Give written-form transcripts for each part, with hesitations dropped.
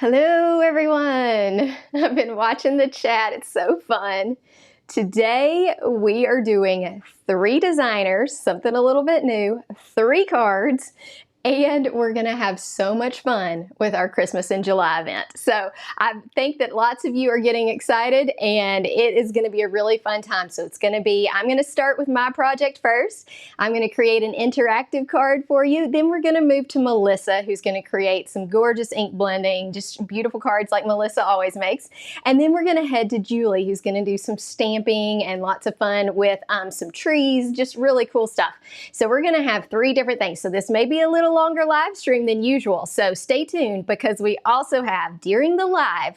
Hello everyone! I've been watching the chat, it's so fun. Today we are doing 3 designers, something a little bit new, 3 cards, and we're gonna have so much fun with our Christmas in July event. So I think that lots of you are getting excited and it is gonna be a really fun time. So I'm gonna start with my project first. I'm gonna create an interactive card for you. Then we're gonna move to Melissa, who's gonna create some gorgeous ink blending, just beautiful cards like Melissa always makes. And then we're gonna head to Julie, who's gonna do some stamping and lots of fun with some trees, just really cool stuff. So we're gonna have 3 different things. So this may be a little longer live stream than usual, so stay tuned because we also have during the live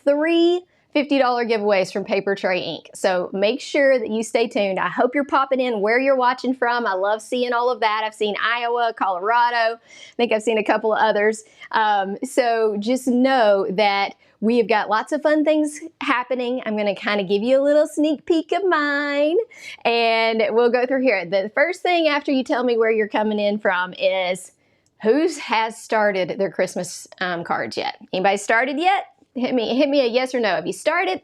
3 $50 giveaways from Papertrey Ink. So make sure that you stay tuned. I hope you're popping in where you're watching from. I love seeing all of that. I've seen Iowa, Colorado. I think I've seen a couple of others. So just know that we have got lots of fun things happening. I'm going to kind of give you a little sneak peek of mine, and we'll go through here. The first thing after you tell me where you're coming in from is who has started their Christmas cards yet? Anybody started yet? Hit me a yes or no. Have you started?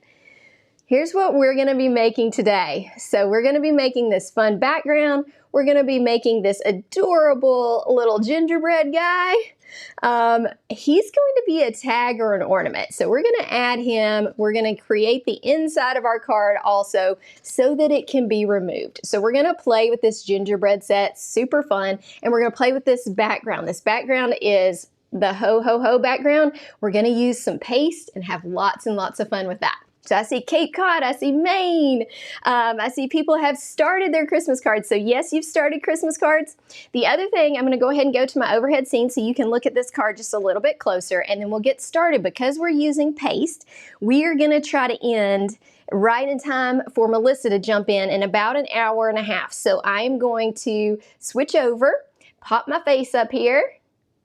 Here's what we're going to be making today. So we're going to be making this fun background. We're going to be making this adorable little gingerbread guy. He's going to be a tag or an ornament. So we're going to add him. We're going to create the inside of our card also so that it can be removed. So we're going to play with this gingerbread set, super fun. And we're going to play with this background. This background is the ho ho ho background. We're going to use some paste and have lots and lots of fun with that. So I see Cape Cod, I see Maine, I see people have started their Christmas cards. So yes, you've started Christmas cards. The other thing, I'm going to go ahead and go to my overhead scene so you can look at this card just a little bit closer, and then we'll get started. Because we're using paste, we are going to try to end right in time for Melissa to jump in about an hour and a half. So I am going to switch over, pop my face up here,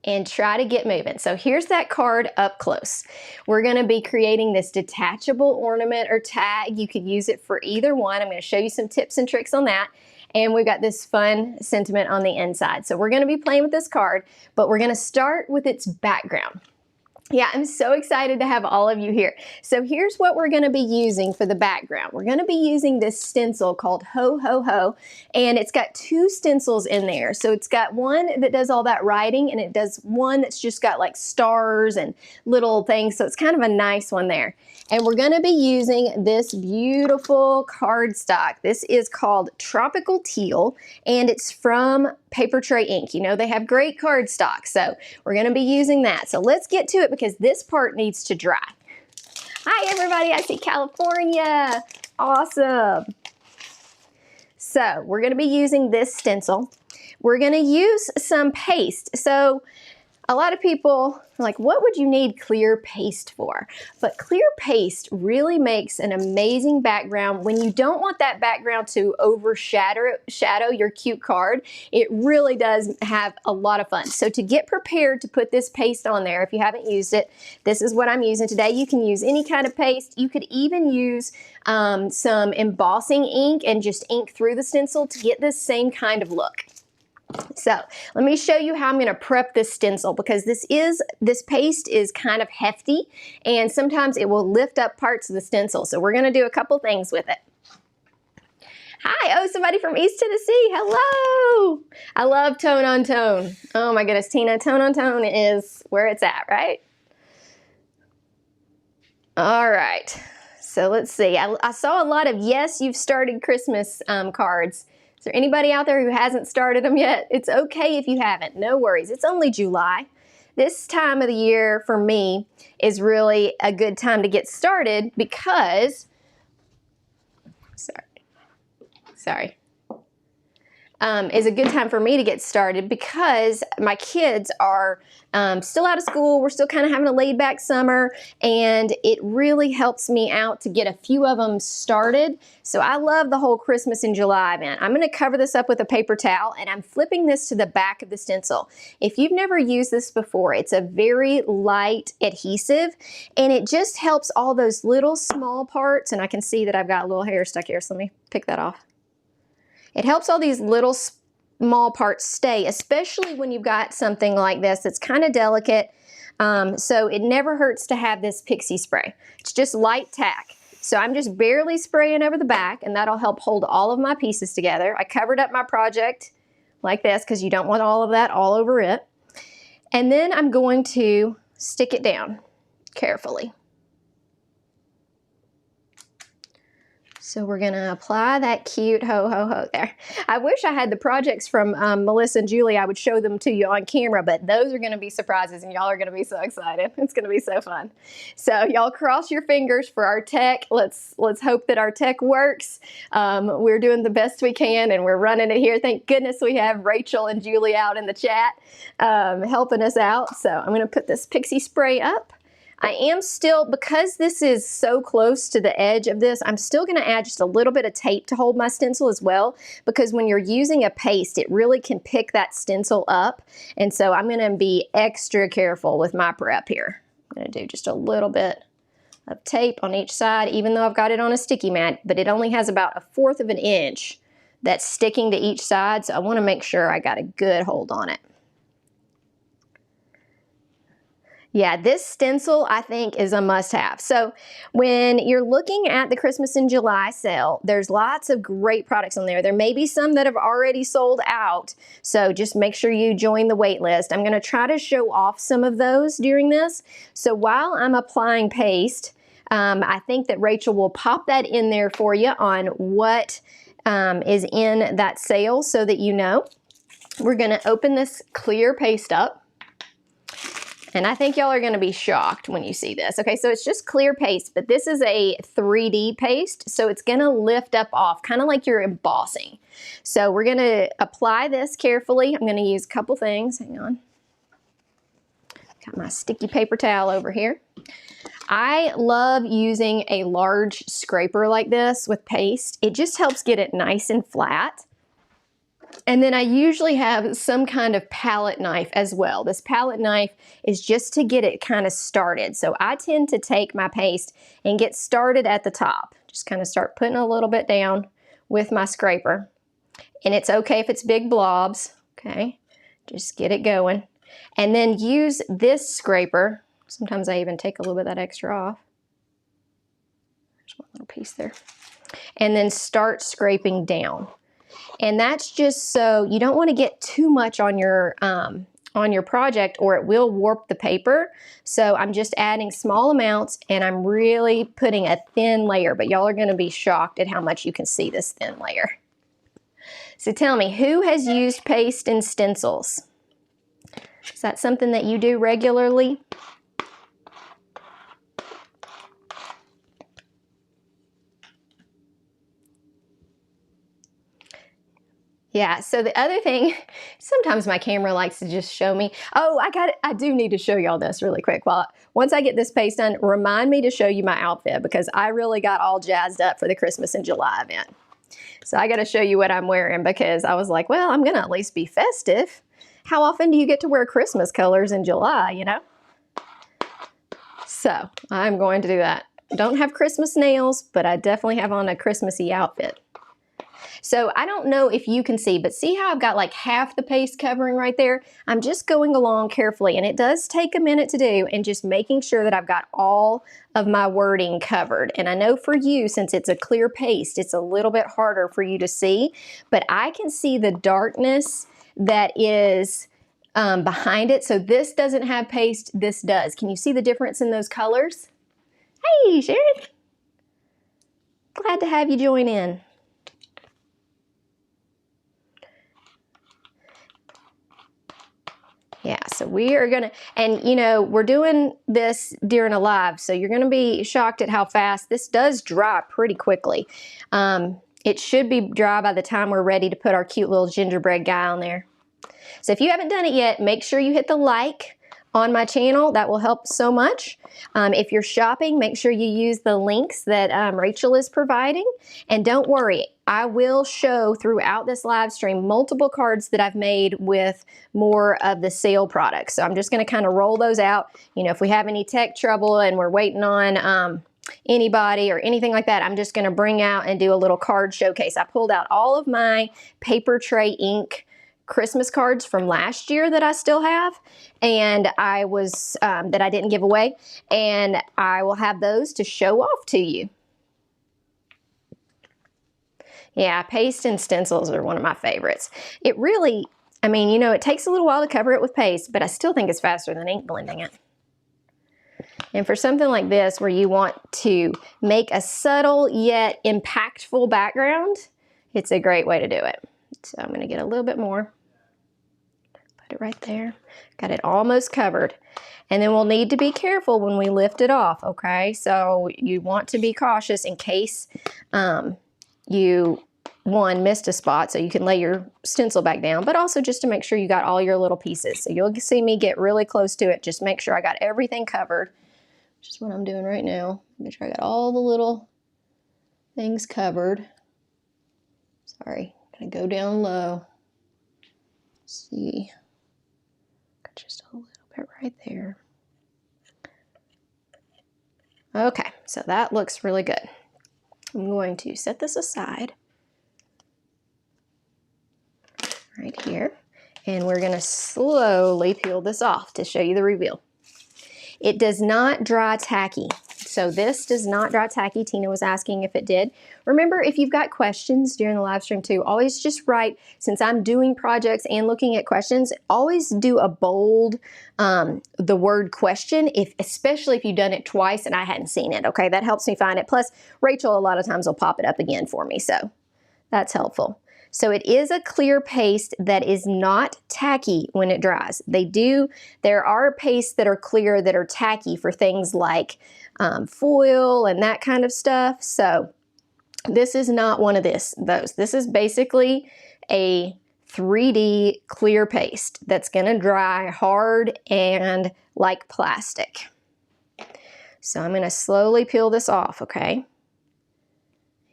and try to get moving. So here's that card up close. We're gonna be creating this detachable ornament or tag. You could use it for either one. I'm gonna show you some tips and tricks on that. And we've got this fun sentiment on the inside. So we're gonna be playing with this card, but we're gonna start with its background. Yeah, I'm so excited to have all of you here. So here's what we're going to be using for the background. We're going to be using this stencil called Ho Ho Ho, and it's got 2 stencils in there. So it's got one that does all that writing, and it does one that's just got like stars and little things. So it's kind of a nice one there. And we're going to be using this beautiful cardstock. This is called Tropical Teal, and it's from Papertrey Ink. You know, they have great cardstock, so we're going to be using that. So let's get to it because this part needs to dry. Hi, everybody. I see California. Awesome. So we're going to be using this stencil. We're going to use some paste. So a lot of people are like, what would you need clear paste for? But clear paste really makes an amazing background when you don't want that background to overshadow your cute card. It really does have a lot of fun. So to get prepared to put this paste on there, if you haven't used it, this is what I'm using today. You can use any kind of paste. You could even use some embossing ink and just ink through the stencil to get this same kind of look. So let me show you how I'm going to prep this stencil because this paste is kind of hefty and sometimes it will lift up parts of the stencil. So we're going to do a couple things with it. Hi, oh, somebody from East Tennessee. Hello. I love tone on tone. Oh my goodness, Tina, tone on tone is where it's at, right? All right. So let's see. I saw a lot of yes, you've started Christmas cards. Is there anybody out there who hasn't started them yet? It's okay if you haven't, no worries. It's only July. This time of the year for me is really a good time to get started because, is a good time for me to get started because my kids are still out of school. We're still kind of having a laid back summer, and it really helps me out to get a few of them started. So I love the whole Christmas in July event. I'm going to cover this up with a paper towel, and I'm flipping this to the back of the stencil. If you've never used this before, it's a very light adhesive, and it just helps all those little small parts, and I can see that I've got a little hair stuck here, so let me pick that off. It helps all these little small parts stay, especially when you've got something like this that's kind of delicate. So it never hurts to have this pixie spray. It's just light tack. So I'm just barely spraying over the back, and that'll help hold all of my pieces together. I covered up my project like this because you don't want all of that all over it. And then I'm going to stick it down carefully. So we're gonna apply that cute ho ho ho there. I wish I had the projects from Melissa and Julie. I would show them to you on camera, but those are gonna be surprises and y'all are gonna be so excited. It's gonna be so fun. So y'all cross your fingers for our tech. Let's hope that our tech works. We're doing the best we can and we're running it here. Thank goodness we have Rachel and Julie out in the chat helping us out. So I'm gonna put this pixie spray up. I am still, because this is so close to the edge of this, I'm still going to add just a little bit of tape to hold my stencil as well, because when you're using a paste, it really can pick that stencil up. And so I'm going to be extra careful with my prep here. I'm going to do just a little bit of tape on each side, even though I've got it on a sticky mat, but it only has about 1/4 of an inch that's sticking to each side. So I want to make sure I got a good hold on it. Yeah, this stencil I think is a must-have. So when you're looking at the Christmas in July sale, there's lots of great products on there. There may be some that have already sold out, so just make sure you join the wait list. I'm gonna try to show off some of those during this. So while I'm applying paste, I think that Rachel will pop that in there for you on what is in that sale so that you know. We're gonna open this clear paste up. And I think y'all are going to be shocked when you see this. Okay, so it's just clear paste, but this is a 3D paste, so it's going to lift up off, kind of like you're embossing. So we're going to apply this carefully. I'm going to use a couple things. Hang on. Got my sticky paper towel over here. I love using a large scraper like this with paste. It just helps get it nice and flat. And then I usually have some kind of palette knife as well. This palette knife is just to get it kind of started. So I tend to take my paste and get started at the top. Just kind of start putting a little bit down with my scraper. And it's okay if it's big blobs, okay? Just get it going. And then use this scraper. Sometimes I even take a little bit of that extra off. There's one little piece there. And then start scraping down. And that's just so you don't want to get too much on your project or it will warp the paper. So I'm just adding small amounts and I'm really putting a thin layer, but y'all are going to be shocked at how much you can see this thin layer. So tell me, who has used paste in stencils? Is that something that you do regularly? Yeah, so the other thing, sometimes my camera likes to just show me, oh, I do need to show y'all this really quick. Well, once I get this paste done, remind me to show you my outfit because I really got all jazzed up for the Christmas in July event. So I got to show you what I'm wearing because I was like, well, I'm going to at least be festive. How often do you get to wear Christmas colors in July, you know? So I'm going to do that. Don't have Christmas nails, but I definitely have on a Christmassy outfit. So I don't know if you can see, but see how I've got like half the paste covering right there? I'm just going along carefully, and it does take a minute to do, and just making sure that I've got all of my wording covered. And I know for you, since it's a clear paste, it's a little bit harder for you to see, but I can see the darkness that is behind it. So this doesn't have paste, this does. Can you see the difference in those colors? Hey, Sharon. Glad to have you join in. Yeah, so we are gonna, and you know, we're doing this during a live, so you're gonna be shocked at how fast this does dry pretty quickly. It should be dry by the time we're ready to put our cute little gingerbread guy on there. So if you haven't done it yet, make sure you hit the like on my channel. That will help so much. If you're shopping, make sure you use the links that Rachel is providing. And don't worry, I will show throughout this live stream multiple cards that I've made with more of the sale products. So I'm just going to kind of roll those out. You know, if we have any tech trouble and we're waiting on anybody or anything like that, I'm just going to bring out and do a little card showcase. I pulled out all of my Papertrey Ink Christmas cards from last year that I still have, and I was that I didn't give away, and I will have those to show off to you. Yeah, paste and stencils are one of my favorites. It really, I mean, you know, it takes a little while to cover it with paste, but I still think it's faster than ink blending it. And for something like this where you want to make a subtle yet impactful background, it's a great way to do it. So I'm going to get a little bit more. Put it right there. Got it almost covered. And then we'll need to be careful when we lift it off, okay? So you want to be cautious in case you, missed a spot so you can lay your stencil back down, but also just to make sure you got all your little pieces. So you'll see me get really close to it. Just make sure I got everything covered, which is what I'm doing right now. Make sure I got all the little things covered. Sorry, gonna go down low. Let's see, got just a little bit right there. Okay, so that looks really good. I'm going to set this aside right here, and we're going to slowly peel this off to show you the reveal. It does not dry tacky. So this does not dry tacky. Tina was asking if it did. Remember, if you've got questions during the live stream too, always just write, since I'm doing projects and looking at questions, always do a bold, the word question, especially if you've done it twice and I hadn't seen it, okay? That helps me find it. Plus, Rachel a lot of times will pop it up again for me, so that's helpful. So it is a clear paste that is not tacky when it dries. There are pastes that are clear that are tacky for things like foil and that kind of stuff. So this is not one of those. This is basically a 3D clear paste that's gonna dry hard and like plastic. So I'm gonna slowly peel this off, okay?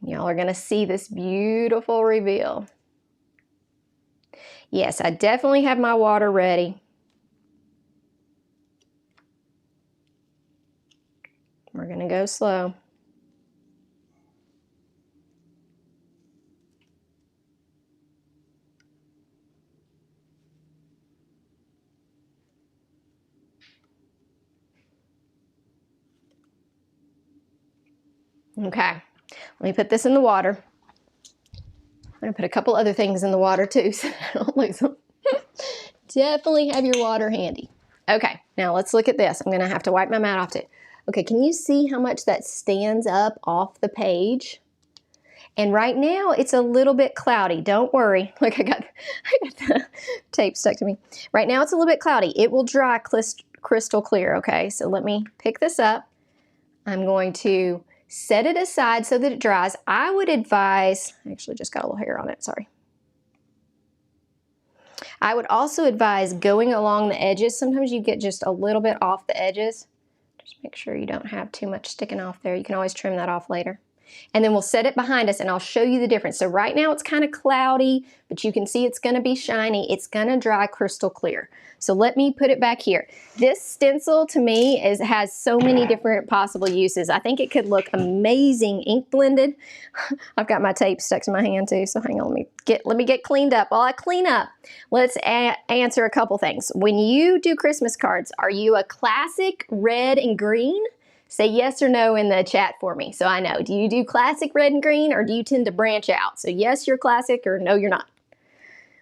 Y'all are gonna see this beautiful reveal. Yes, I definitely have my water ready. We're gonna go slow. Okay, let me put this in the water. I'm gonna put a couple other things in the water too, so I don't lose them. Definitely have your water handy. Okay, now let's look at this. I'm gonna have to wipe my mat off too. Okay, can you see how much that stands up off the page? And right now it's a little bit cloudy. Don't worry. Look, I got the tape stuck to me. Right now it's a little bit cloudy. It will dry crystal clear, okay? So let me pick this up. I'm going to set it aside so that it dries. I would advise, I actually just got a little hair on it, sorry. I would also advise going along the edges. Sometimes you get just a little bit off the edges. Just make sure you don't have too much sticking off there. You can always trim that off later. And then we'll set it behind us and I'll show you the difference. So right now it's kind of cloudy, but you can see it's gonna be shiny. It's gonna dry crystal clear. So let me put it back here. This stencil to me has so many different possible uses. I think it could look amazing ink blended. I've got my tape stuck to my hand too, so hang on, let me get cleaned up. While I clean up, let's answer a couple things. When you do Christmas cards, are you a classic red and green? Say yes or no in the chat for me so I know. Do you do classic red and green or do you tend to branch out? So yes, you're classic, or no, you're not.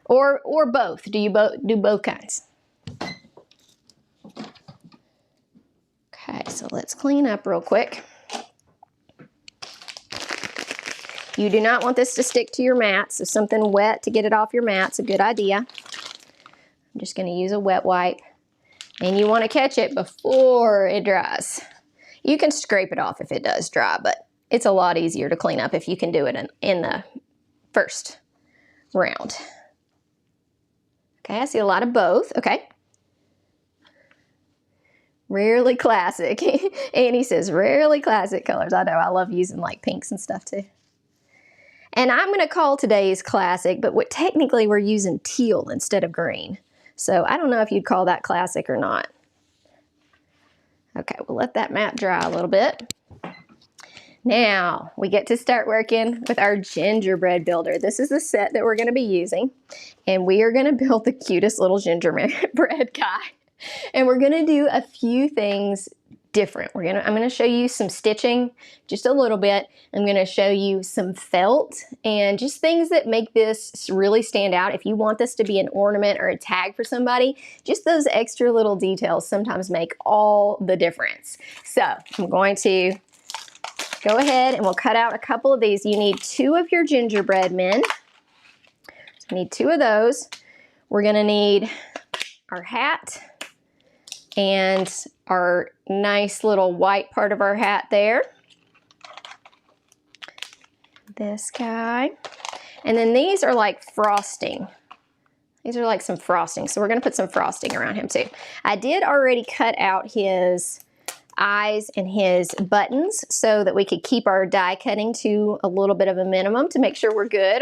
Or both. Do you do both kinds? Okay, so let's clean up real quick. You do not want this to stick to your mat, so something wet to get it off your mat's a good idea. I'm just going to use a wet wipe. And you want to catch it before it dries. You can scrape it off if it does dry, but it's a lot easier to clean up if you can do it in the first round. Okay, I see a lot of both. Okay. Rarely classic. Annie says rarely classic colors. I know, I love using like pinks and stuff too. And I'm going to call today's classic, but technically we're using teal instead of green. So I don't know if you'd call that classic or not. Okay, we'll let that mat dry a little bit. Now we get to start working with our gingerbread builder. This is the set that we're going to be using, and we are going to build the cutest little gingerbread guy. And we're going to do a few things different. I'm going to show you some stitching, just a little bit. I'm going to show you some felt and just things that make this really stand out. If you want this to be an ornament or a tag for somebody, just those extra little details sometimes make all the difference. So I'm going to go ahead and we'll cut out a couple of these. You need 2 of your gingerbread men. So you need 2 of those. We're going to need our hat and our nice little white part of our hat there. This guy. And then these are like frosting. These are like some frosting. So we're going to put some frosting around him too. I did already cut out his eyes and his buttons so that we could keep our die cutting to a little bit of a minimum to make sure we're good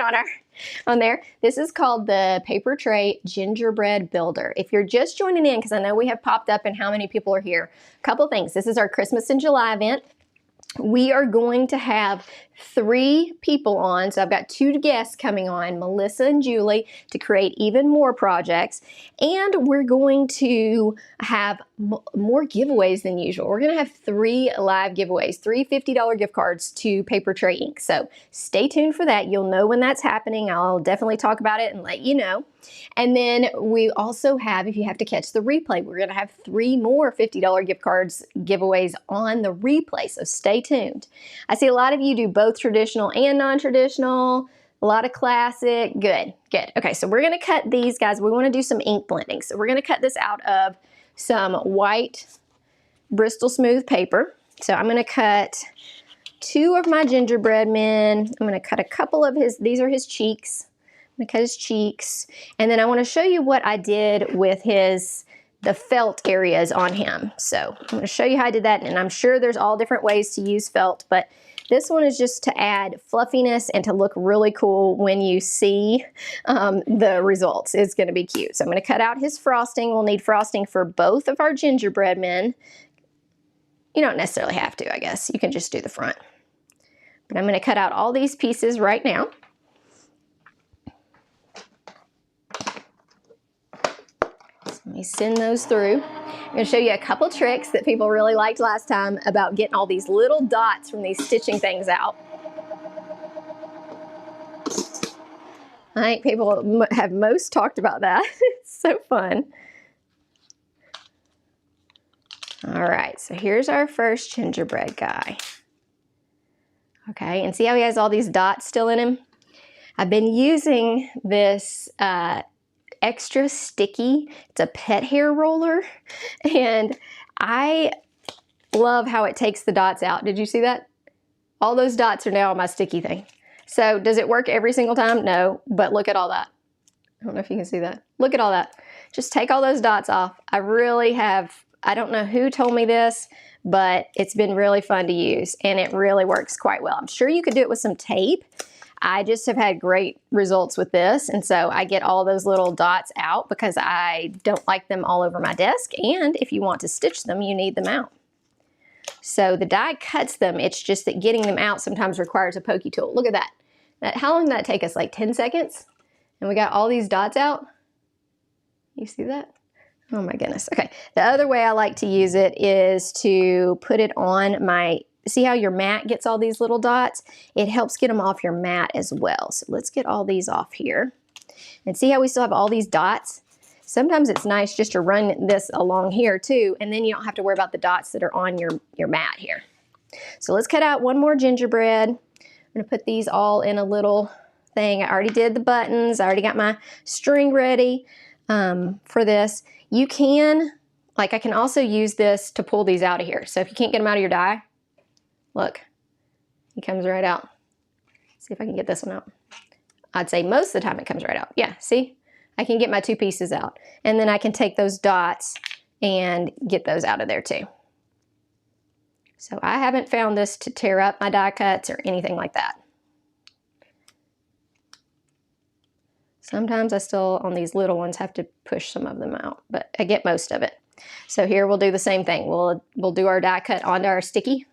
on there. This is called the Papertrey Gingerbread Builder. If you're just joining in, because I know we have popped up and how many people are here, a couple things. This is our Christmas in July event. We are going to have 3 people on, so I've got 2 guests coming on, Melissa and Julie, to create even more projects, and we're going to have more giveaways than usual. We're going to have 3 live giveaways, 3 $50 gift cards to Papertrey Ink, so stay tuned for that. You'll know when that's happening. I'll definitely talk about it and let you know. And then we also have, if you have to catch the replay, we're going to have 3 more $50 gift cards giveaways on the replay, so stay tuned. I see a lot of you do both traditional and non-traditional, a lot of classic. Good. Okay, so we're going to cut these guys. We want to do some ink blending. So we're going to cut this out of some white Bristol smooth paper. So I'm going to cut 2 of my gingerbread men. I'm going to cut a couple of these are his cheeks. I'm going to cut his cheeks. And then I want to show you what I did with the felt areas on him. So I'm going to show you how I did that, and I'm sure there's all different ways to use felt, but this one is just to add fluffiness and to look really cool when you see the results. It's going to be cute. So I'm going to cut out his frosting. We'll need frosting for both of our gingerbread men. You don't necessarily have to, I guess. You can just do the front. But I'm going to cut out all these pieces right now. Let me send those through. I'm going to show you a couple tricks that people really liked last time about getting all these little dots from these stitching things out. I think people have most talked about that. It's so fun. All right, so here's our first gingerbread guy. Okay, and see how he has all these dots still in him? I've been using this extra sticky, it's a pet hair roller, and I love how it takes the dots out. Did you see that? All those dots are now on my sticky thing. So does it work every single time? No, but look at all that. I don't know if you can see that. Look at all that. Just take all those dots off. I don't know who told me this, but it's been really fun to use, and it really works quite well. I'm sure you could do it with some tape. I just have had great results with this, and so I get all those little dots out because I don't like them all over my desk, and if you want to stitch them, you need them out. So the die cuts them, it's just that getting them out sometimes requires a pokey tool. Look at that. How long did that take us? Like 10 seconds? And we got all these dots out? You see that? Oh my goodness. Okay, the other way I like to use it is to put it on my, see how your mat gets all these little dots? It helps get them off your mat as well. So let's get all these off here. And see how we still have all these dots? Sometimes it's nice just to run this along here too, and then you don't have to worry about the dots that are on your mat here. So let's cut out one more gingerbread. I'm gonna put these all in a little thing. I already did the buttons. I already got my string ready for this. You can, like I can also use this to pull these out of here. So if you can't get them out of your die, look, he comes right out. See if I can get this one out. I'd say most of the time it comes right out. Yeah, see? I can get my 2 pieces out. And then I can take those dots and get those out of there too. So I haven't found this to tear up my die cuts or anything like that. Sometimes I still, on these little ones, have to push some of them out, but I get most of it. So here we'll do the same thing. We'll do our die cut onto our sticky.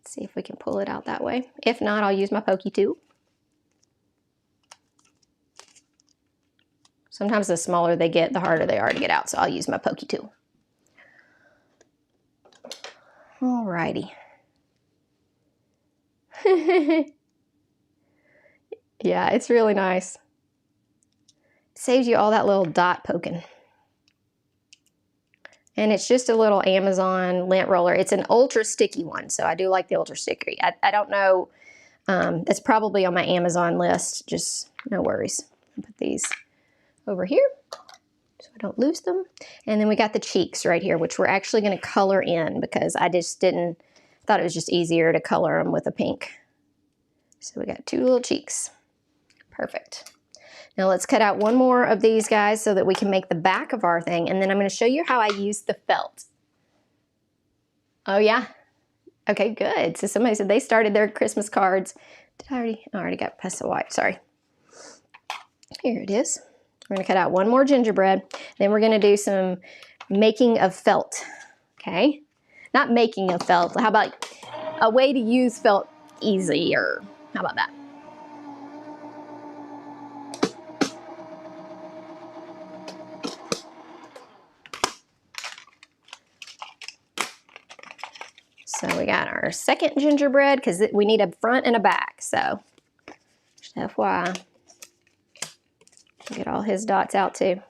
Let's see if we can pull it out that way. If not, I'll use my pokey tool. Sometimes the smaller they get, the harder they are to get out, so I'll use my pokey tool. Alrighty. Yeah, it's really nice. It saves you all that little dot poking. And it's just a little Amazon lint roller. It's an ultra sticky one, so I do like the ultra sticky. I don't know, it's probably on my Amazon list, just no worries. I'll put these over here so I don't lose them. And then we got the cheeks right here, which we're actually gonna color in because I just thought it was just easier to color them with a pink. So we got 2 little cheeks. Perfect. Now let's cut out one more of these guys so that we can make the back of our thing, and then I'm gonna show you how I use the felt. Oh yeah? Okay, good. So somebody said they started their Christmas cards. Did I already got pencil white, sorry. Here it is. We're gonna cut out one more gingerbread. Then we're gonna do some making of felt, okay? Not making of felt, how about a way to use felt easier? How about that? So we got our second gingerbread because we need a front and a back, so just FYI. Get all his dots out too.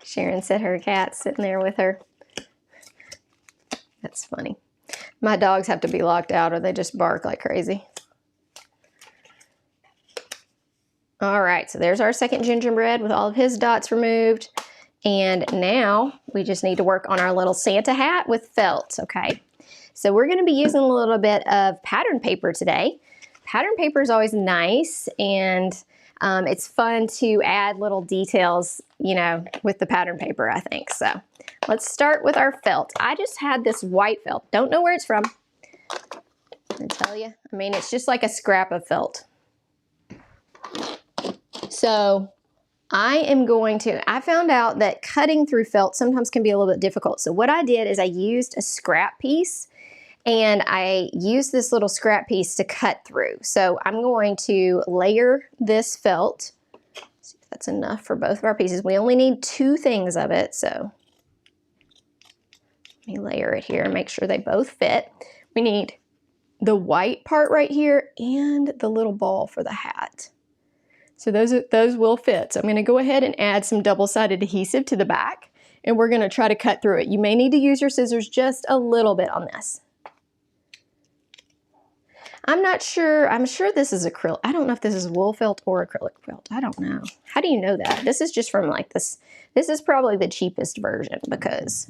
Sharon said her cat's sitting there with her. That's funny. My dogs have to be locked out or they just bark like crazy. All right, so there's our second gingerbread with all of his dots removed. And now we just need to work on our little Santa hat with felt, okay? So we're gonna be using a little bit of pattern paper today. Pattern paper is always nice, and it's fun to add little details, you know, with the pattern paper, I think. So let's start with our felt. I just had this white felt. Don't know where it's from. I tell you, I mean, it's just like a scrap of felt. So I found out that cutting through felt sometimes can be a little bit difficult. So what I did is I used a scrap piece, and I used this little scrap piece to cut through. So I'm going to layer this felt. Let's see if that's enough for both of our pieces. We only need 2 things of it, so let me layer it here and make sure they both fit. We need the white part right here and the little ball for the hat. So those will fit. So I'm gonna go ahead and add some double-sided adhesive to the back, and we're gonna try to cut through it. You may need to use your scissors just a little bit on this. I'm not sure, I'm sure this is acrylic. I don't know if this is wool felt or acrylic felt. I don't know. How do you know that? This is just from like this is probably the cheapest version because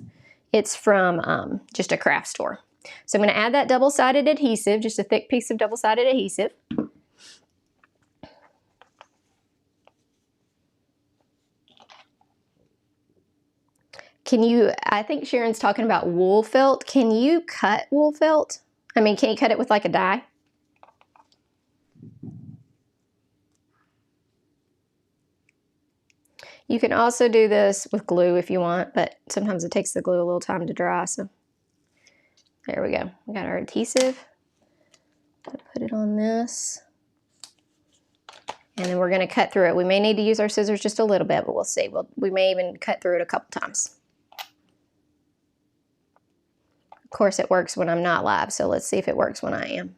it's from just a craft store. So I'm gonna add that double-sided adhesive, just a thick piece of double-sided adhesive. I think Sharon's talking about wool felt. Can you cut wool felt? I mean, can you cut it with like a die? You can also do this with glue if you want, but sometimes it takes the glue a little time to dry, so there we go. We got our adhesive. Put it on this. And then we're gonna cut through it. We may need to use our scissors just a little bit, but we'll see. We may even cut through it a couple times. Of course, it works when I'm not live, so let's see if it works when I am.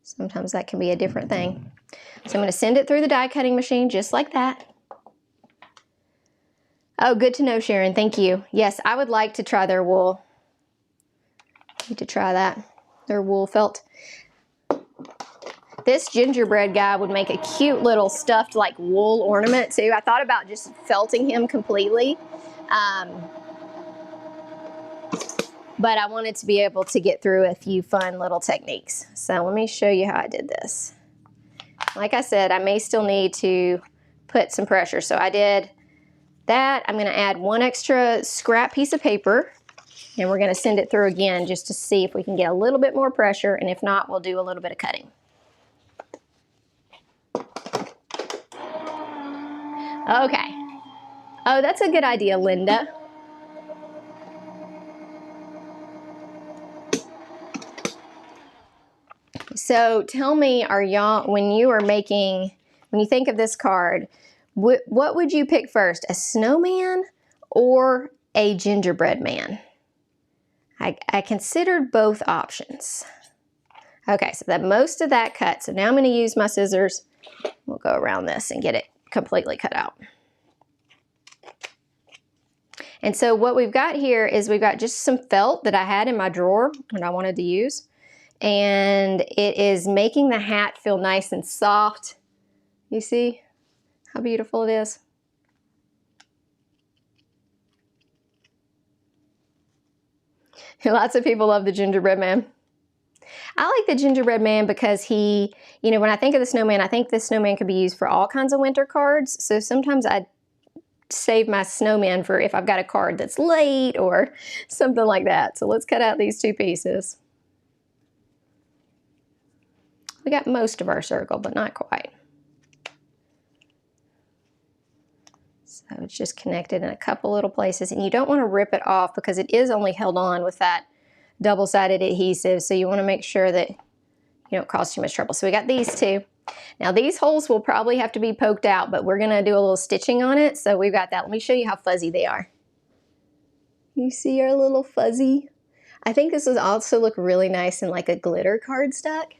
Sometimes that can be a different thing. So I'm gonna send it through the die cutting machine just like that. Oh, good to know, Sharon, thank you. Yes, I would like to try their wool. Need to try that, their wool felt. This gingerbread guy would make a cute little stuffed like wool ornament too. I thought about just felting him completely. But I wanted to be able to get through a few fun little techniques. So let me show you how I did this. Like I said, I may still need to put some pressure. So I did that. I'm gonna add 1 extra scrap piece of paper, and we're gonna send it through again just to see if we can get a little bit more pressure, and if not, we'll do a little bit of cutting. Okay. Oh, that's a good idea, Linda. So tell me, are y'all, when you think of this card, what would you pick first, a snowman or a gingerbread man? I considered both options. Okay, so that most of that cut. So now I'm going to use my scissors. We'll go around this and get it completely cut out. And so what we've got here is we've got just some felt that I had in my drawer and I wanted to use. And it is making the hat feel nice and soft. You see how beautiful it is? Lots of people love the gingerbread man. I like the gingerbread man because he, you know, when I think of the snowman, I think the snowman could be used for all kinds of winter cards. So sometimes I save my snowman for if I've got a card that's late or something like that. So let's cut out these two pieces. We got most of our circle, but not quite. So it's just connected in a couple little places, and you don't want to rip it off because it is only held on with that double-sided adhesive, so you want to make sure that you don't cause too much trouble. So we got these two. Now these holes will probably have to be poked out, but we're going to do a little stitching on it, so we've got that. Let me show you how fuzzy they are. You see our little fuzzy? I think this would also look really nice in like a glitter cardstock.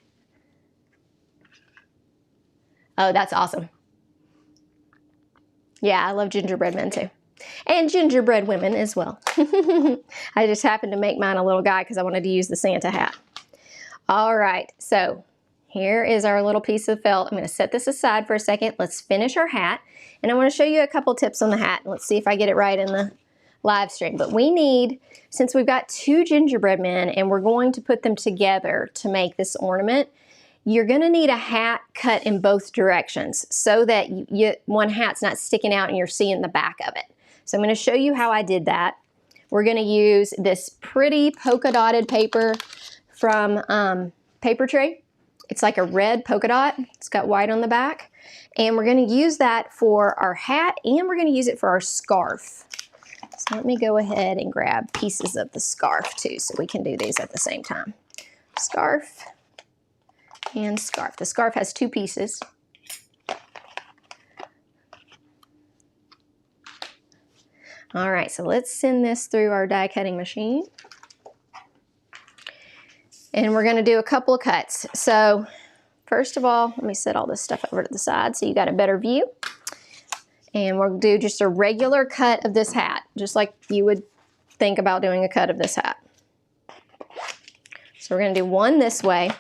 Oh, that's awesome. Yeah, I love gingerbread men too. And gingerbread women as well. I just happened to make mine a little guy because I wanted to use the Santa hat. All right, so here is our little piece of felt. I'm going to set this aside for a second. Let's finish our hat. And I want to show you a couple tips on the hat. Let's see if I get it right in the live stream. But we need, since we've got two gingerbread men and we're going to put them together to make this ornament, you're going to need a hat cut in both directions so that one hat's not sticking out and you're seeing the back of it. So I'm going to show you how I did that. We're going to use this pretty polka dotted paper from Papertrey. It's like a red polka dot. It's got white on the back. And we're going to use that for our hat and we're going to use it for our scarf. So let me go ahead and grab pieces of the scarf too so we can do these at the same time. Scarf. And scarf. The scarf has two pieces. All right, so let's send this through our die cutting machine. And we're going to do a couple of cuts. So first of all, let me set all this stuff over to the side so you got a better view. And we'll do just a regular cut of this hat, just like you would think about doing a cut of this hat. So we're going to do one this way.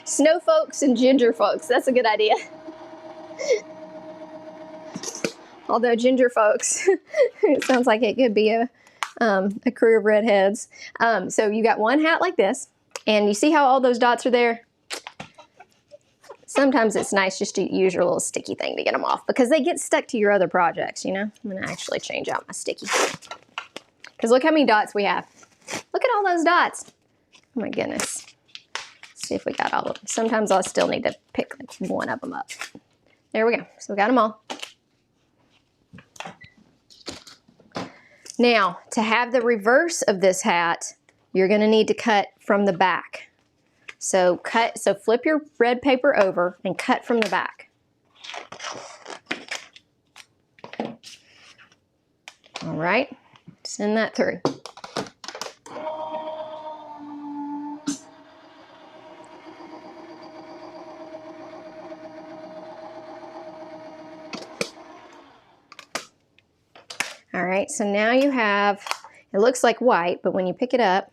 Snow folks and ginger folks, that's a good idea. Although ginger folks, it sounds like it could be a crew of redheads. So you got one hat like this, and you see how all those dots are there? Sometimes it's nice just to use your little sticky thing to get them off because they get stuck to your other projects, you know? I'm gonna actually change out my sticky. Because look how many dots we have. Look at all those dots. Oh my goodness. See if we got all of them. Sometimes I'll still need to pick like one of them up. There we go. So we got them all. Now, to have the reverse of this hat, you're going to need to cut from the back. So flip your red paper over and cut from the back. All right, send that through. All right, so now you have, it looks like white, but when you pick it up,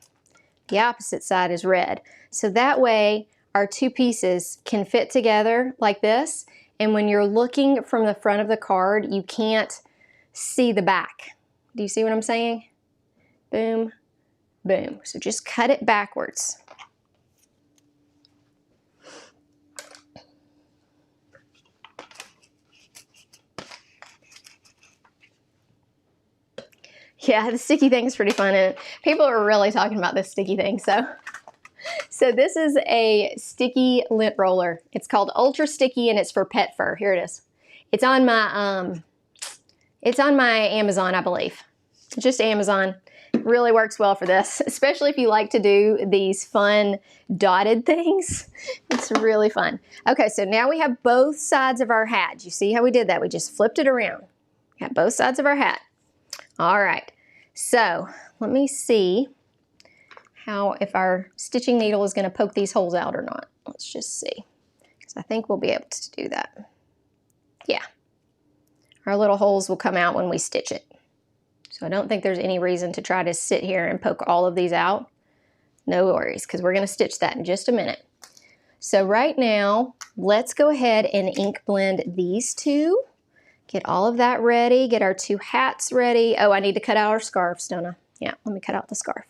the opposite side is red. So that way our two pieces can fit together like this, and when you're looking from the front of the card, you can't see the back. Do you see what I'm saying? Boom, boom. So just cut it backwards. Yeah, the sticky thing is pretty fun, and people are really talking about this sticky thing, so So this is a sticky lint roller. It's called Ultra Sticky and it's for pet fur. Here it is. It's on my Amazon, I believe. Just Amazon. It really works well for this, especially if you like to do these fun dotted things. It's really fun. Okay, so now we have both sides of our hat. You see how we did that? We just flipped it around. Got both sides of our hat. All right, so let me see if our stitching needle is going to poke these holes out or not. Let's just see, because I think we'll be able to do that. Yeah, our little holes will come out when we stitch it. So I don't think there's any reason to try to sit here and poke all of these out. No worries, because we're going to stitch that in just a minute. So right now, let's go ahead and ink blend these two. Get all of that ready, get our two hats ready. Oh, I need to cut out our scarves, don't I? Yeah, let me cut out the scarf.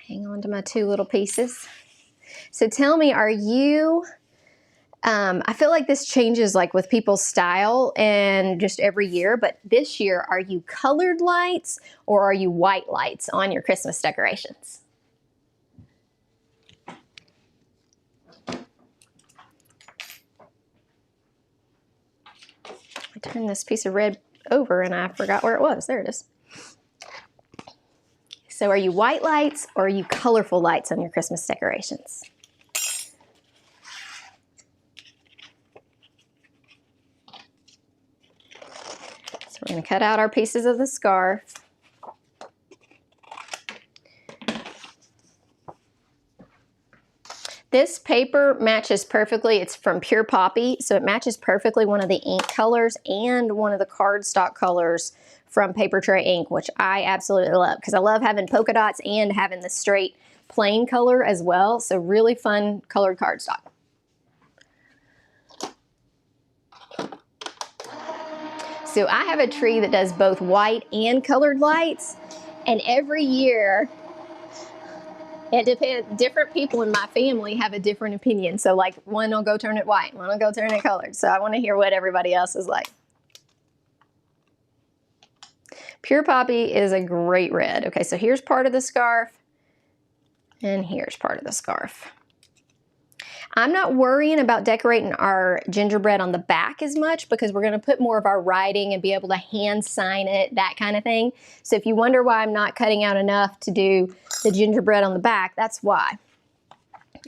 Hang on to my two little pieces. So tell me, are you, I feel like this changes like with people's style and just every year, but this year, are you colored lights or are you white lights on your Christmas decorations? I turned this piece of red over and I forgot where it was. There it is. So are you white lights or are you colorful lights on your Christmas decorations? So we're going to cut out our pieces of the scarf. This paper matches perfectly. It's from Pure Poppy, so it matches perfectly one of the ink colors and one of the cardstock colors from Papertrey Ink, which I absolutely love because I love having polka dots and having the straight plain color as well. So really fun colored cardstock. So I have a tree that does both white and colored lights, and every year it depends. Different people in my family have a different opinion. So like one will go turn it white, one will go turn it colored. So I want to hear what everybody else is like. Pure Poppy is a great red. Okay, so here's part of the scarf, and here's part of the scarf. I'm not worrying about decorating our gingerbread on the back as much because we're going to put more of our writing and be able to hand sign it, that kind of thing. So if you wonder why I'm not cutting out enough to do the gingerbread on the back, that's why.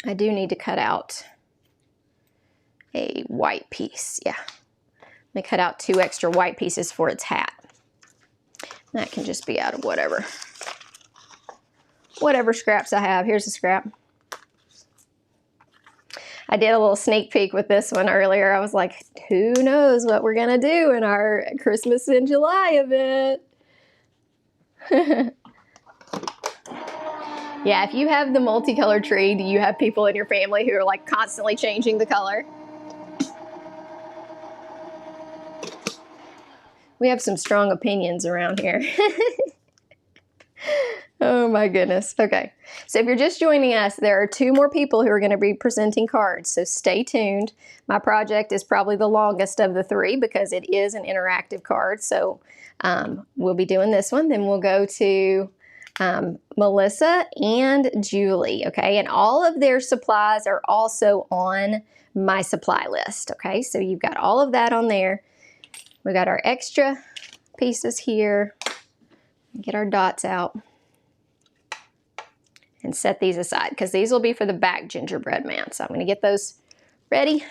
I do need to cut out a white piece. Yeah, let me cut out 2 extra white pieces for its hat. That can just be out of whatever scraps I have. Here's a scrap. I did a little sneak peek with this one earlier. I was like, who knows what we're gonna do in our Christmas in July event. Yeah, if you have the multicolored tree, do you have people in your family who are like constantly changing the color? We have some strong opinions around here. Oh my goodness. Okay, so if you're just joining us, there are 2 more people who are going to be presenting cards, so stay tuned. My project is probably the longest of the 3 because it is an interactive card, so we'll be doing this one. Then we'll go to Melissa and Julie, okay? And all of their supplies are also on my supply list, okay? So you've got all of that on there. We got our extra pieces here. Get our dots out and set these aside because these will be for the back gingerbread man. So I'm going to get those ready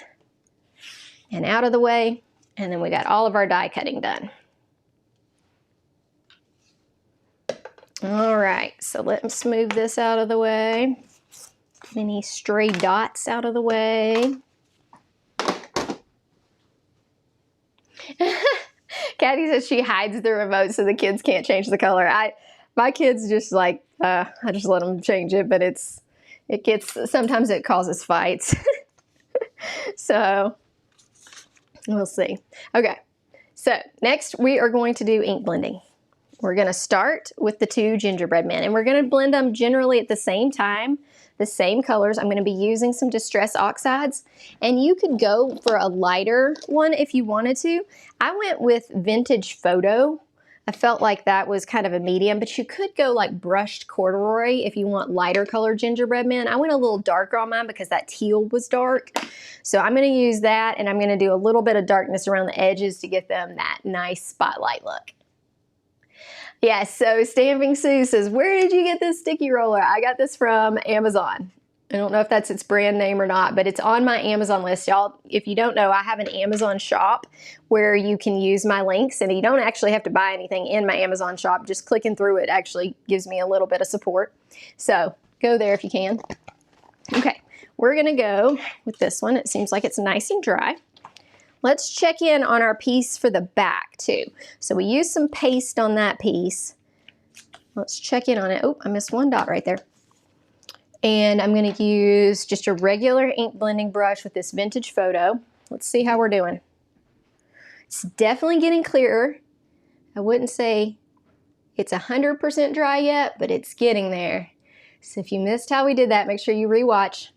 and out of the way, and then we got all of our die cutting done. All right, so let's move this out of the way. Any stray dots out of the way. Kathy says she hides the remote so the kids can't change the color. My kids just like, I just let them change it, but sometimes it causes fights. So we'll see. Okay, so next we are going to do ink blending. We're going to start with the 2 gingerbread men, and we're going to blend them generally at the same time, the same colors. I'm going to be using some Distress Oxides, and you could go for a lighter one if you wanted to. I went with Vintage Photo. I felt like that was kind of a medium, but you could go like brushed corduroy if you want lighter colored gingerbread men. I went a little darker on mine because that teal was dark. So I'm going to use that, and I'm going to do a little bit of darkness around the edges to get them that nice spotlight look. Yeah, so Stamping Sue says, where did you get this sticky roller? I got this from Amazon. I don't know if that's its brand name or not, but it's on my Amazon list. Y'all, if you don't know, I have an Amazon shop where you can use my links, and you don't actually have to buy anything in my Amazon shop. Just clicking through it actually gives me a little bit of support. So go there if you can. Okay, we're gonna go with this one. It seems like it's nice and dry. Let's check in on our piece for the back too. So we used some paste on that piece. Let's check in on it. Oh, I missed one dot right there. And I'm going to use just a regular ink blending brush with this Vintage Photo. Let's see how we're doing. It's definitely getting clearer. I wouldn't say it's 100% dry yet, but it's getting there. So if you missed how we did that, make sure you rewatch.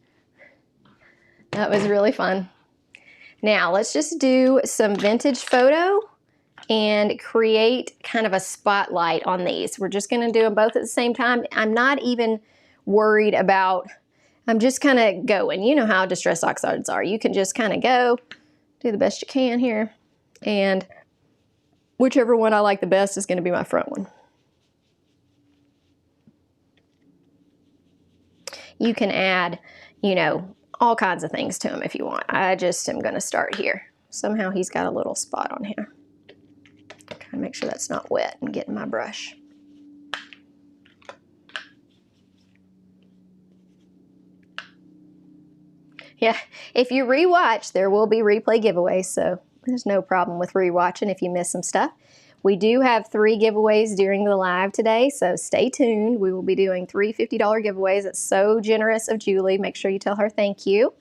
That was really fun. Now let's just do some Vintage Photo and create kind of a spotlight on these. We're just going to do them both at the same time. I'm not even worried about, I'm just kind of going. You know how Distress Oxides are. You can just kind of go, do the best you can here, and whichever one I like the best is going to be my front one. You can add, you know, all kinds of things to them if you want. I just am going to start here. Somehow he's got a little spot on here. Kind of make sure that's not wet and get in my brush. Yeah, if you rewatch, there will be replay giveaways, so there's no problem with rewatching if you miss some stuff. We do have 3 giveaways during the live today, so stay tuned. We will be doing 3 $50 giveaways. It's so generous of Julie. Make sure you tell her thank you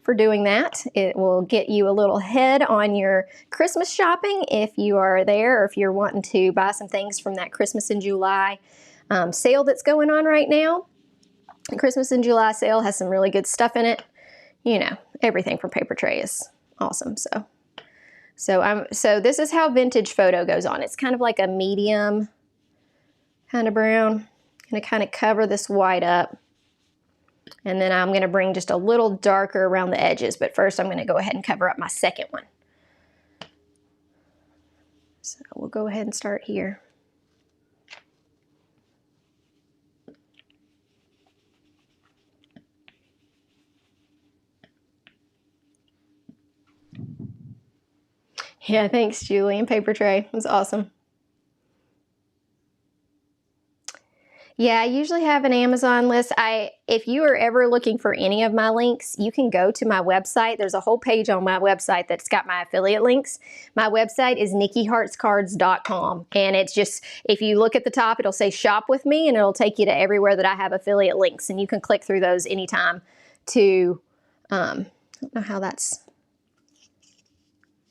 for doing that. It will get you a little ahead on your Christmas shopping if you are there, or if you're wanting to buy some things from that Christmas in July sale that's going on right now. The Christmas in July sale has some really good stuff in it. You know, everything from Papertrey is awesome. So this is how Vintage Photo goes on. It's kind of like a medium kind of brown. I'm going to kind of cover this white up. And then I'm going to bring just a little darker around the edges. But first I'm going to go ahead and cover up my second one. So we'll go ahead and start here. Yeah, thanks, Julie and Papertrey. It was awesome. Yeah, I usually have an Amazon list. If you are ever looking for any of my links, you can go to my website. There's a whole page on my website that's got my affiliate links. My website is NickiHeartsCards.com, and it's just, if you look at the top, it'll say shop with me, and it'll take you to everywhere that I have affiliate links, and you can click through those anytime to, I don't know how that's,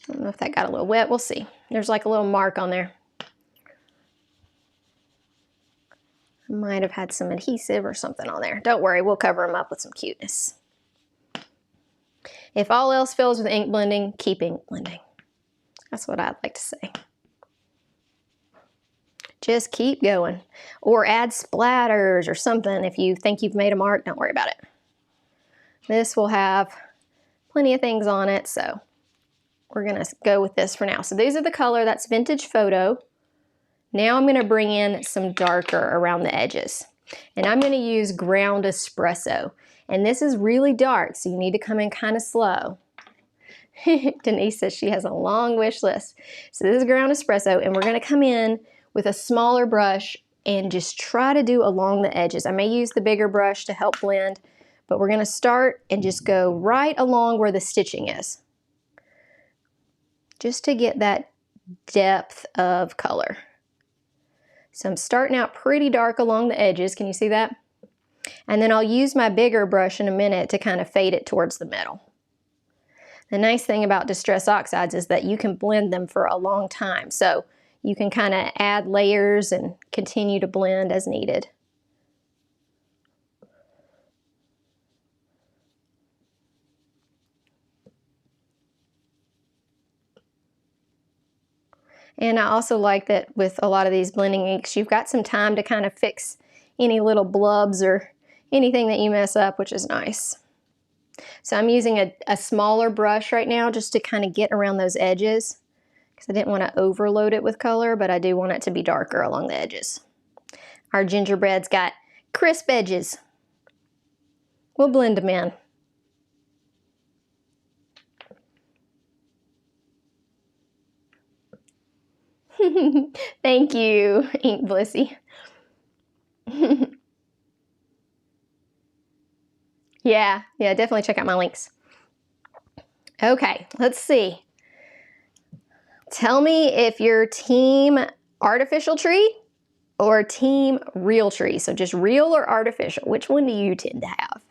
I don't know if that got a little wet. We'll see. There's like a little mark on there. I might have had some adhesive or something on there. Don't worry, we'll cover them up with some cuteness. If all else fails with ink blending, keep ink blending. That's what I'd like to say. Just keep going. Or add splatters or something. If you think you've made a mark, don't worry about it. This will have plenty of things on it, so we're gonna go with this for now. So these are the color, that's Vintage Photo. Now I'm gonna bring in some darker around the edges. And I'm gonna use Ground Espresso. And this is really dark, so you need to come in kind of slow. Denise says she has a long wish list. So this is Ground Espresso, and we're gonna come in with a smaller brush and just try to do along the edges. I may use the bigger brush to help blend, but we're gonna start and just go right along where the stitching is, just to get that depth of color. So I'm starting out pretty dark along the edges. Can you see that? And then I'll use my bigger brush in a minute to kind of fade it towards the middle. The nice thing about Distress Oxides is that you can blend them for a long time. So you can kind of add layers and continue to blend as needed. And I also like that with a lot of these blending inks, you've got some time to kind of fix any little blubs or anything that you mess up, which is nice. So I'm using a smaller brush right now just to kind of get around those edges, because I didn't want to overload it with color, but I do want it to be darker along the edges. Our gingerbread's got crisp edges. We'll blend them in. Thank you, Ink Blissy. Yeah, definitely check out my links. Okay, let's see. Tell me if you're team artificial tree or team real tree. So just real or artificial. Which one do you tend to have?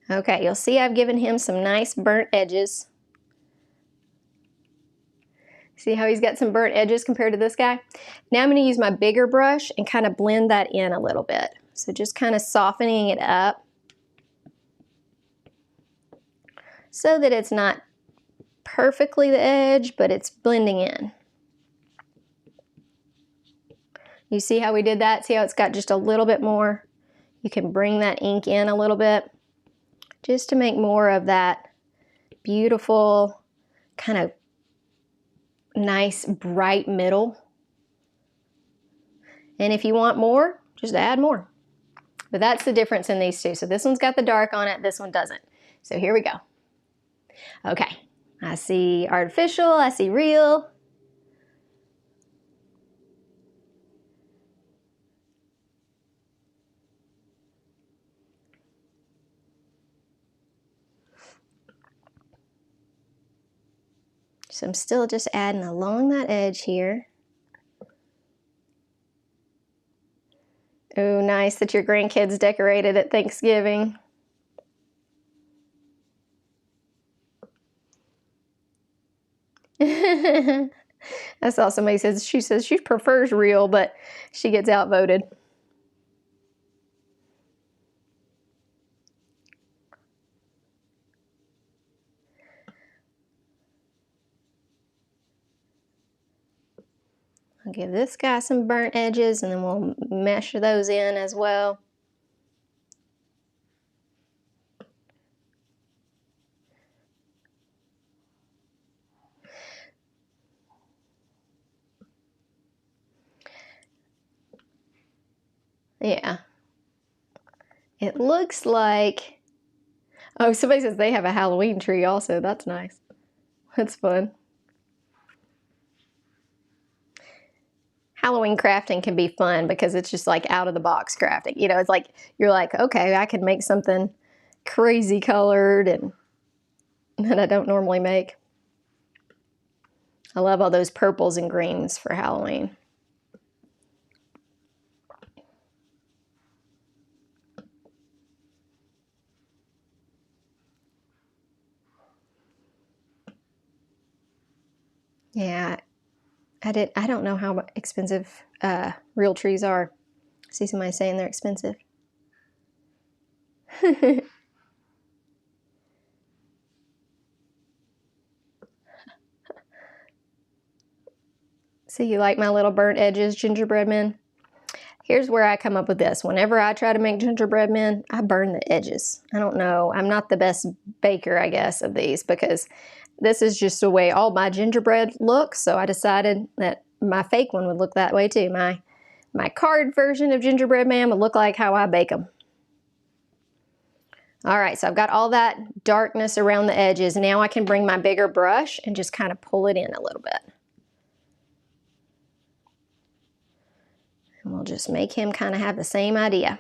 Okay, you'll see I've given him some nice burnt edges. See how he's got some burnt edges compared to this guy? Now I'm going to use my bigger brush and kind of blend that in a little bit. So just kind of softening it up so that it's not perfectly the edge, but it's blending in. You see how we did that? See how it's got just a little bit more? You can bring that ink in a little bit just to make more of that beautiful kind of nice bright middle. And if you want more, just add more. But that's the difference in these two. So this one's got the dark on it, this one doesn't. So here we go. Okay, I see artificial, I see real. So I'm still just adding along that edge here. Oh, nice that your grandkids decorated at Thanksgiving. I saw somebody says she prefers real, but she gets outvoted. I'll give this guy some burnt edges and then we'll mesh those in as well. Yeah. It looks like, oh, somebody says they have a Halloween tree also. That's nice. That's fun. Halloween crafting can be fun because it's just like out of the box crafting. You know, it's like, you're like, okay, I can make something crazy colored and that I don't normally make. I love all those purples and greens for Halloween. Yeah, I don't know how expensive real trees are. I see somebody saying they're expensive. So you like my little burnt edges, gingerbread men? Here's where I come up with this. Whenever I try to make gingerbread men, I burn the edges. I don't know. I'm not the best baker, I guess, of these because this is just the way all my gingerbread looks. So I decided that my fake one would look that way too. My card version of gingerbread man would look like how I bake them. All right, so I've got all that darkness around the edges. Now I can bring my bigger brush and just kind of pull it in a little bit. And we'll just make him kind of have the same idea.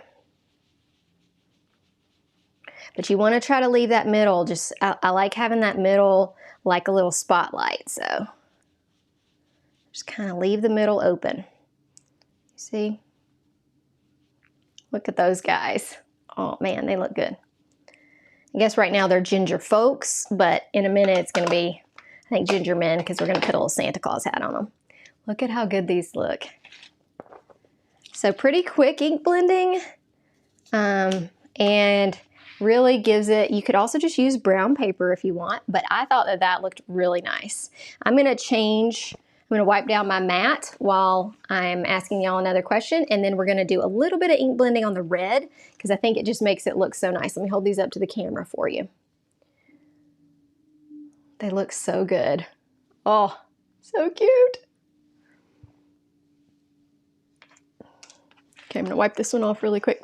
But you want to try to leave that middle, I like having that middle like a little spotlight, so just kind of leave the middle open. See? Look at those guys. Oh man, they look good. I guess right now they're ginger folks, but in a minute it's going to be, I think, ginger men because we're going to put a little Santa Claus hat on them. Look at how good these look. So pretty quick ink blending, and really gives it, you could also just use brown paper if you want, but I thought that that looked really nice. I'm gonna wipe down my mat while I'm asking y'all another question, and then we're gonna do a little bit of ink blending on the red because I think it just makes it look so nice. Let me hold these up to the camera for you. They look so good. Oh, so cute. Okay, I'm gonna wipe this one off really quick.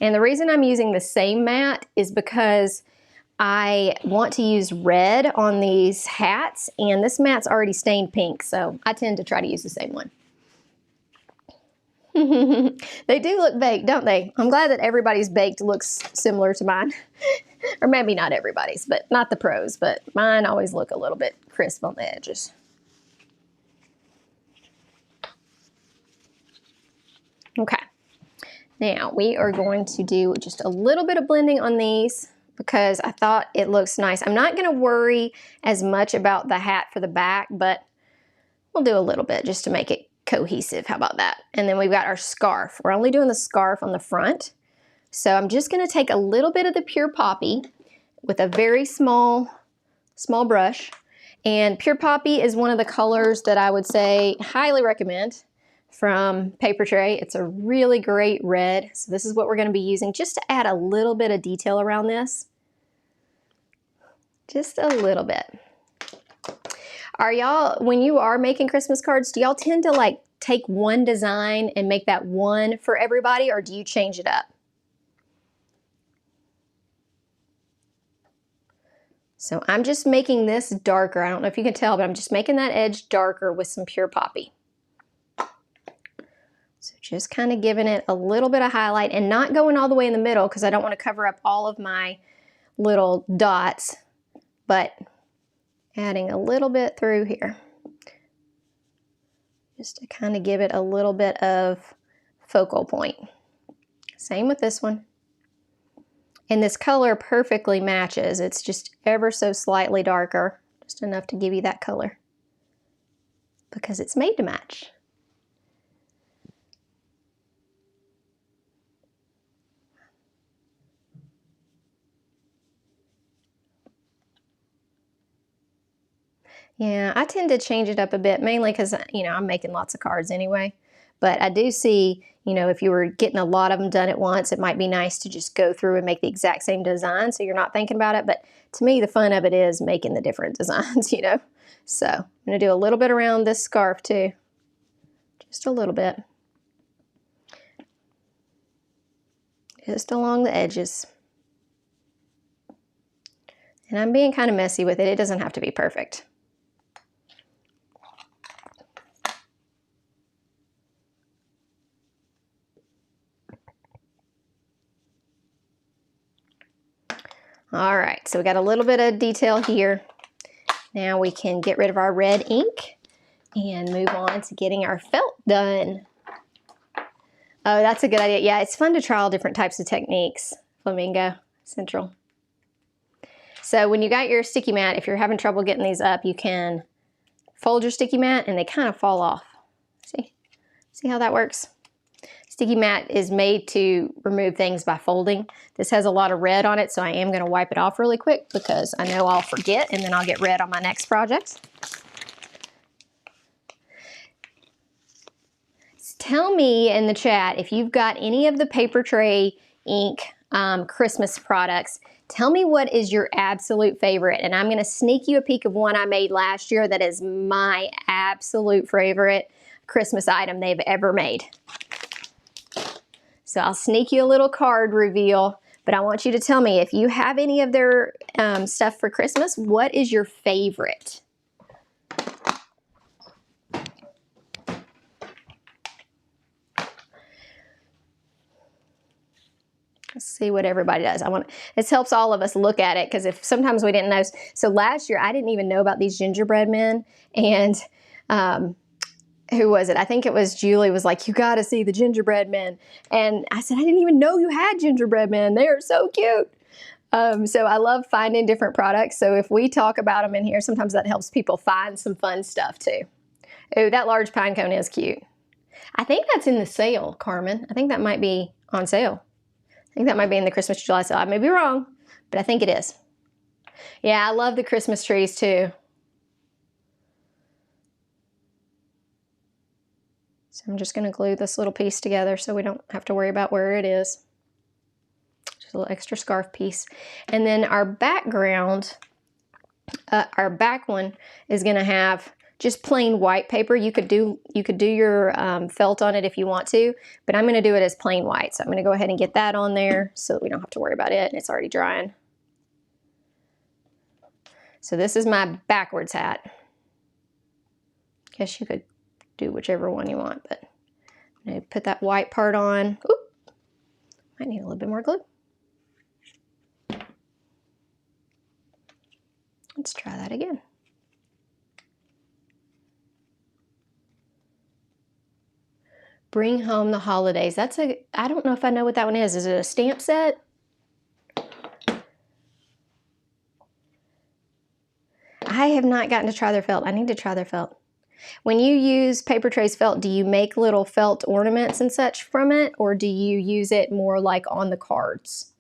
And the reason I'm using the same mat is because I want to use red on these hats, and this mat's already stained pink, so I tend to try to use the same one. They do look baked, don't they? I'm glad that everybody's baked looks similar to mine. Or maybe not everybody's, but not the pros, but mine always look a little bit crisp on the edges. Okay. Now we are going to do just a little bit of blending on these because I thought it looks nice. I'm not going to worry as much about the hat for the back, but we'll do a little bit just to make it cohesive. How about that? And then we've got our scarf. We're only doing the scarf on the front. So I'm just going to take a little bit of the Pure Poppy with a very small brush. And Pure Poppy is one of the colors that I would say highly recommend from Papertrey. It's a really great red. So this is what we're going to be using just to add a little bit of detail around this. Just a little bit. Are y'all, when you are making Christmas cards, do y'all tend to like take one design and make that one for everybody, or do you change it up? So I'm just making this darker. I don't know if you can tell, but I'm just making that edge darker with some Pure Poppy. So just kind of giving it a little bit of highlight and not going all the way in the middle because I don't want to cover up all of my little dots, but adding a little bit through here just to kind of give it a little bit of focal point. Same with this one. And this color perfectly matches. It's just ever so slightly darker, just enough to give you that color because it's made to match. Yeah, I tend to change it up a bit, mainly because, you know, I'm making lots of cards anyway. But I do see, you know, if you were getting a lot of them done at once, it might be nice to just go through and make the exact same design so you're not thinking about it. But to me, the fun of it is making the different designs, you know. So I'm going to do a little bit around this scarf too. Just a little bit. Just along the edges. And I'm being kind of messy with it. It doesn't have to be perfect. All right, so we got a little bit of detail here. Now we can get rid of our red ink and move on to getting our felt done. Oh, that's a good idea. Yeah, it's fun to try all different types of techniques. Flamingo, Central. So when you got your sticky mat, if you're having trouble getting these up, you can fold your sticky mat and they kind of fall off. See how that works? Sticky mat is made to remove things by folding. This has a lot of red on it, so I am going to wipe it off really quick because I know I'll forget and then I'll get red on my next projects. Tell me in the chat if you've got any of the Papertrey Ink Christmas products. Tell me what is your absolute favorite, and I'm going to sneak you a peek of one I made last year that is my absolute favorite Christmas item they've ever made. So I'll sneak you a little card reveal, but I want you to tell me if you have any of their stuff for Christmas, what is your favorite? Let's see what everybody does. This helps all of us look at it because if sometimes we didn't know. So last year I didn't even know about these gingerbread men, and who was it? I think it was Julie was like, you got to see the gingerbread men. And I said, I didn't even know you had gingerbread men. They are so cute. So I love finding different products. So if we talk about them in here, sometimes that helps people find some fun stuff too. Oh, that large pine cone is cute. I think that's in the sale, Carmen. I think that might be on sale. I think that might be in the Christmas July sale. I may be wrong, but I think it is. Yeah, I love the Christmas trees too. So I'm just going to glue this little piece together so we don't have to worry about where it is. Just a little extra scarf piece. And then our background, our back one is going to have just plain white paper. You could do your felt on it if you want to, but I'm going to do it as plain white. So I'm going to go ahead and get that on there so that we don't have to worry about it, and it's already drying. So this is my backwards hat. Guess you could do whichever one you want, but I'm going to put that white part on. Oop, might need a little bit more glue. Let's try that again. Bring home the holidays. That's a, I don't know if I know what that one is. Is it a stamp set? I have not gotten to try their felt. I need to try their felt. When you use Papertrey's felt, do you make little felt ornaments and such from it, or do you use it more like on the cards?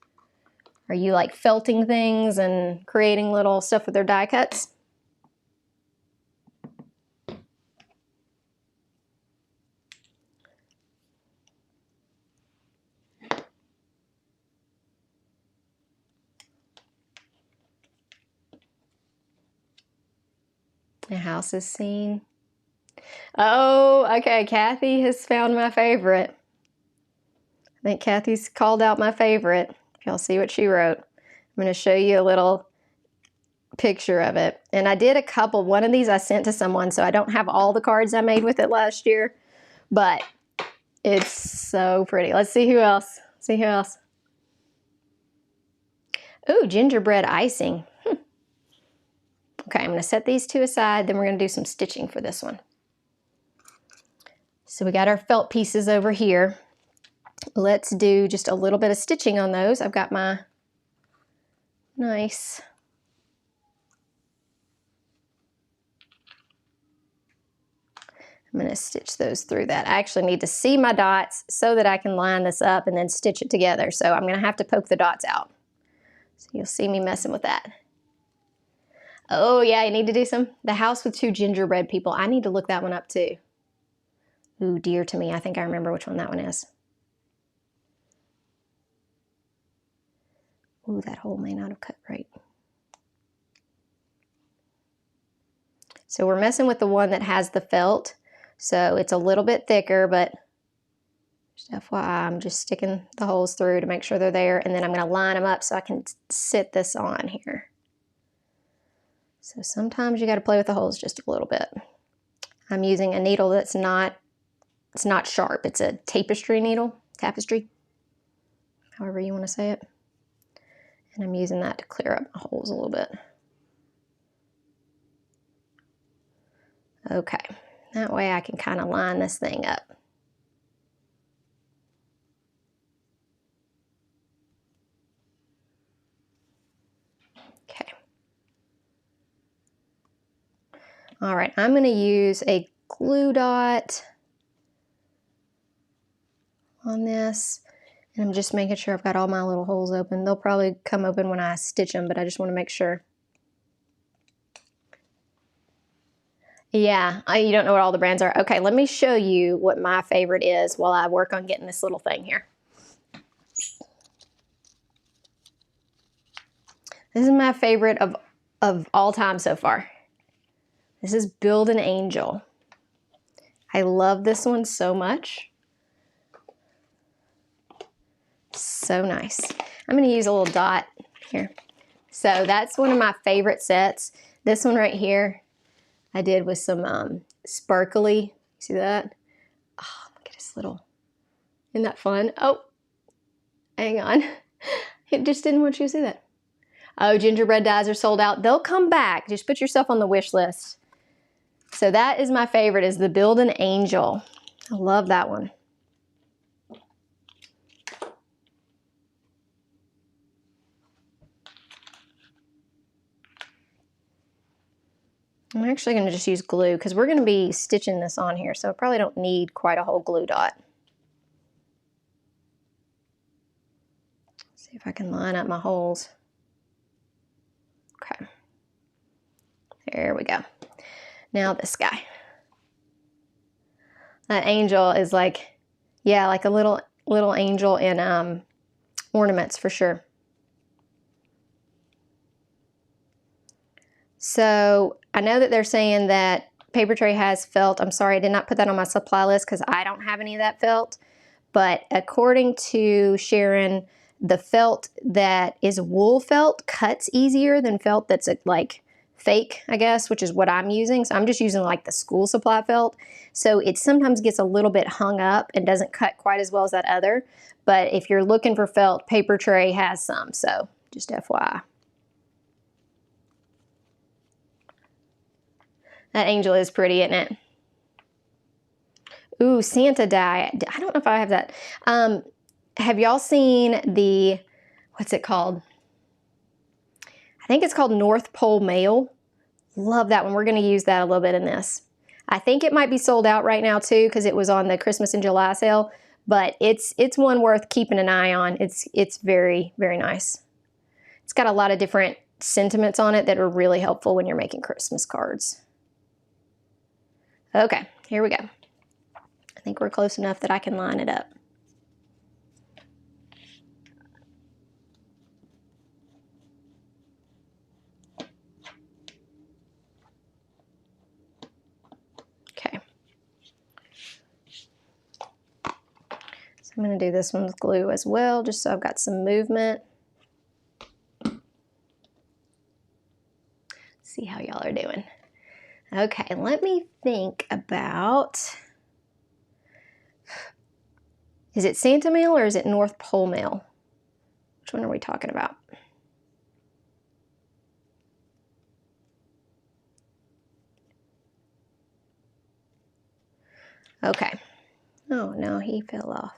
Are you like felting things and creating little stuff with their die cuts? The house is seen. Oh, okay, Kathy has found my favorite. I think Kathy's called out my favorite. Y'all see what she wrote. I'm going to show you a little picture of it. And I did a couple. One of these I sent to someone, so I don't have all the cards I made with it last year, but it's so pretty. Let's see who else. See who else. Ooh, gingerbread icing. Okay, I'm going to set these two aside, then we're going to do some stitching for this one. So we got our felt pieces over here. Let's do just a little bit of stitching on those. I've got my nice I'm going to stitch those through that. I actually need to see my dots so that I can line this up and then stitch it together. So I'm going to have to poke the dots out. So you'll see me messing with that. Oh yeah, I need to do the house with two gingerbread people. I need to look that one up too. Ooh, dear to me. I think I remember which one that one is. Ooh, that hole may not have cut right. So we're messing with the one that has the felt. So it's a little bit thicker, but just FYI, I'm just sticking the holes through to make sure they're there. And then I'm going to line them up so I can sit this on here. So sometimes you got to play with the holes just a little bit. I'm using a needle that's it's not sharp. It's a tapestry needle, however you want to say it. And I'm using that to clear up my holes a little bit. Okay, that way I can kind of line this thing up. Okay. All right, I'm going to use a glue dot on this, and I'm just making sure I've got all my little holes open. They'll probably come open when I stitch them, but I just want to make sure. Yeah, you don't know what all the brands are. Okay, let me show you what my favorite is while I work on getting this little thing here. This is my favorite of all time so far. This is Build an Angel. I love this one so much. So nice. I'm going to use a little dot here. So that's one of my favorite sets. This one right here I did with some sparkly. See that? Oh, look at this little. Isn't that fun? Oh, hang on. It just didn't want you to see that. Oh, gingerbread dies are sold out. They'll come back. Just put yourself on the wish list. So that is my favorite, is the Build an Angel. I love that one. I'm actually going to just use glue because we're going to be stitching this on here, so I probably don't need quite a whole glue dot. See if I can line up my holes. Okay. There we go. Now this guy. That angel is like, yeah, like a little angel in ornaments for sure. So I know that they're saying that Papertrey has felt. I'm sorry, I did not put that on my supply list because I don't have any of that felt. But according to Sharon, the felt that is wool felt cuts easier than felt that's like fake, I guess, which is what I'm using. So I'm just using like the school supply felt. So it sometimes gets a little bit hung up and doesn't cut quite as well as that other. But if you're looking for felt, Papertrey has some. So just FYI. That angel is pretty, isn't it? Ooh, Santa die. I don't know if I have that. Have y'all seen the, what's it called? I think it's called North Pole Mail. Love that one. We're going to use that a little bit in this. I think it might be sold out right now too because it was on the Christmas and July sale, but it's one worth keeping an eye on. It's very, very nice. It's got a lot of different sentiments on it that are really helpful when you're making Christmas cards. Okay, here we go. I think we're close enough that I can line it up. Okay. So I'm going to do this one with glue as well, just so I've got some movement. See how y'all are doing. Okay, let me think about, is it Santa Mail or is it North Pole Mail? Which one are we talking about? Okay. Oh no, he fell off.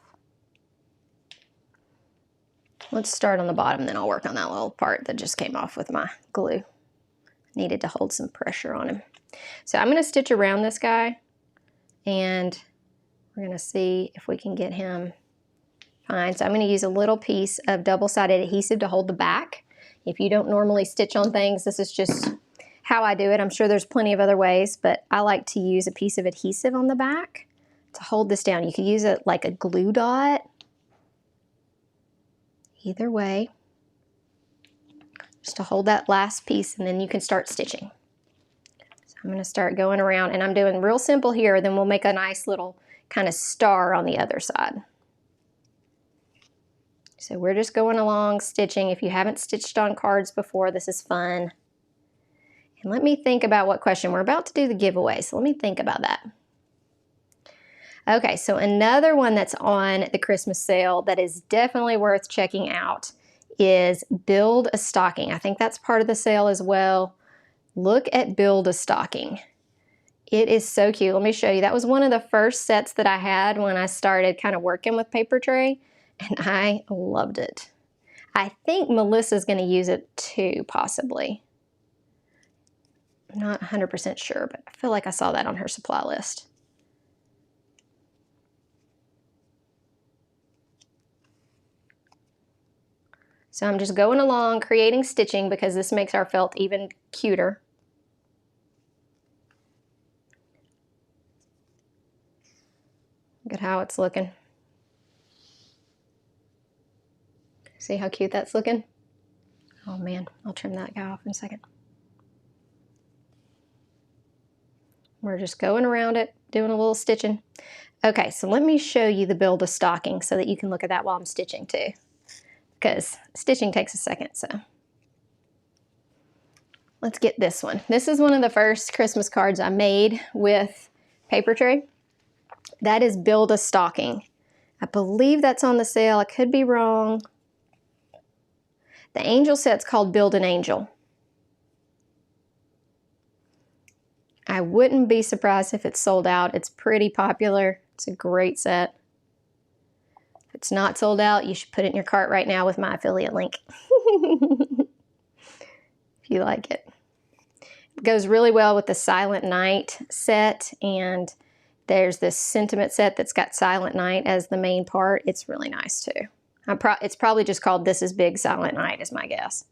Let's start on the bottom, then I'll work on that little part that just came off with my glue. Needed to hold some pressure on him. So I'm going to stitch around this guy, and we're going to see if we can get him fine. So I'm going to use a little piece of double-sided adhesive to hold the back. If you don't normally stitch on things, this is just how I do it. I'm sure there's plenty of other ways, but I like to use a piece of adhesive on the back to hold this down. You could use it like a glue dot. Either way, just to hold that last piece, and then you can start stitching. So I'm going to start going around, and I'm doing real simple here, then we'll make a nice little kind of star on the other side. So we're just going along stitching. If you haven't stitched on cards before, this is fun. And let me think about what question. We're about to do the giveaway, so let me think about that. Okay, so another one that's on the Christmas sale that is definitely worth checking out is Build a Stocking. I think that's part of the sale as well. Look at Build a Stocking. It is so cute. Let me show you. That was one of the first sets that I had when I started kind of working with Papertrey, and I loved it. I think Melissa's going to use it too, possibly. I'm not 100% sure, but I feel like I saw that on her supply list. So I'm just going along creating stitching because this makes our felt even cuter. Look at how it's looking. See how cute that's looking? Oh man, I'll trim that guy off in a second. We're just going around it, doing a little stitching. Okay, so let me show you the Build a Stocking so that you can look at that while I'm stitching too. Because stitching takes a second, so. Let's get this one. This is one of the first Christmas cards I made with Papertrey. That is Build a Stocking. I believe that's on the sale. I could be wrong. The angel set's called Build an Angel. I wouldn't be surprised if it's sold out. It's pretty popular. It's a great set. If it's not sold out, you should put it in your cart right now with my affiliate link. If you like it. Goes really well with the Silent Night set, and there's this sentiment set that's got Silent Night as the main part. It's really nice too. It's probably just called This Is Big Silent Night is my guess.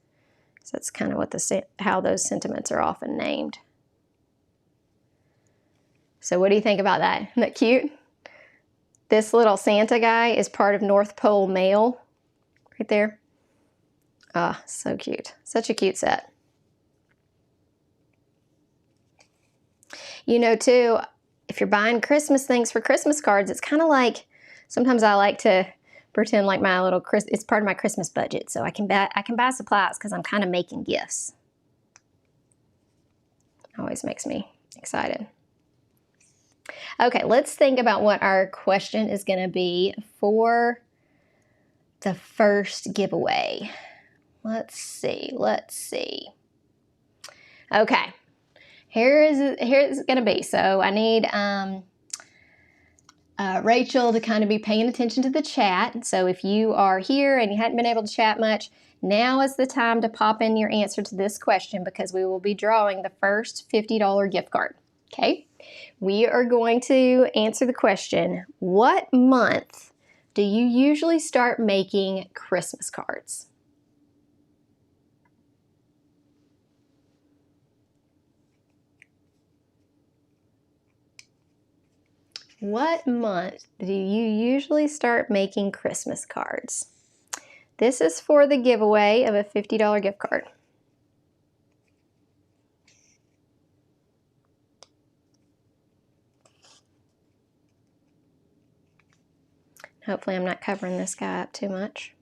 So that's kind of what how those sentiments are often named. So what do you think about that? Isn't that cute? This little Santa guy is part of North Pole Mail right there. Ah, so cute. Such a cute set. You know, too, if you're buying Christmas things for Christmas cards, it's kind of like, sometimes I like to pretend like my little, it's part of my Christmas budget, so I can buy supplies because I'm kind of making gifts. Always makes me excited. Okay, let's think about what our question is going to be for the first giveaway. Let's see. Okay, here's going to be. So I need Rachel to kind of be paying attention to the chat. So if you are here and you hadn't been able to chat much, now is the time to pop in your answer to this question, because we will be drawing the first $50 gift card. Okay, we are going to answer the question, what month do you usually start making Christmas cards? What month do you usually start making Christmas cards? This is for the giveaway of a $50 gift card. Hopefully I'm not covering this guy up too much.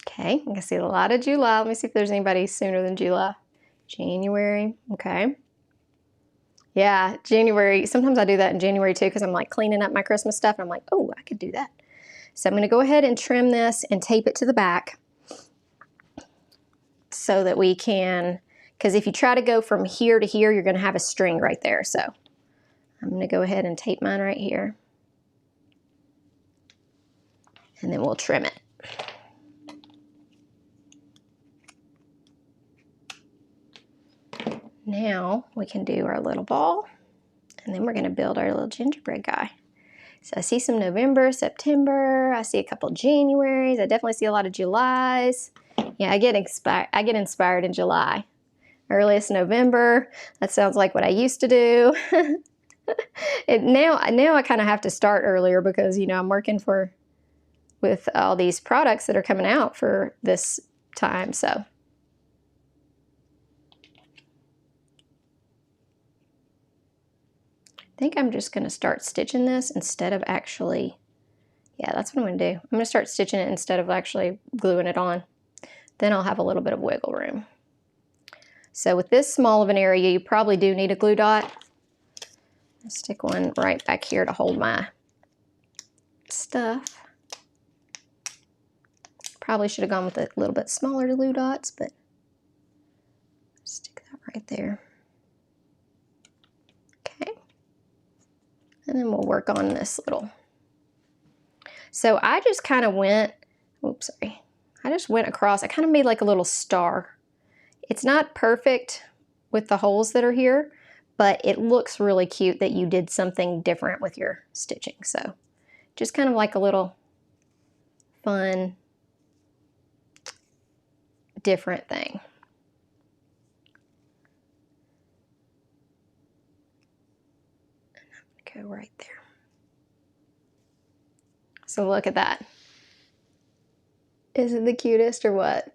Okay, I can see a lot of July. Let me see if there's anybody sooner than July. January, okay. Yeah, January. Sometimes I do that in January too, because I'm like cleaning up my Christmas stuff and I'm like, oh, I could do that. So I'm going to go ahead and trim this and tape it to the back so that we can, because if you try to go from here to here, you're going to have a string right there. So I'm going to go ahead and tape mine right here. And then we'll trim it. Now we can do our little ball, and then we're going to build our little gingerbread guy. So I see some November, September, I see a couple Januaries, I definitely see a lot of Julys. Yeah, I get inspired in July. Earliest November, that sounds like what I used to do. Now I kind of have to start earlier because, you know, I'm working with all these products that are coming out for this time, so. I think I'm just going to start stitching this instead of actually, yeah, that's what I'm going to do. I'm going to start stitching it instead of actually gluing it on. Then I'll have a little bit of wiggle room. So with this small of an area, you probably do need a glue dot. I'll stick one right back here to hold my stuff. Probably should have gone with a little bit smaller glue dots, but stick that right there. Okay. And then we'll work on this little. So I just kind of went, oops, sorry. I just went across, I kind of made like a little star. It's not perfect with the holes that are here, but it looks really cute that you did something different with your stitching. So just kind of like a little fun, different thing. Go right there. So look at that. Is it the cutest or what?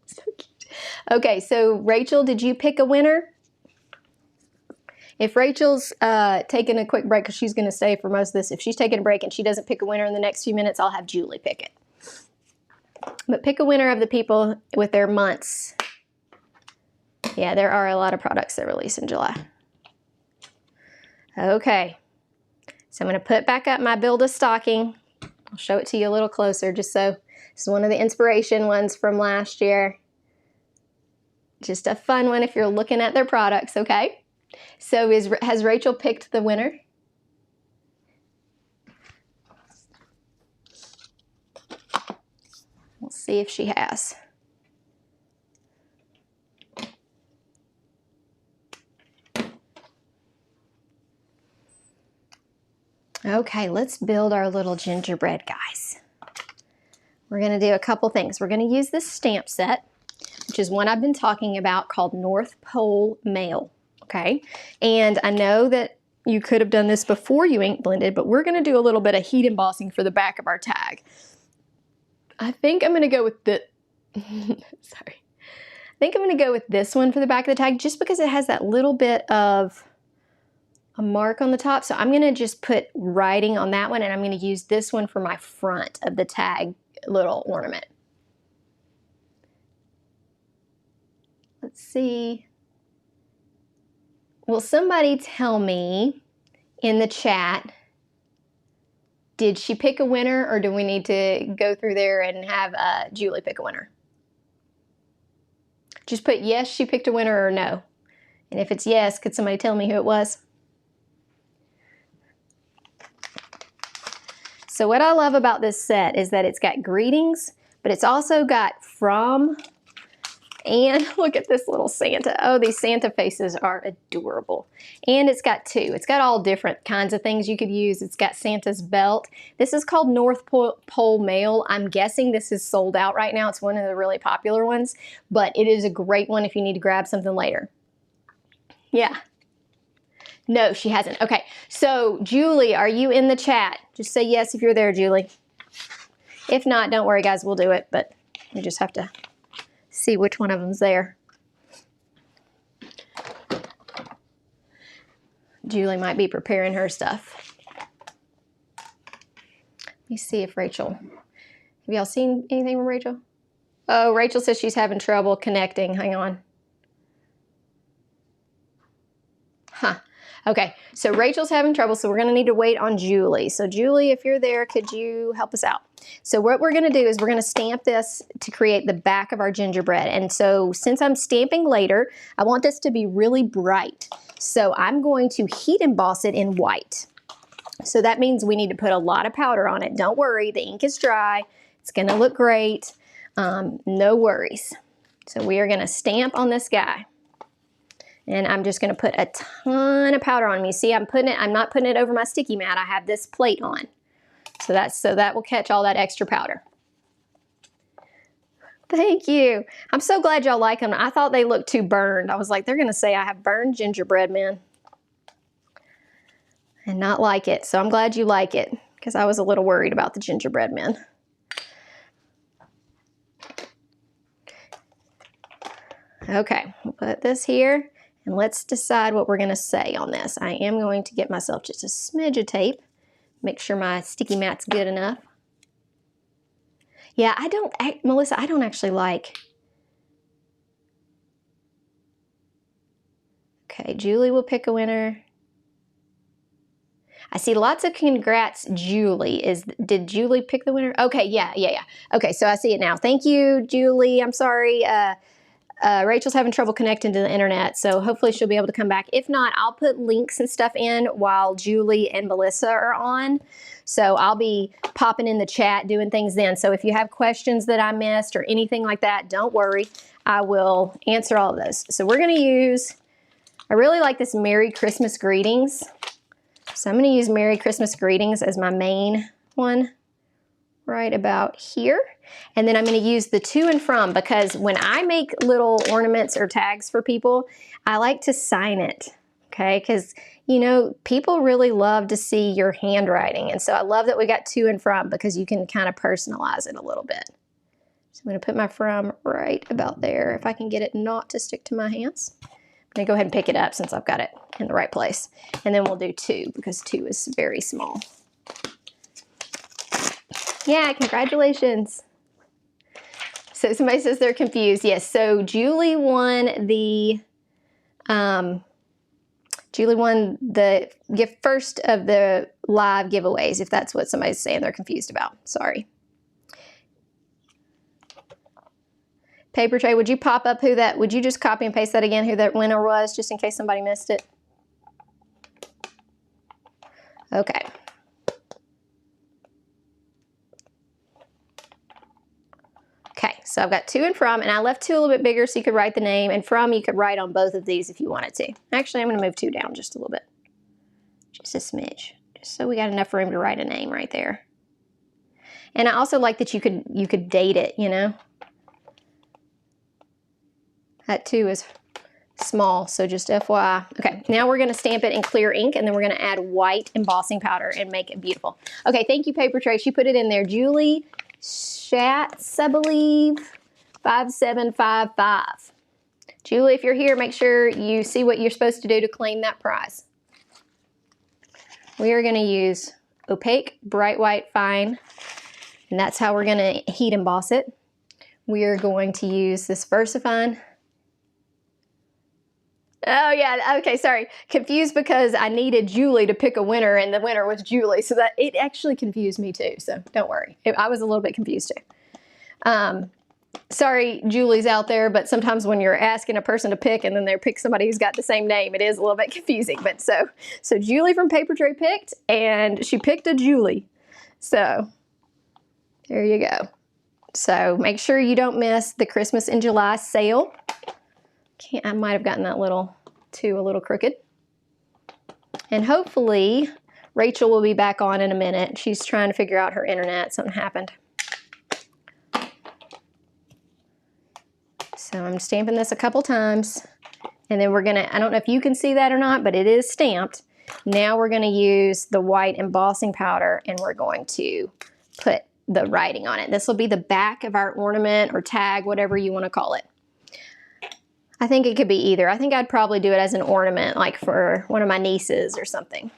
So cute. Okay, so Rachel, did you pick a winner? If Rachel's taking a quick break, because she's going to stay for most of this, if she's taking a break and she doesn't pick a winner in the next few minutes, I'll have Julie pick it. But pick a winner of the people with their months. Yeah, there are a lot of products that release in July. Okay, so I'm going to put back up my Build a Stocking. I'll show it to you a little closer just so. This is one of the inspiration ones from last year. Just a fun one if you're looking at their products, okay? So has Rachel picked the winner? see if she has. Okay, let's build our little gingerbread, guys. We're going to do a couple things. We're going to use this stamp set, which is one I've been talking about, called North Pole Mail. Okay, and I know that you could have done this before you ink blended, but we're going to do a little bit of heat embossing for the back of our tag. I think I'm going to go with the sorry. I think I'm going to go with this one for the back of the tag, just because it has that little bit of a mark on the top. So I'm going to just put writing on that one, and I'm going to use this one for my front of the tag little ornament. Let's see. Will somebody tell me in the chat, did she pick a winner, or do we need to go through there and have Julie pick a winner? Just put yes, she picked a winner, or no. And if it's yes, could somebody tell me who it was? So what I love about this set is that it's got greetings, but it's also got from, and look at this little Santa. Oh, these Santa faces are adorable. And it's got two. It's got all different kinds of things you could use. It's got Santa's belt. This is called North Pole Mail. I'm guessing this is sold out right now. It's one of the really popular ones, but it is a great one if you need to grab something later. Yeah. No, she hasn't. Okay, so Julie, are you in the chat? Just say yes if you're there, Julie. If not, don't worry, guys, we'll do it, but we just have to see which one of them's there. Julie might be preparing her stuff. Let me see if Rachel, have y'all seen anything from Rachel? Oh, Rachel says she's having trouble connecting. Hang on. Huh. Okay, so Rachel's having trouble, so we're going to need to wait on Julie. So Julie, if you're there, could you help us out? So what we're going to do is we're going to stamp this to create the back of our gingerbread. And so since I'm stamping later, I want this to be really bright. So I'm going to heat emboss it in white. So that means we need to put a lot of powder on it. Don't worry, the ink is dry. It's going to look great. No worries. So we are going to stamp on this guy. And I'm just going to put a ton of powder on me. See, I'm not putting it over my sticky mat. I have this plate on. So that will catch all that extra powder. Thank you. I'm so glad y'all like them. I thought they looked too burned. I was like, they're going to say I have burned gingerbread men and not like it. So I'm glad you like it, because I was a little worried about the gingerbread men. Okay, we'll put this here. And let's decide what we're going to say on this. I am going to get myself just a smidge of tape. Make sure my sticky mat's good enough. Yeah, Melissa, I don't actually like. Okay, Julie will pick a winner. I see lots of congrats, Julie. Did Julie pick the winner? Okay, yeah. Okay, so I see it now. Thank you, Julie. I'm sorry. Rachel's having trouble connecting to the internet, so hopefully she'll be able to come back. If not, I'll put links and stuff in while Julie and Melissa are on. So I'll be popping in the chat, doing things then. So if you have questions that I missed or anything like that, don't worry. I will answer all of those. So we're going to use, I really like this Merry Christmas Greetings. So I'm going to use Merry Christmas Greetings as my main one right about here. And then I'm going to use the to and from, because when I make little ornaments or tags for people, I like to sign it, okay? Because, you know, people really love to see your handwriting. And so I love that we got to and from, because you can kind of personalize it a little bit. So I'm going to put my from right about there, if I can get it not to stick to my hands. I'm going to go ahead and pick it up since I've got it in the right place. And then we'll do to, because to is very small. Yeah, congratulations. So somebody says they're confused. Yes, so Julie won the gift first of the live giveaways, if that's what somebody's saying they're confused about. Sorry. Papertrey, would you pop up would you just copy and paste that again, who that winner was, just in case somebody missed it? Okay. Okay. So I've got to and from, and I left to a little bit bigger so you could write the name, and from you could write on both of these if you wanted to. Actually, I'm going to move 2 down just a little bit. Just a smidge. Just so we got enough room to write a name right there. And I also like that you could date it, you know. That 2 is small, so just FYI. Okay, now we're going to stamp it in clear ink, and then we're going to add white embossing powder and make it beautiful. Okay, thank you, Papertrey. She put it in there. Julie Schatz, I believe, 5755. Julie, if you're here, make sure you see what you're supposed to do to claim that prize. We are going to use opaque, bright white, fine, and that's how we're going to heat emboss it. We are going to use this VersaFine. Oh yeah, okay, sorry. Confused because I needed Julie to pick a winner, and the winner was Julie, so that it actually confused me too, so don't worry. I was a little bit confused too. Sorry, Julie's out there, but sometimes when you're asking a person to pick and then they pick somebody who's got the same name, it is a little bit confusing. But so Julie from Papertrey picked, and she picked a Julie. So there you go. So make sure you don't miss the Christmas in July sale. I might have gotten that little a little crooked. And hopefully Rachel will be back on in a minute. She's trying to figure out her internet. Something happened. So I'm stamping this a couple times. And then we're going to, I don't know if you can see that or not, but it is stamped. Now we're going to use the white embossing powder, and we're going to put the writing on it. This will be the back of our ornament or tag, whatever you want to call it. I think it could be either. I think I'd probably do it as an ornament, like for one of my nieces or something.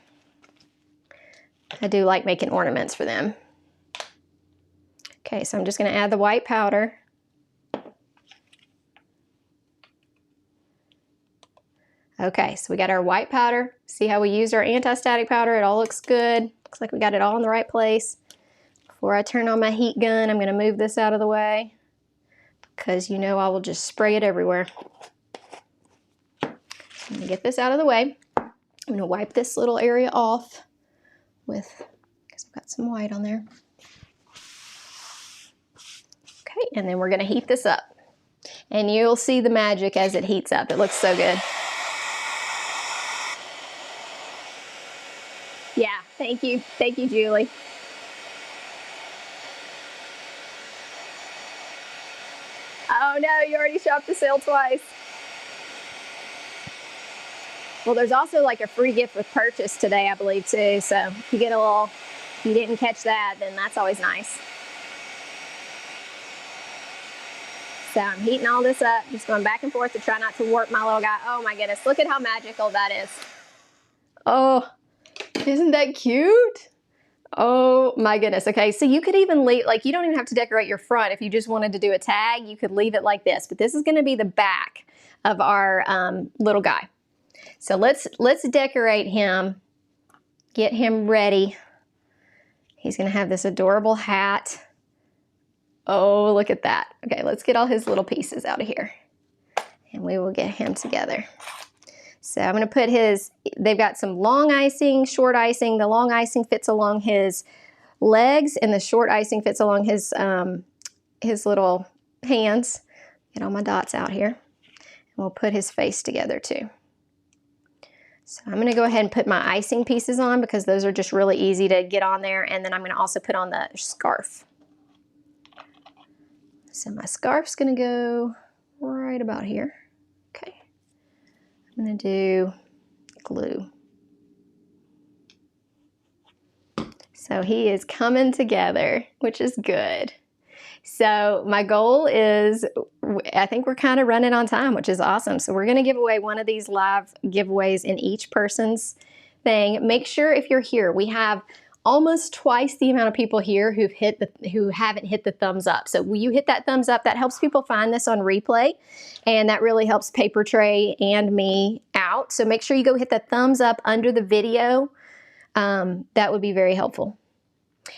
I do like making ornaments for them. Okay, so I'm just going to add the white powder. Okay, so we got our white powder. See how we used our anti-static powder? It all looks good. Looks like we got it all in the right place. Before I turn on my heat gun, I'm going to move this out of the way, because you know I will just spray it everywhere. I'm going to get this out of the way. I'm going to wipe this little area off with, because I've got some white on there. Okay, and then we're going to heat this up. And you'll see the magic as it heats up. It looks so good. Yeah, thank you. Thank you, Julie. Oh no, you already shopped the sale twice. Well, there's also like a free gift with purchase today, I believe, too. So if you get a little, if you didn't catch that, then that's always nice. So I'm heating all this up, just going back and forth to try not to warp my little guy. Oh my goodness, look at how magical that is. Oh, isn't that cute? Oh my goodness. Okay, so you could even leave, like, you don't even have to decorate your front. If you just wanted to do a tag, you could leave it like this. But this is going to be the back of our little guy. So let's decorate him, get him ready. He's going to have this adorable hat. Oh, look at that. Okay, let's get all his little pieces out of here, and we will get him together. So I'm going to put his, they've got some long icing, short icing. The long icing fits along his legs, and the short icing fits along his little hands. Get all my dots out here. And we'll put his face together too. So I'm going to go ahead and put my icing pieces on, because those are just really easy to get on there. And then I'm going to also put on the scarf. So my scarf's going to go right about here. Okay. I'm going to do glue. So he is coming together, which is good. So my goal is, I think we're kind of running on time, which is awesome. So we're going to give away one of these live giveaways in each person's thing. Make sure if you're here, we have almost twice the amount of people here who haven't hit the thumbs up. So will you hit that thumbs up? That helps people find this on replay, and that really helps Papertrey and me out. So make sure you go hit the thumbs up under the video. That would be very helpful.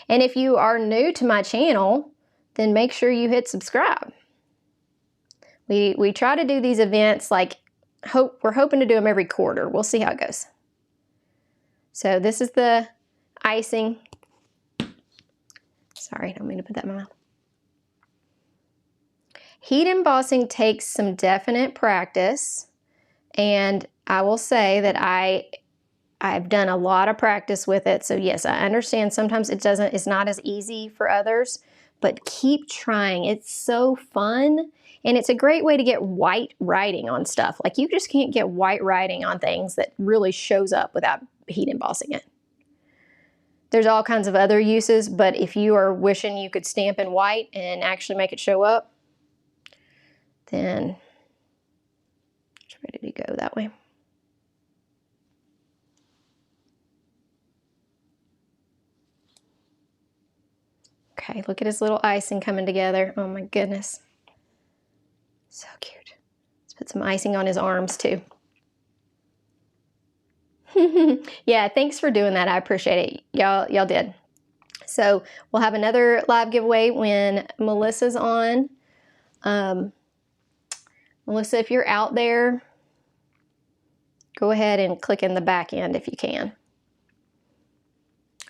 And if you are new to my channel, then make sure you hit subscribe. We try to do these events, like, we're hoping to do them every quarter. We'll see how it goes. So this is the icing. Sorry, I don't mean to put that in my mouth. Heat embossing takes some definite practice, and I will say that I've done a lot of practice with it. So yes, I understand sometimes it's not as easy for others, but keep trying. It's so fun, and it's a great way to get white writing on stuff. Like, you just can't get white writing on things that really shows up without heat embossing it. There's all kinds of other uses, but if you are wishing you could stamp in white and actually make it show up, then it's ready to go that way. Okay, look at his little icing coming together. Oh my goodness. So cute. Let's put some icing on his arms too. Yeah, thanks for doing that. I appreciate it. Y'all did. So we'll have another live giveaway when Melissa's on. Melissa, if you're out there, go ahead and click in the back end if you can.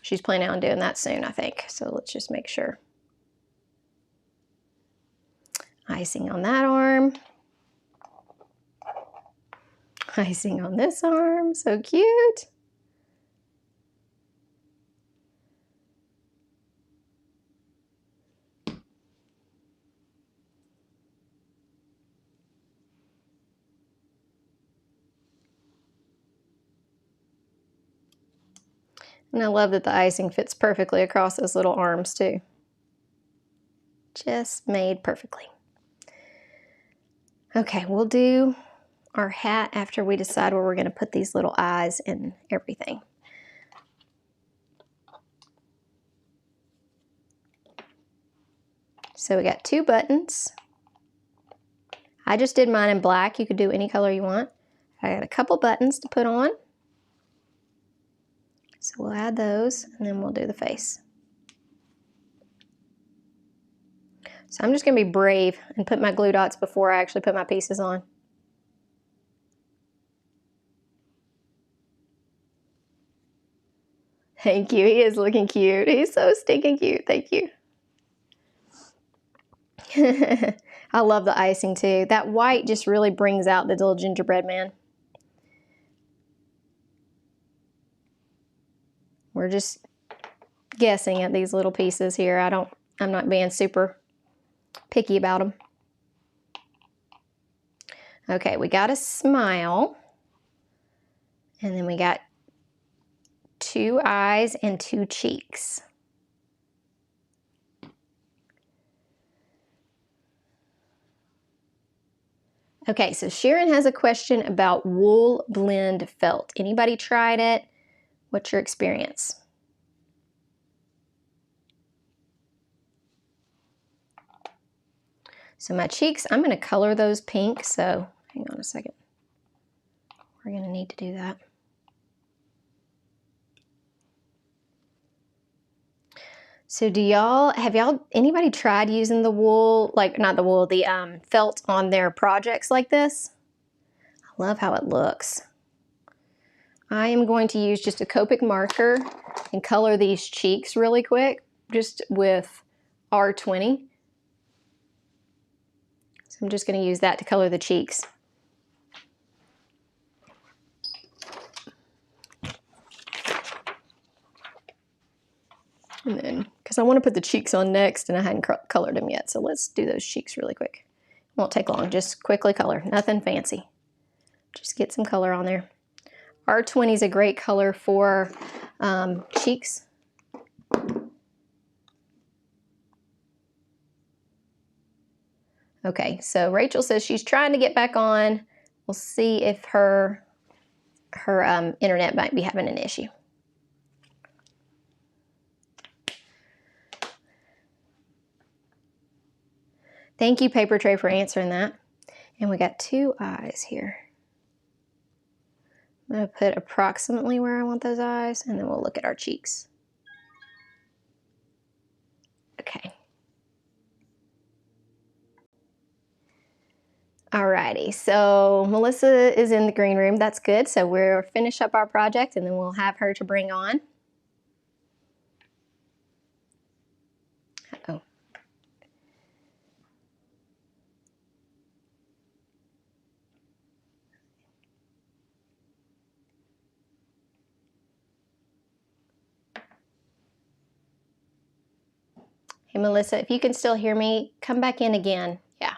She's planning on doing that soon, I think. So let's just make sure. Icing on that arm. Icing on this arm. So cute. And I love that the icing fits perfectly across those little arms too. Just made perfectly. Okay, we'll do our hat after we decide where we're going to put these little eyes and everything. So we got 2 buttons. I just did mine in black. You could do any color you want. I got a couple buttons to put on. So we'll add those, and then we'll do the face. So I'm just going to be brave and put my glue dots before I actually put my pieces on. Thank you. He is looking cute. He's so stinking cute. Thank you. I love the icing too. That white just really brings out the little gingerbread man. We're just guessing at these little pieces here. I'm not being super picky about them. Okay, we got a smile. And then we got 2 eyes and 2 cheeks. Okay, so Sharon has a question about wool blend felt. Anybody tried it? What's your experience? So my cheeks, I'm going to color those pink, so hang on a second. We're going to need to do that. So anybody tried using the wool, like not the wool, the felt on their projects like this? I love how it looks. I am going to use just a Copic marker and color these cheeks really quick, just with R20. So I'm just going to use that to color the cheeks. And then, because I want to put the cheeks on next and I hadn't colored them yet, so let's do those cheeks really quick. Won't take long, just quickly color, nothing fancy. Just get some color on there. R20 is a great color for cheeks. Okay, so Rachel says she's trying to get back on. We'll see if her internet might be having an issue. Thank you, Papertrey, for answering that. And we got 2 eyes here. I'm going to put approximately where I want those eyes, and then we'll look at our cheeks. Okay. Alrighty, so Melissa is in the green room. That's good. So we'll finish up our project, and then we'll have her to bring on. Uh-oh. Hey, Melissa, if you can still hear me, come back in again. Yeah.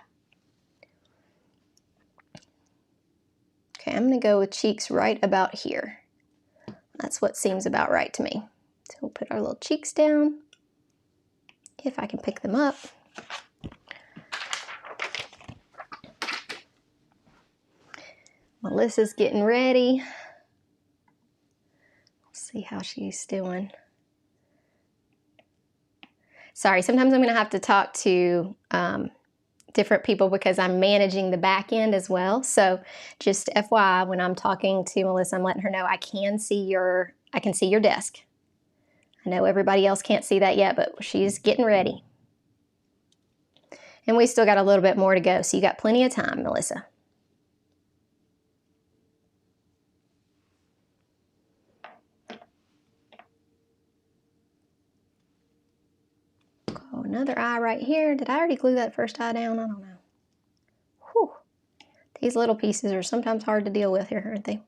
Okay, I'm going to go with cheeks right about here. That's what seems about right to me. So we'll put our little cheeks down, if I can pick them up. Melissa's getting ready. Let's see how she's doing. Sorry, sometimes I'm going to have to talk to different people because I'm managing the back end as well. So just FYI, when I'm talking to Melissa, I'm letting her know I can see your desk. I know everybody else can't see that yet, but she's getting ready. And we still got a little bit more to go, so you got plenty of time, Melissa. Oh, another eye right here. Did I already glue that first eye down? I don't know. Whew. These little pieces are sometimes hard to deal with here, aren't they?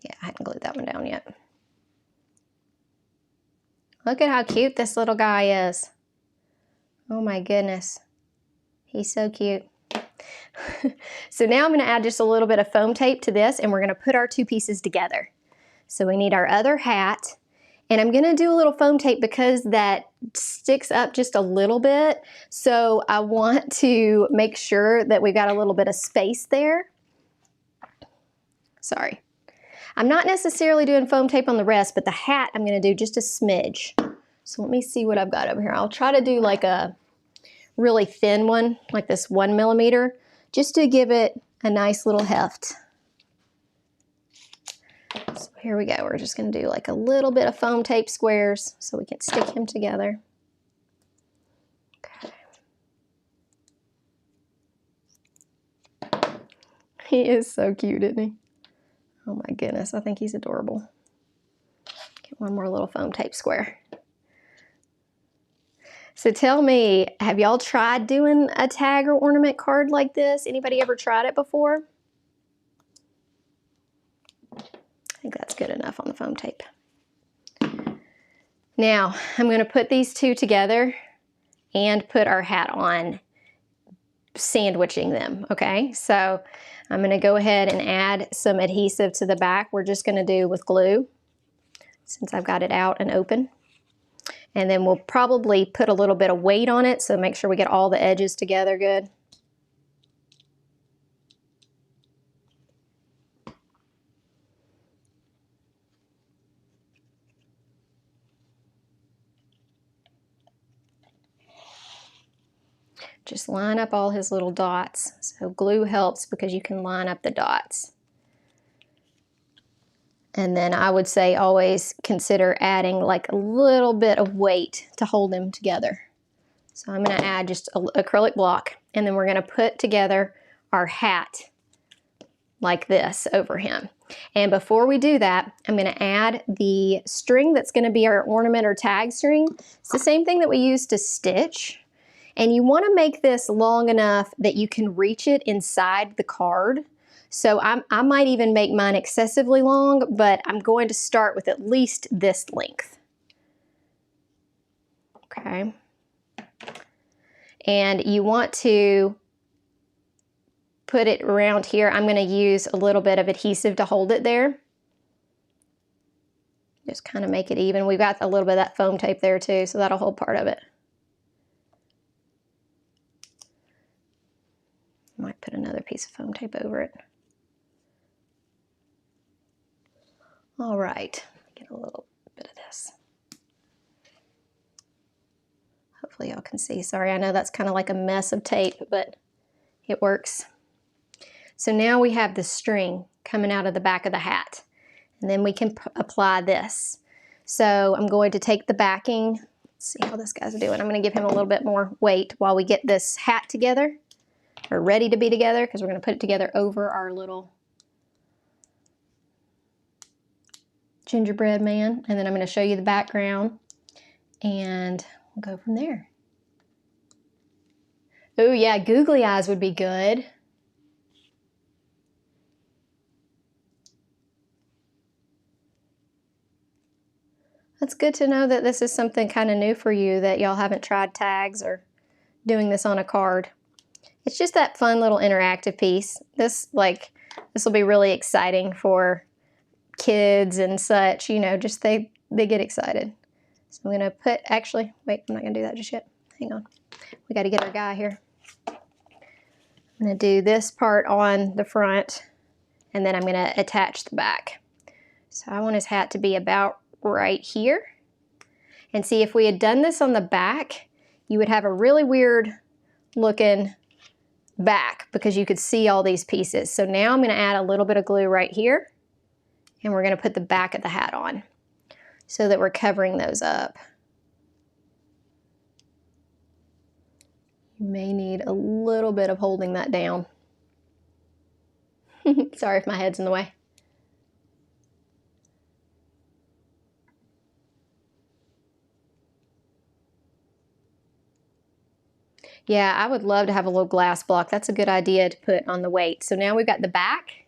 Yeah, I hadn't glued that one down yet. Look at how cute this little guy is. Oh my goodness. He's so cute. So now I'm going to add just a little bit of foam tape to this, and we're going to put our two pieces together. So we need our other hat, and I'm going to do a little foam tape because that sticks up just a little bit. So I want to make sure that we've got a little bit of space there. Sorry. I'm not necessarily doing foam tape on the rest, but the hat I'm going to do just a smidge. So let me see what I've got over here. I'll try to do like a really thin one, like this 1 millimeter, just to give it a nice little heft. So here we go. We're just going to do like a little bit of foam tape squares so we can stick him together. Okay. He is so cute, isn't he? Oh my goodness, I think he's adorable. Get one more little foam tape square. So tell me, have y'all tried doing a tag or ornament card like this? Anybody ever tried it before? I think that's good enough on the foam tape. Now, I'm going to put these two together and put our hat on, sandwiching them, okay? So I'm going to go ahead and add some adhesive to the back. We're just going to do with glue, since I've got it out and open. And then we'll probably put a little bit of weight on it, so make sure we get all the edges together good. Just line up all his little dots. So glue helps because you can line up the dots. And then I would say always consider adding like a little bit of weight to hold them together. So I'm going to add just an acrylic block, and then we're going to put together our hat like this over him. And before we do that, I'm going to add the string that's going to be our ornament or tag string. It's the same thing that we use to stitch. And you want to make this long enough that you can reach it inside the card. So I might even make mine excessively long, but I'm going to start with at least this length. Okay. And you want to put it around here. I'm going to use a little bit of adhesive to hold it there. Just kind of make it even. We've got a little bit of that foam tape there too, so that'll hold part of it. Might put another piece of foam tape over it. All right, get a little bit of this. Hopefully y'all can see. Sorry, I know that's kind of like a mess of tape, but it works. So now we have the string coming out of the back of the hat, and then we can apply this. So I'm going to take the backing. Let's see how this guy's doing. I'm going to give him a little bit more weight while we get this hat together, or ready to be together, because we're going to put it together over our little gingerbread man. And then I'm going to show you the background, and we'll go from there. Oh yeah, googly eyes would be good. That's good to know that this is something kind of new for you, that y'all haven't tried tags or doing this on a card. It's just that fun little interactive piece. This will be really exciting for kids and such, you know, just they get excited. So I'm gonna put, actually, wait, I'm not gonna do that just yet. Hang on, we gotta get our guy here. I'm gonna do this part on the front, and then I'm gonna attach the back. So I want his hat to be about right here. And see, if we had done this on the back, you would have a really weird looking back because you could see all these pieces. So now I'm gonna add a little bit of glue right here, and we're gonna put the back of the hat on so that we're covering those up. You may need a little bit of holding that down. Sorry if my head's in the way. Yeah, I would love to have a little glass block. That's a good idea to put on the weight. So now we've got the back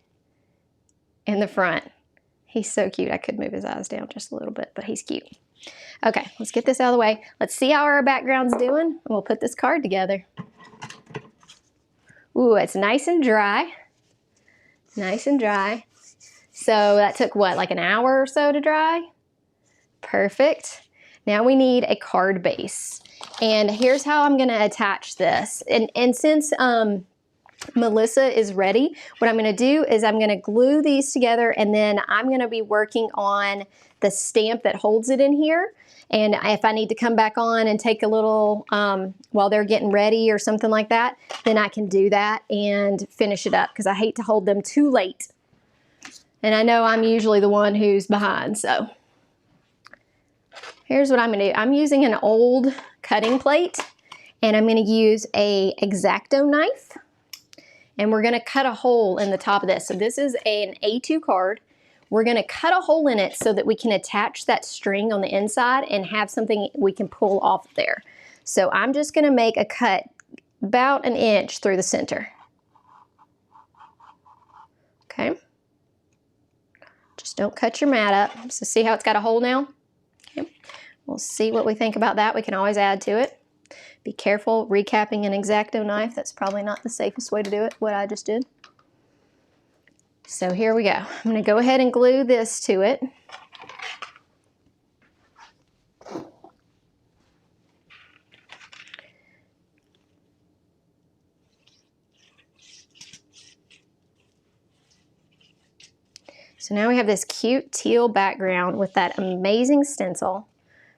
and the front. He's so cute. I could move his eyes down just a little bit, but he's cute. Okay, let's get this out of the way. Let's see how our background's doing, and we'll put this card together. Ooh, it's nice and dry. Nice and dry. So that took what, like an hour or so to dry? Perfect. Now we need a card base. And here's how I'm gonna attach this. And since Melissa is ready, what I'm gonna do is I'm gonna glue these together, and then I'm gonna be working on the stamp that holds it in here. And if I need to come back on and take a little, while they're getting ready or something like that, then I can do that and finish it up, because I hate to hold them too late. And I know I'm usually the one who's behind, so. Here's what I'm gonna do. I'm using an old cutting plate, and I'm gonna use a X-Acto knife, and we're gonna cut a hole in the top of this. So this is an A2 card. We're gonna cut a hole in it so that we can attach that string on the inside and have something we can pull off there. So I'm just gonna make a cut about an inch through the center. Okay. Just don't cut your mat up. So see how it's got a hole now? Okay. We'll see what we think about that. We can always add to it. Be careful recapping an X-Acto knife. That's probably not the safest way to do it, what I just did. So here we go. I'm gonna go ahead and glue this to it. So now we have this cute teal background with that amazing stencil.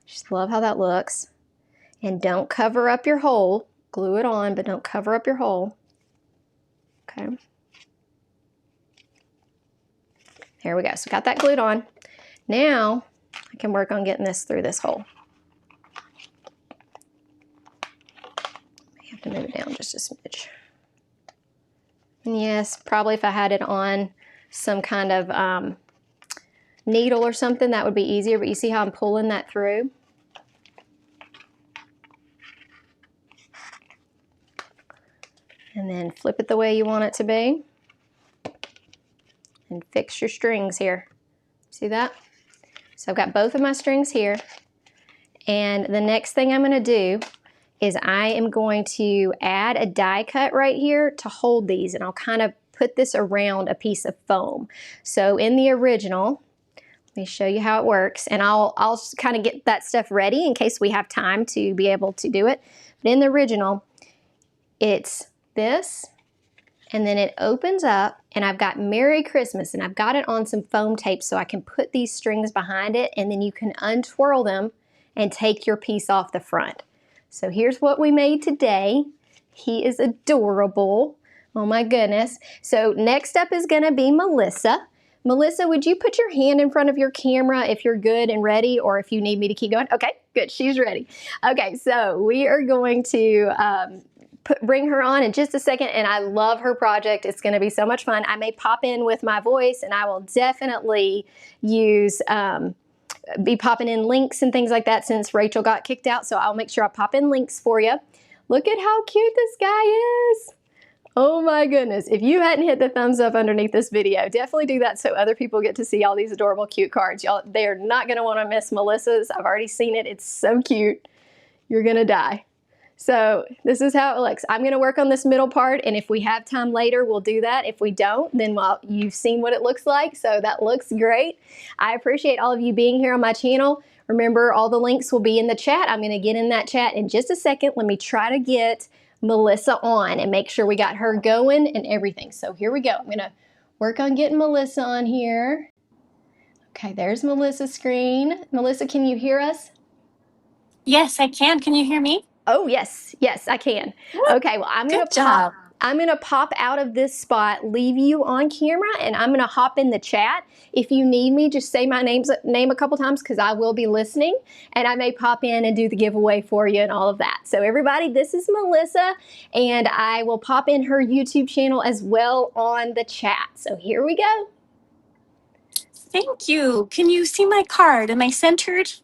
Just love how that looks. And don't cover up your hole. Glue it on, but don't cover up your hole. Okay. There we go. So got that glued on. Now I can work on getting this through this hole. I have to move it down just a smidge. And yes, probably if I had it on some kind of needle or something, that would be easier, but you see how I'm pulling that through? And then flip it the way you want it to be. And fix your strings here. See that? So I've got both of my strings here. And the next thing I'm gonna do is I am going to add a die cut right here to hold these, and I'll kind of put this around a piece of foam. So in the original, let me show you how it works, and I'll kind of get that stuff ready in case we have time to be able to do it. But in the original, it's this, and then it opens up, and I've got Merry Christmas, and I've got it on some foam tape so I can put these strings behind it, and then you can untwirl them and take your piece off the front. So here's what we made today. He is adorable. Oh my goodness. So next up is gonna be Melissa. Melissa, would you put your hand in front of your camera if you're good and ready, or if you need me to keep going? Okay, good, she's ready. Okay, so we are going to bring her on in just a second, and I love her project. It's gonna be so much fun. I may pop in with my voice, and I will definitely use, be popping in links and things like that since Rachel got kicked out, so I'll make sure I pop in links for you. Look at how cute this guy is. Oh my goodness. If you hadn't hit the thumbs up underneath this video, definitely do that so other people get to see all these adorable, cute cards. Y'all, they're not going to want to miss Melissa's. I've already seen it. It's so cute. You're going to die. So this is how it looks. I'm going to work on this middle part, and if we have time later, we'll do that. If we don't, then you've seen what it looks like, so that looks great. I appreciate all of you being here on my channel. Remember, all the links will be in the chat. I'm going to get in that chat in just a second. Let me try to get Melissa on and make sure we got her going and everything. So here we go. I'm going to work on getting Melissa on here. Okay, there's Melissa's screen. Melissa, can you hear us? Yes, I can. Can you hear me? Oh, yes. Yes, I can. Okay, well, I'm going to pop out of this spot, leave you on camera, and I'm going to hop in the chat. If you need me, just say my name a couple times because I will be listening, and I may pop in and do the giveaway for you and all of that. So everybody, this is Melissa, and I will pop in her YouTube channel as well on the chat. So here we go. Thank you. Can you see my card? Am I centered?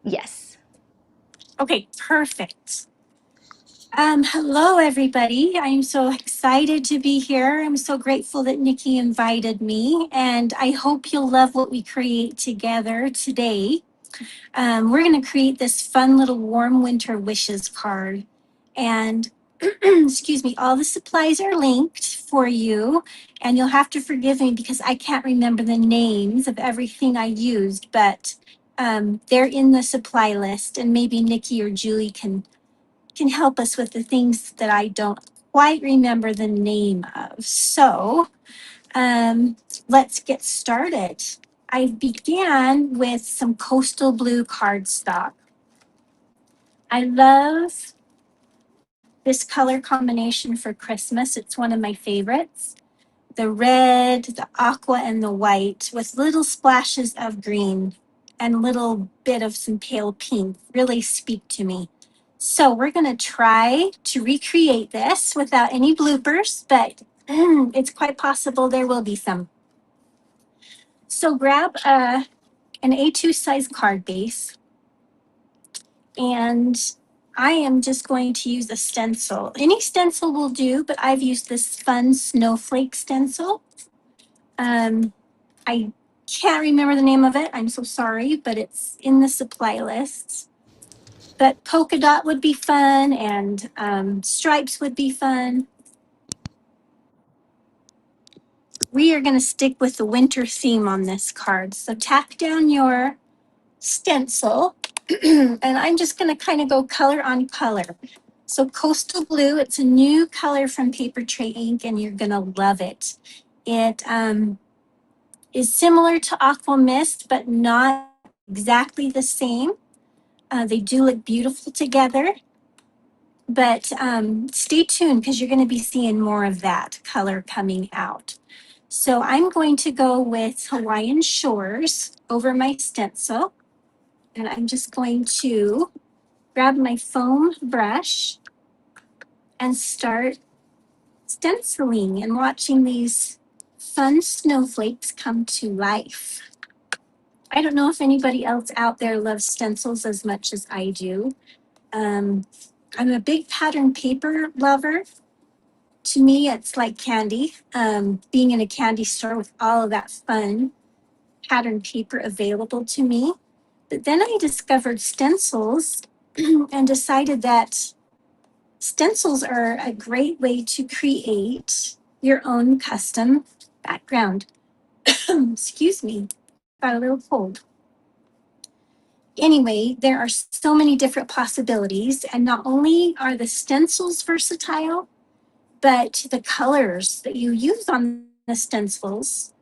Yes. Okay, perfect. Hello, everybody. I'm so excited to be here. I'm so grateful that Nicki invited me, and I hope you'll love what we create together today. We're going to create this fun little warm winter wishes card. And excuse me, all the supplies are linked for you. And you'll have to forgive me because I can't remember the names of everything I used, but they're in the supply list. And maybe Nicki or Julie can help us with the things that I don't quite remember the name of. So let's get started. I began with some coastal blue cardstock. I love this color combination for Christmas. It's one of my favorites. The red, the aqua, and the white with little splashes of green and a little bit of some pale pink really speak to me. So we're going to try to recreate this without any bloopers, but it's quite possible there will be some. So grab an A2 size card base, and I am just going to use a stencil. Any stencil will do, but I've used this fun snowflake stencil. I can't remember the name of it. I'm so sorry, but it's in the supply list. But polka dot would be fun, and stripes would be fun. We are going to stick with the winter theme on this card. So tap down your stencil, and I'm just going to kind of go color on color. So coastal blue, it's a new color from Papertrey Ink, and you're going to love it. It is similar to Aqua Mist, but not exactly the same. They do look beautiful together, but stay tuned because you're going to be seeing more of that color coming out. So I'm going to go with Hawaiian Shores over my stencil, and I'm just going to grab my foam brush and start stenciling and watching these fun snowflakes come to life. I don't know if anybody else out there loves stencils as much as I do. I'm a big pattern paper lover. To me, it's like candy. Being in a candy store with all of that fun pattern paper available to me. But then I discovered stencils and decided that stencils are a great way to create your own custom background. Excuse me, got a little cold. Anyway, there are so many different possibilities, and not only are the stencils versatile, but the colors that you use on the stencils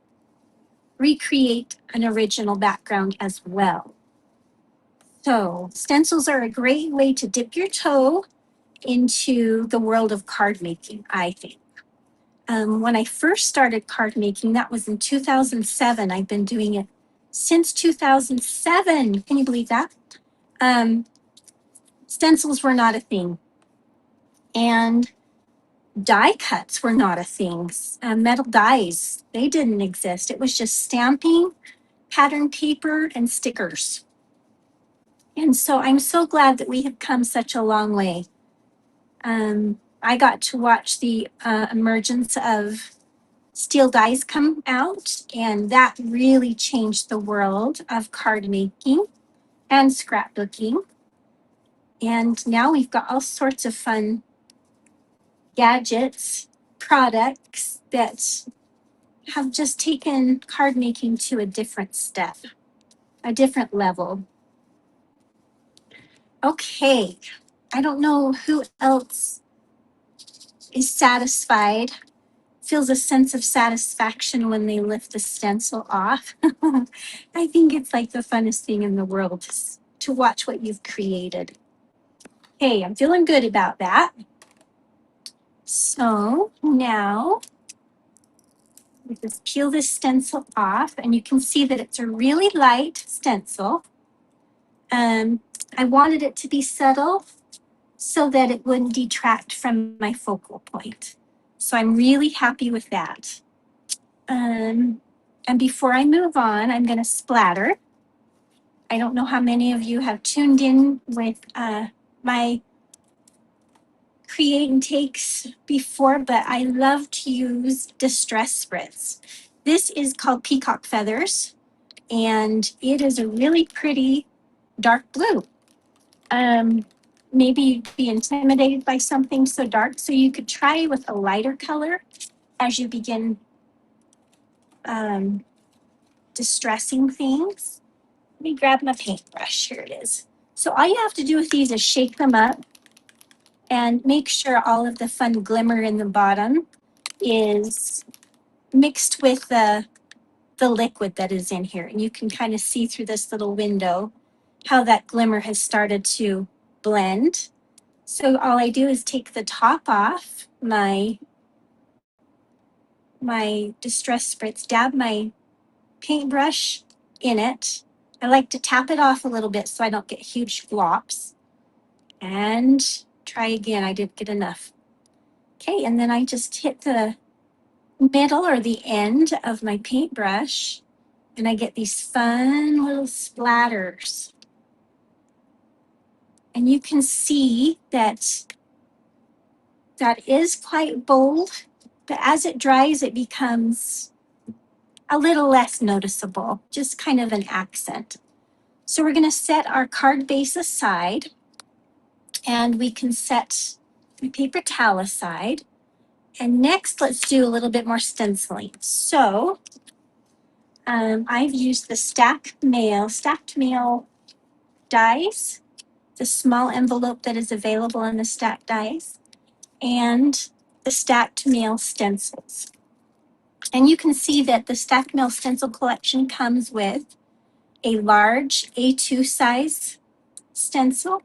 recreate an original background as well. So stencils are a great way to dip your toe into the world of card making, I think. When I first started card making, that was in 2007. I've been doing it since 2007. Can you believe that? Stencils were not a thing. And die cuts were not a thing. Metal dies, they didn't exist. It was just stamping, pattern paper, and stickers. And so I'm so glad that we have come such a long way. I got to watch the emergence of steel dies come out, and that really changed the world of card making and scrapbooking. And now we've got all sorts of fun gadgets, products that have just taken card making to a different step, a different level. Okay, I don't know who else is satisfied, feels a sense of satisfaction when they lift the stencil off. I think it's like the funnest thing in the world to watch what you've created. Hey, I'm feeling good about that. So now we just peel this stencil off, and you can see that it's a really light stencil. I wanted it to be subtle so that it wouldn't detract from my focal point. So I'm really happy with that. And before I move on, I'm going to splatter. I don't know how many of you have tuned in with my create and takes before, but I love to use distress spritz. This is called Peacock Feathers, and it is a really pretty dark blue. Maybe you'd be intimidated by something so dark, so you could try with a lighter color as you begin distressing things. Let me grab my paintbrush. Here it is. So all you have to do with these is shake them up and make sure all of the fun glimmer in the bottom is mixed with the liquid that is in here. And you can kind of see through this little window how that glimmer has started to blend. So all I do is take the top off my distress spritz, dab my paintbrush in it. I like to tap it off a little bit so I don't get huge flops. And try again, I didn't get enough. Okay, and then I just hit the middle or the end of my paintbrush, and I get these fun little splatters. And you can see that that is quite bold, but as it dries, it becomes a little less noticeable, just kind of an accent. So we're going to set our card base aside, and we can set the paper towel aside. And next, let's do a little bit more stenciling. So I've used the stacked mail dies, the small envelope that is available in the stacked dies, and the stacked mail stencils. And you can see that the stacked mail stencil collection comes with a large A2 size stencil,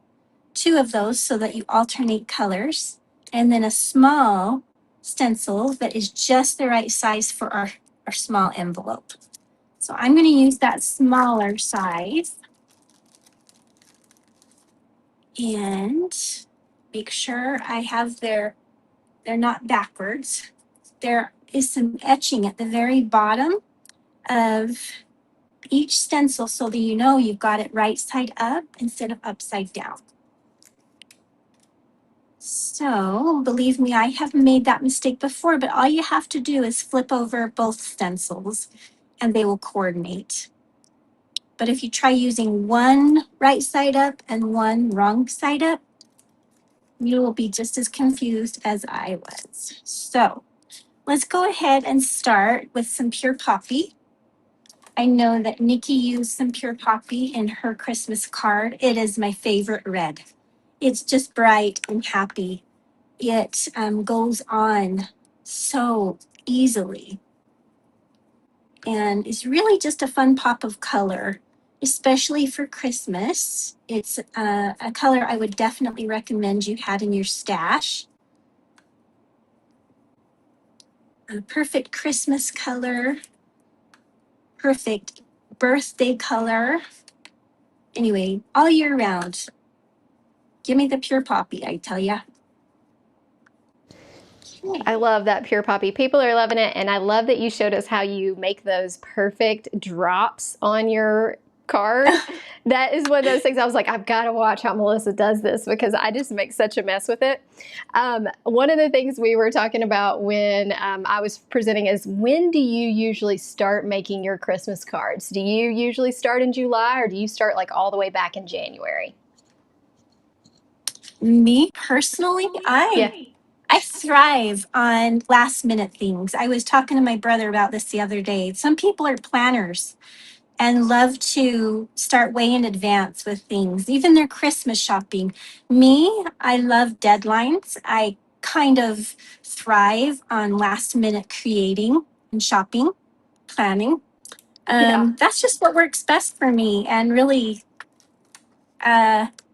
2 of those so that you alternate colors, and then a small stencil that is just the right size for our small envelope. So I'm going to use that smaller size and make sure I have they're not backwards. There is some etching at the very bottom of each stencil so that you know you've got it right side up instead of upside down. So believe me, I have made that mistake before, but all you have to do is flip over both stencils and they will coordinate. But if you try using one right side up and one wrong side up, you will be just as confused as I was. So let's go ahead and start with some pure poppy. I know that Nicki used some pure poppy in her Christmas card. It is my favorite red. It's just bright and happy. It goes on so easily and is really just a fun pop of color, especially for Christmas. It's a color I would definitely recommend you had in your stash. A perfect Christmas color, perfect birthday color. Anyway, all year round. Give me the pure poppy, I tell ya. I love that pure poppy. People are loving it, and I love that you showed us how you make those perfect drops on your card. That is one of those things I was like, I've got to watch how Melissa does this because I just make such a mess with it. One of the things we were talking about when I was presenting is, when do you usually start making your Christmas cards? Do you usually start in July, or do you start like all the way back in January? Me personally, Yeah. I thrive on last minute things. I was talking to my brother about this the other day. Some people are planners and love to start way in advance with things, even their Christmas shopping. Me, I love deadlines. I kind of thrive on last minute creating and shopping, planning. Yeah. That's just what works best for me and really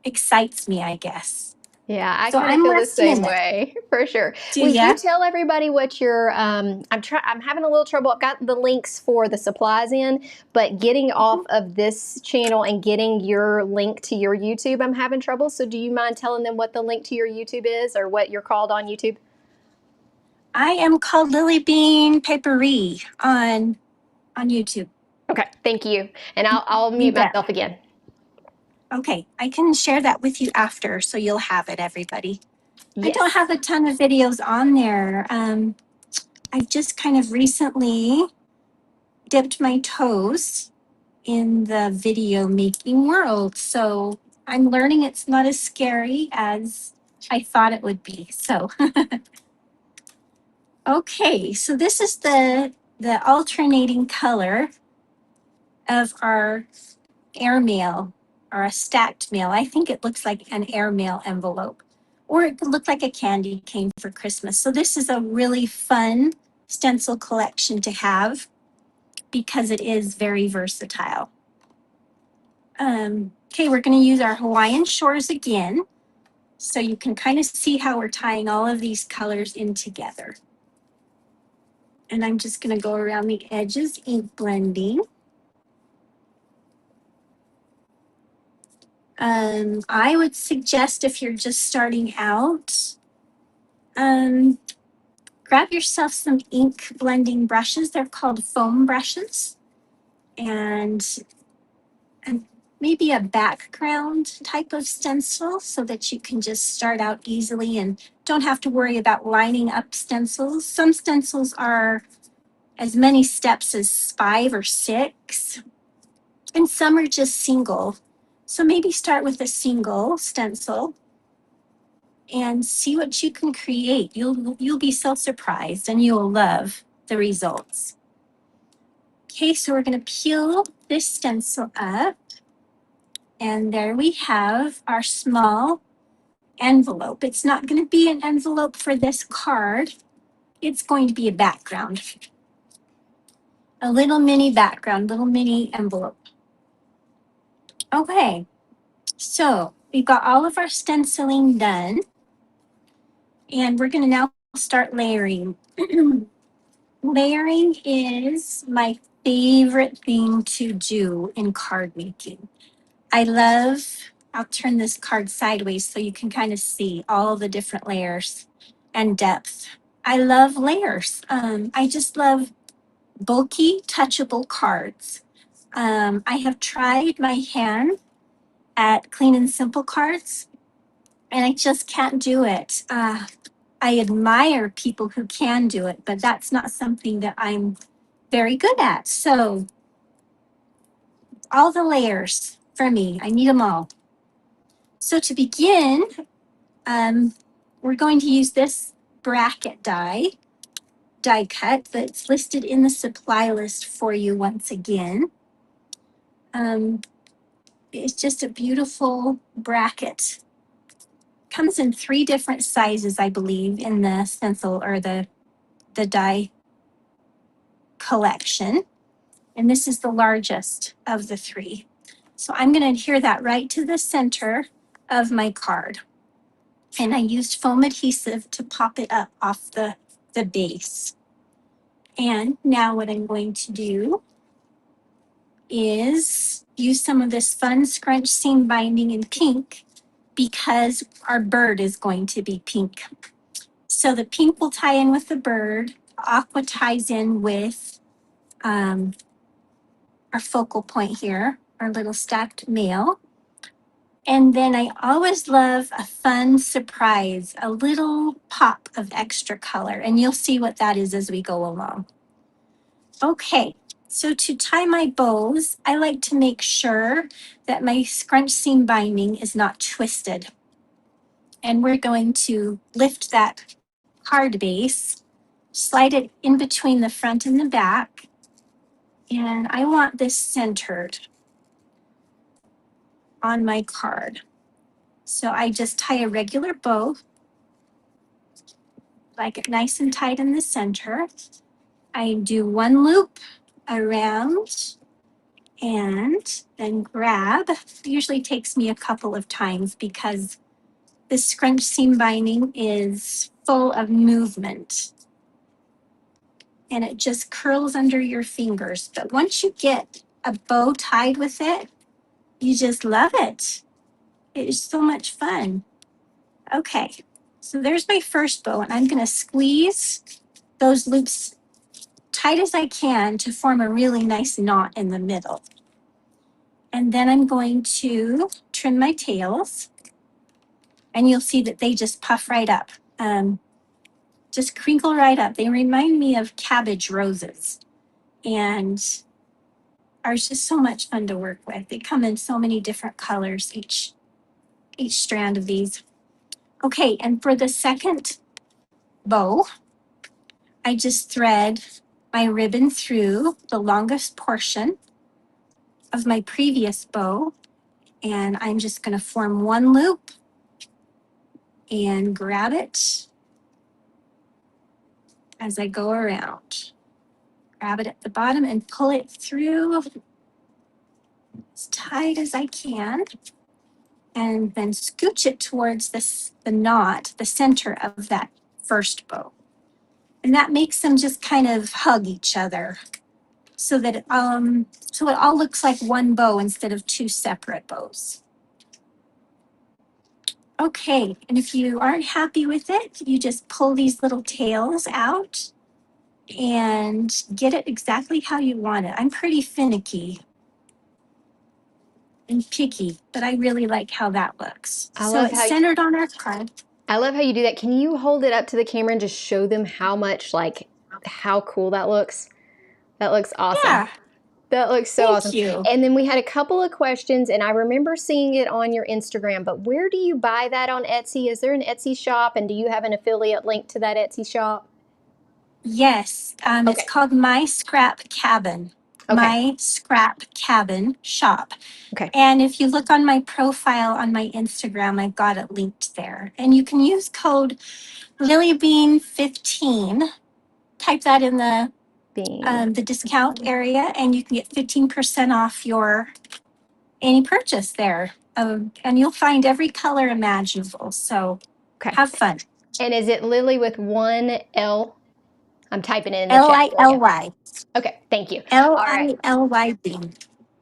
excites me, I guess. Yeah, I So kind of I'm feel the last same minute. way for sure. Do Will you ya? tell everybody what your I'm having a little trouble. I've got the links for the supplies in, but getting off of this channel and getting your link to your YouTube, I'm having trouble. So do you mind telling them what the link to your YouTube is, or what you're called on YouTube? I am called Lily Bean Papery on YouTube. Okay, thank you. And I'll You mute bet. myself again. Okay, I can share that with you after, so you'll have it, everybody. I don't Yes. have a ton of videos on there. I've just kind of recently dipped my toes in the video making world, so I'm learning it's not as scary as I thought it would be. So, okay, so this is the alternating color of our airmail or a stacked mail. I think it looks like an airmail envelope, or it could look like a candy cane for Christmas. So this is a really fun stencil collection to have because it is very versatile. Okay, we're going to use our Hawaiian shores again, so you can kind of see how we're tying all of these colors in together. And I'm just going to go around the edges, ink blending. I would suggest, if you're just starting out, grab yourself some ink blending brushes. They're called foam brushes. And maybe a background type of stencil so that you can just start out easily and don't have to worry about lining up stencils. Some stencils are as many steps as 5 or 6, and some are just single. So maybe start with a single stencil and see what you can create. You'll be so surprised and you'll love the results. Okay, so we're going to peel this stencil up, and there we have our small envelope. It's not going to be an envelope for this card. It's going to be a background, a little mini background, little mini envelope. Okay, so we've got all of our stenciling done, and we're going to now start layering. Layering is my favorite thing to do in card making. I'll turn this card sideways so you can kind of see all the different layers and depth. I love layers. I just love bulky, touchable cards. I have tried my hand at clean and simple cards, and I just can't do it. I admire people who can do it, but that's not something that I'm very good at. So all the layers for me, I need them all. So to begin, we're going to use this bracket die cut that's listed in the supply list for you once again. It's just a beautiful bracket. Comes in 3 different sizes, I believe, in the stencil or the die collection. And this is the largest of the 3. So I'm going to adhere that right to the center of my card. And I used foam adhesive to pop it up off the base. And now what I'm going to do is use some of this fun scrunch seam binding in pink, because our bird is going to be pink. So the pink will tie in with the bird. Aqua ties in with our focal point here. our little stacked mail. And then I always love a fun surprise, a little pop of extra color. And you'll see what that is as we go along. Okay, so to tie my bows, I like to make sure that my scrunch seam binding is not twisted. And we're going to lift that card base, slide it in between the front and the back. And I want this centered on my card. So I just tie a regular bow, like it nice and tight in the center. I do one loop around and then grab. It usually takes me a couple of times because this scrunch seam binding is full of movement and it just curls under your fingers. But once you get a bow tied with it, you just love it. It is so much fun. Okay, so there's my first bow, and I'm going to squeeze those loops tight as I can to form a really nice knot in the middle. And then I'm going to trim my tails, and you'll see that they just puff right up. Just crinkle right up. They remind me of cabbage roses and are just so much fun to work with. They come in so many different colors, each strand of these. Okay, and for the second bow, I just thread my ribbon through the longest portion of my previous bow, and I'm just going to form one loop and grab it as I go around. Grab it at the bottom and pull it through as tight as I can, and then scooch it towards the knot, the center of that first bow. And that makes them just kind of hug each other so that it all looks like one bow instead of two separate bows. Okay, and if you aren't happy with it, you just pull these little tails out and get it exactly how you want it. I'm pretty finicky and picky, but I really like how that looks. So it's centered on our card. I love how you do that. Can you hold it up to the camera and just show them how cool that looks? That looks awesome. Yeah. That looks so awesome. Thank you. And then we had a couple of questions, and I remember seeing it on your Instagram, but where do you buy that on Etsy? Is there an Etsy shop, and do you have an affiliate link to that Etsy shop? Yes, Okay. It's called My Scrap Cabin. Okay. My Scrap Cabin shop. Okay. And if you look on my profile on my Instagram, I've got it linked there. And you can use code LilyBean15. Type that in the discount area, and you can get 15% off your any purchase there. And you'll find every color imaginable. So have fun. And is it Lily with one L? I'm typing it in the chat. Lily. Okay, thank you. Lily.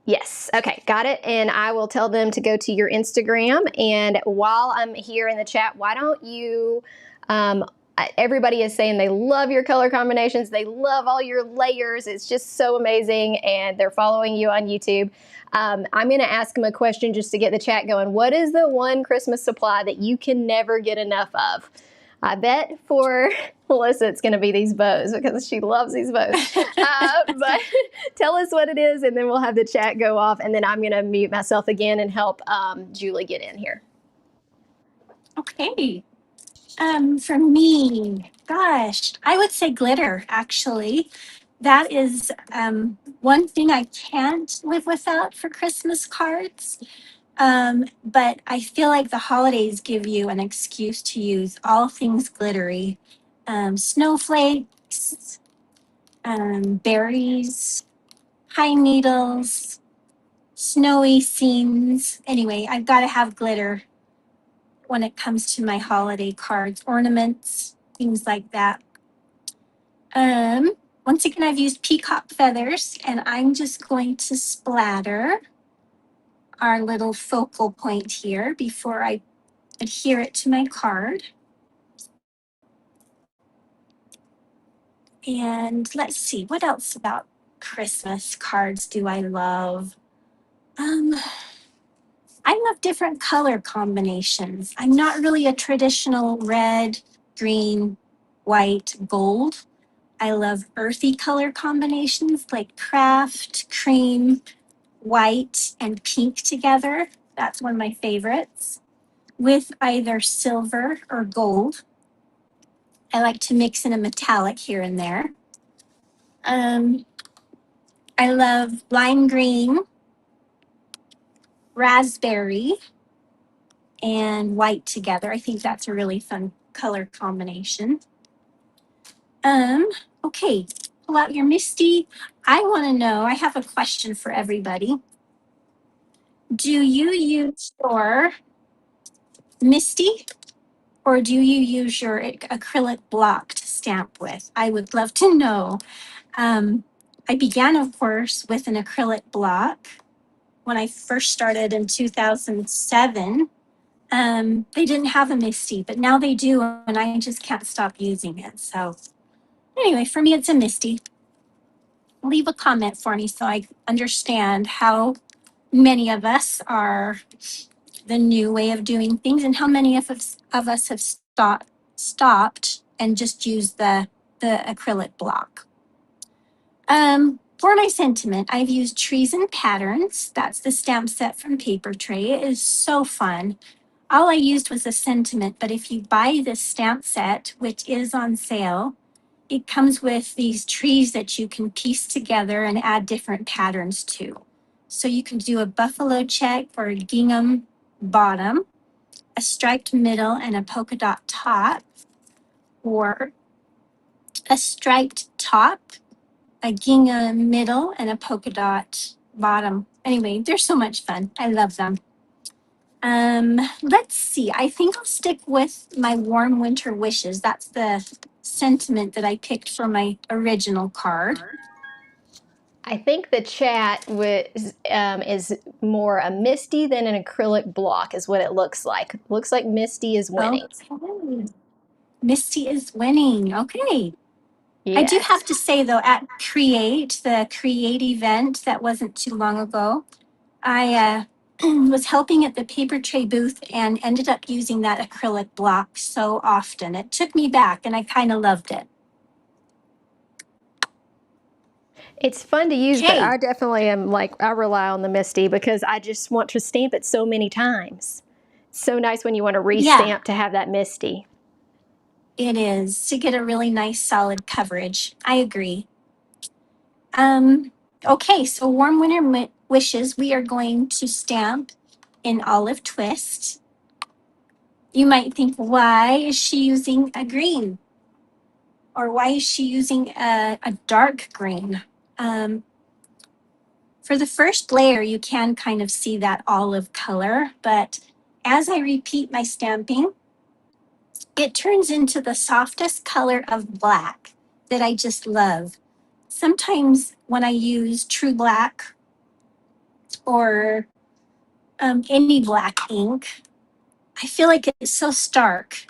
Yes. Okay, got it. And I will tell them to go to your Instagram. And while I'm here in the chat, why don't you, everybody is saying they love your color combinations. They love all your layers. It's just so amazing. And they're following you on YouTube. I'm going to ask them a question just to get the chat going. What is the one Christmas supply that you can never get enough of? I bet for Melissa it's going to be these bows because she loves these bows. But tell us what it is, and then we'll have the chat go off, and then I'm going to mute myself again and help Julie get in here. Okay. For me, gosh, I would say glitter, actually. That is one thing I can't live without for Christmas cards. But I feel like the holidays give you an excuse to use all things glittery. Snowflakes, berries, pine needles, snowy scenes. Anyway, I've got to have glitter when it comes to my holiday cards, ornaments, things like that. Once again, I've used peacock feathers, and I'm just going to splatter our little focal point here before I adhere it to my card. And let's see, what else about Christmas cards do I love? Um, I love different color combinations. I'm not really a traditional red, green, white, gold. I love earthy color combinations like craft, cream, white, and pink together. That's one of my favorites. With either silver or gold. I like to mix in a metallic here and there. I love lime green, raspberry, and white together. I think that's a really fun color combination. Um, okay, pull out your Misty. I want to know, I have a question for everybody. Do you use your Misty or do you use your acrylic block to stamp with? I would love to know. I began, of course, with an acrylic block when I first started in 2007. They didn't have a Misty, but now they do, and I just can't stop using it. So anyway, for me, it's a Misty. Leave a comment for me so I understand how many of us are the new way of doing things and how many of us have stopped and just used the acrylic block. For my sentiment, I've used Trees and Patterns. That's the stamp set from Papertrey. It is so fun. All I used was a sentiment, but if you buy this stamp set, which is on sale, it comes with these trees that you can piece together and add different patterns to. So you can do a buffalo check or a gingham bottom, a striped middle and a polka dot top, or a striped top, a gingham middle, and a polka dot bottom. Anyway, they're so much fun. I love them. Let's see. I think I'll stick with my warm winter wishes. That's the sentiment that I picked for my original card. I think the chat is more a Misty than an acrylic block is what it looks like. Looks like Misty is winning. Okay. Misty is winning. Okay. I do Yes. have to say though, at Create, the Create event that wasn't too long ago, I was helping at the paper tray booth and ended up using that acrylic block so often. It took me back and I kind of loved it. It's fun to use, but Okay. I definitely am I rely on the Misty because I just want to stamp it so many times. It's so nice when you want to Yeah, restamp to have that Misty. it is to get a really nice solid coverage. I agree. Okay, so warm winter wishes, we are going to stamp in olive twist. You might think, why is she using a green? Or why is she using a dark green? For the first layer, you can kind of see that olive color, but as I repeat my stamping, it turns into the softest color of black that I just love. Sometimes when I use true black or any black ink, I feel like it's so stark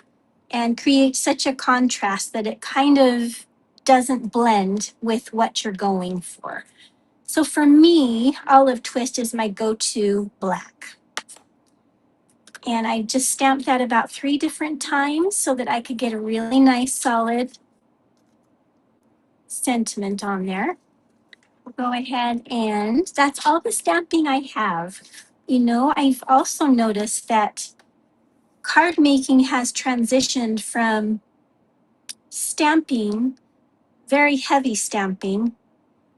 and creates such a contrast that it kind of doesn't blend with what you're going for. So for me, olive twist is my go-to black. And I just stamped that about 3 different times so that I could get a really nice solid sentiment on there. I'll go ahead and that's all the stamping I have. You know, I've also noticed that card making has transitioned from stamping, very heavy stamping,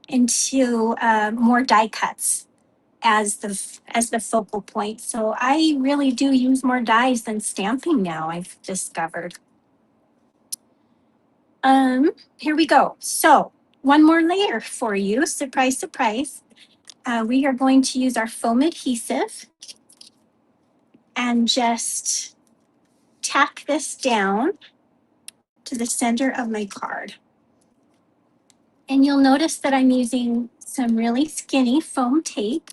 into more die cuts as the focal point. So I really do use more dies than stamping now, I've discovered. Here we go. So one more layer for you. Surprise, surprise. We are going to use our foam adhesive and just tack this down to the center of my card. And you'll notice that I'm using some really skinny foam tape.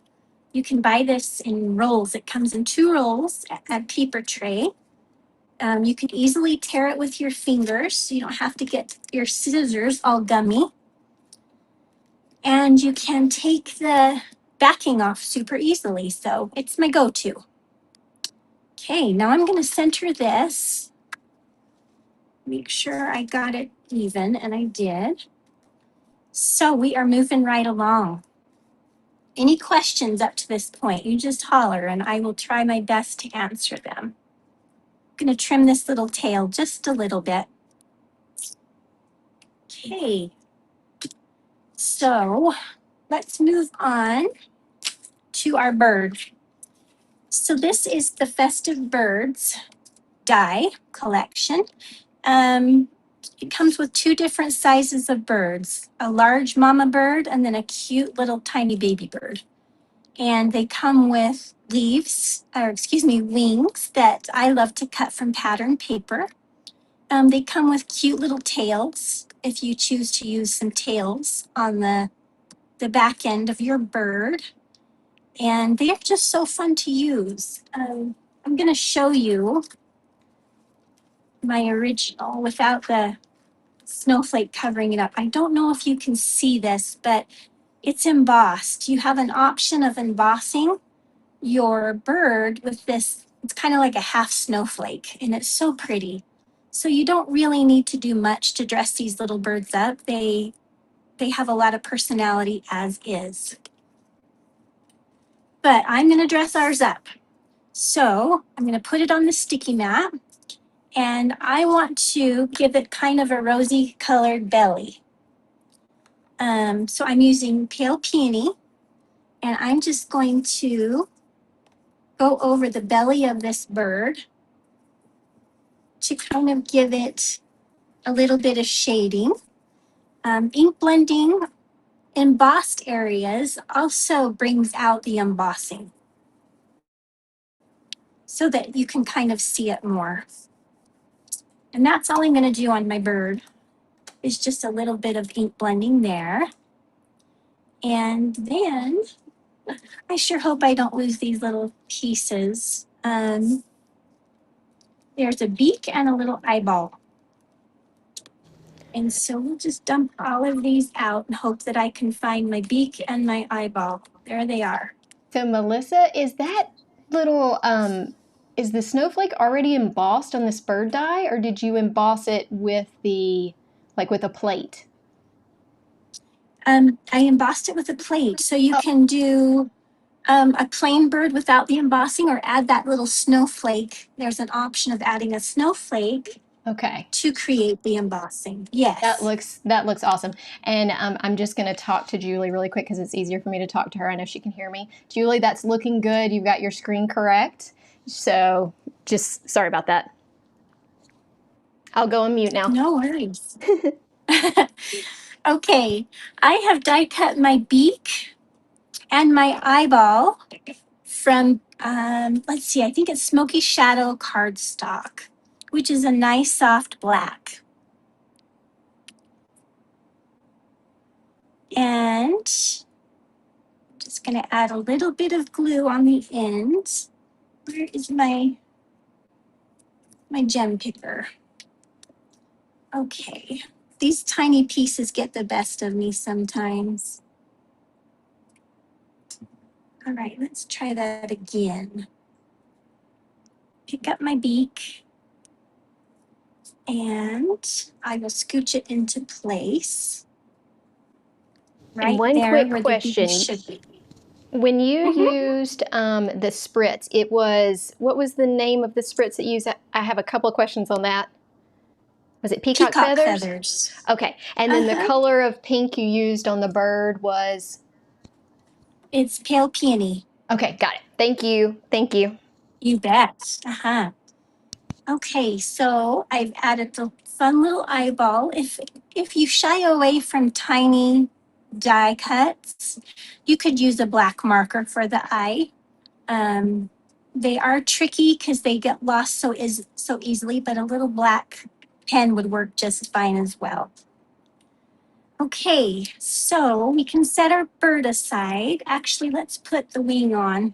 You can buy this in rolls. It comes in 2 rolls at Papertrey. You can easily tear it with your fingers, so you don't have to get your scissors all gummy. And you can take the backing off super easily. So it's my go-to. Okay, now I'm going to center this. Make sure I got it even, and I did. So we are moving right along. Any questions up to this point, you just holler and I will try my best to answer them. I'm going to trim this little tail just a little bit. Okay, so let's move on to our bird. So this is the Festive Birds die collection. It comes with two different sizes of birds, a large mama bird and then a cute little tiny baby bird. And they come with wings that I love to cut from pattern paper. They come with cute little tails if you choose to use some tails on the back end of your bird. And they're just so fun to use. I'm going to show you my original without the snowflake covering it up. I don't know if you can see this, but it's embossed. You have an option of embossing your bird with this. It's kind of like a half snowflake, and it's so pretty. So you don't really need to do much to dress these little birds up. They have a lot of personality as is. But I'm going to dress ours up. So I'm going to put it on the sticky mat, and I want to give it kind of a rosy colored belly. So I'm using pale peony, and I'm just going to go over the belly of this bird to kind of give it a little bit of shading. Ink blending embossed areas also brings out the embossing so that you can kind of see it more. And that's all I'm going to do on my bird is just a little bit of ink blending there. And then I sure hope I don't lose these little pieces. There's a beak and a little eyeball. And so we'll just dump all of these out and hope that I can find my beak and my eyeball. There they are. So Melissa, is that little, is the snowflake already embossed on this bird die, or did you emboss it with with a plate? I embossed it with a plate. So you can do a plain bird without the embossing or add that little snowflake. There's an option of adding a snowflake. Okay. To create the embossing. Yes. That looks awesome. And I'm just going to talk to Julie really quick because it's easier for me to talk to her. I know she can hear me. Julie, that's looking good. You've got your screen correct. So just sorry about that. I'll go on mute now. No worries. Okay, I have die cut my beak and my eyeball from, let's see, I think it's Smoky Shadow cardstock, which is a nice soft black. And I'm just going to add a little bit of glue on the ends. Where is my gem picker? Okay, these tiny pieces get the best of me sometimes. All right, let's try that again. Pick up my beak and I will scooch it into place. Right and one there quick where question. the beak should be. When you used the spritz, what was the name of the spritz that you used? I have a couple of questions on that. Was it peacock feathers? Okay. And then the color of pink you used on the bird was? It's pale peony. Okay, got it. Thank you. Thank you. You bet. Okay, so I've added the fun little eyeball. If you shy away from tiny die cuts, you could use a black marker for the eye. They are tricky because they get lost so easily, but a little black pen would work just fine as well. Okay, so we can set our bird aside. Actually, let's put the wing on.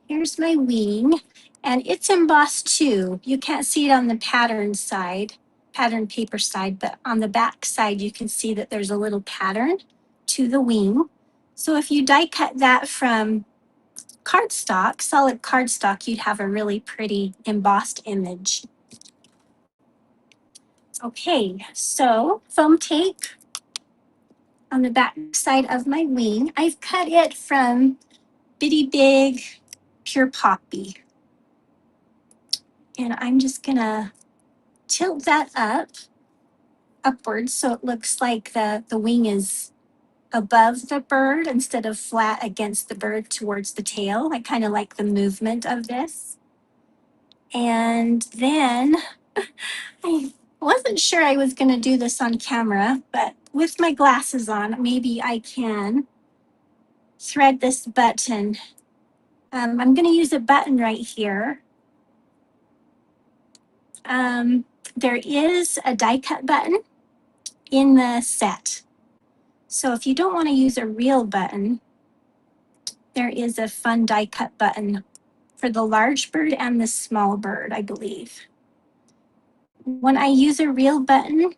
Here's my wing, and it's embossed too. You can't see it on the pattern paper side, but on the back side, you can see that there's a little pattern to the wing. So if you die cut that from cardstock, solid cardstock, you'd have a really pretty embossed image. Okay, so foam tape on the back side of my wing. I've cut it from Bitty Big Pure Poppy. And I'm just gonna tilt that upwards so it looks like the wing is above the bird instead of flat against the bird towards the tail. I kind of like the movement of this. And then I wasn't sure I was gonna do this on camera, but with my glasses on, maybe I can thread this button. I'm gonna use a button right here. There is a die cut button in the set. So if you don't want to use a real button, there is a fun die cut button for the large bird and the small bird, I believe. When I use a real button,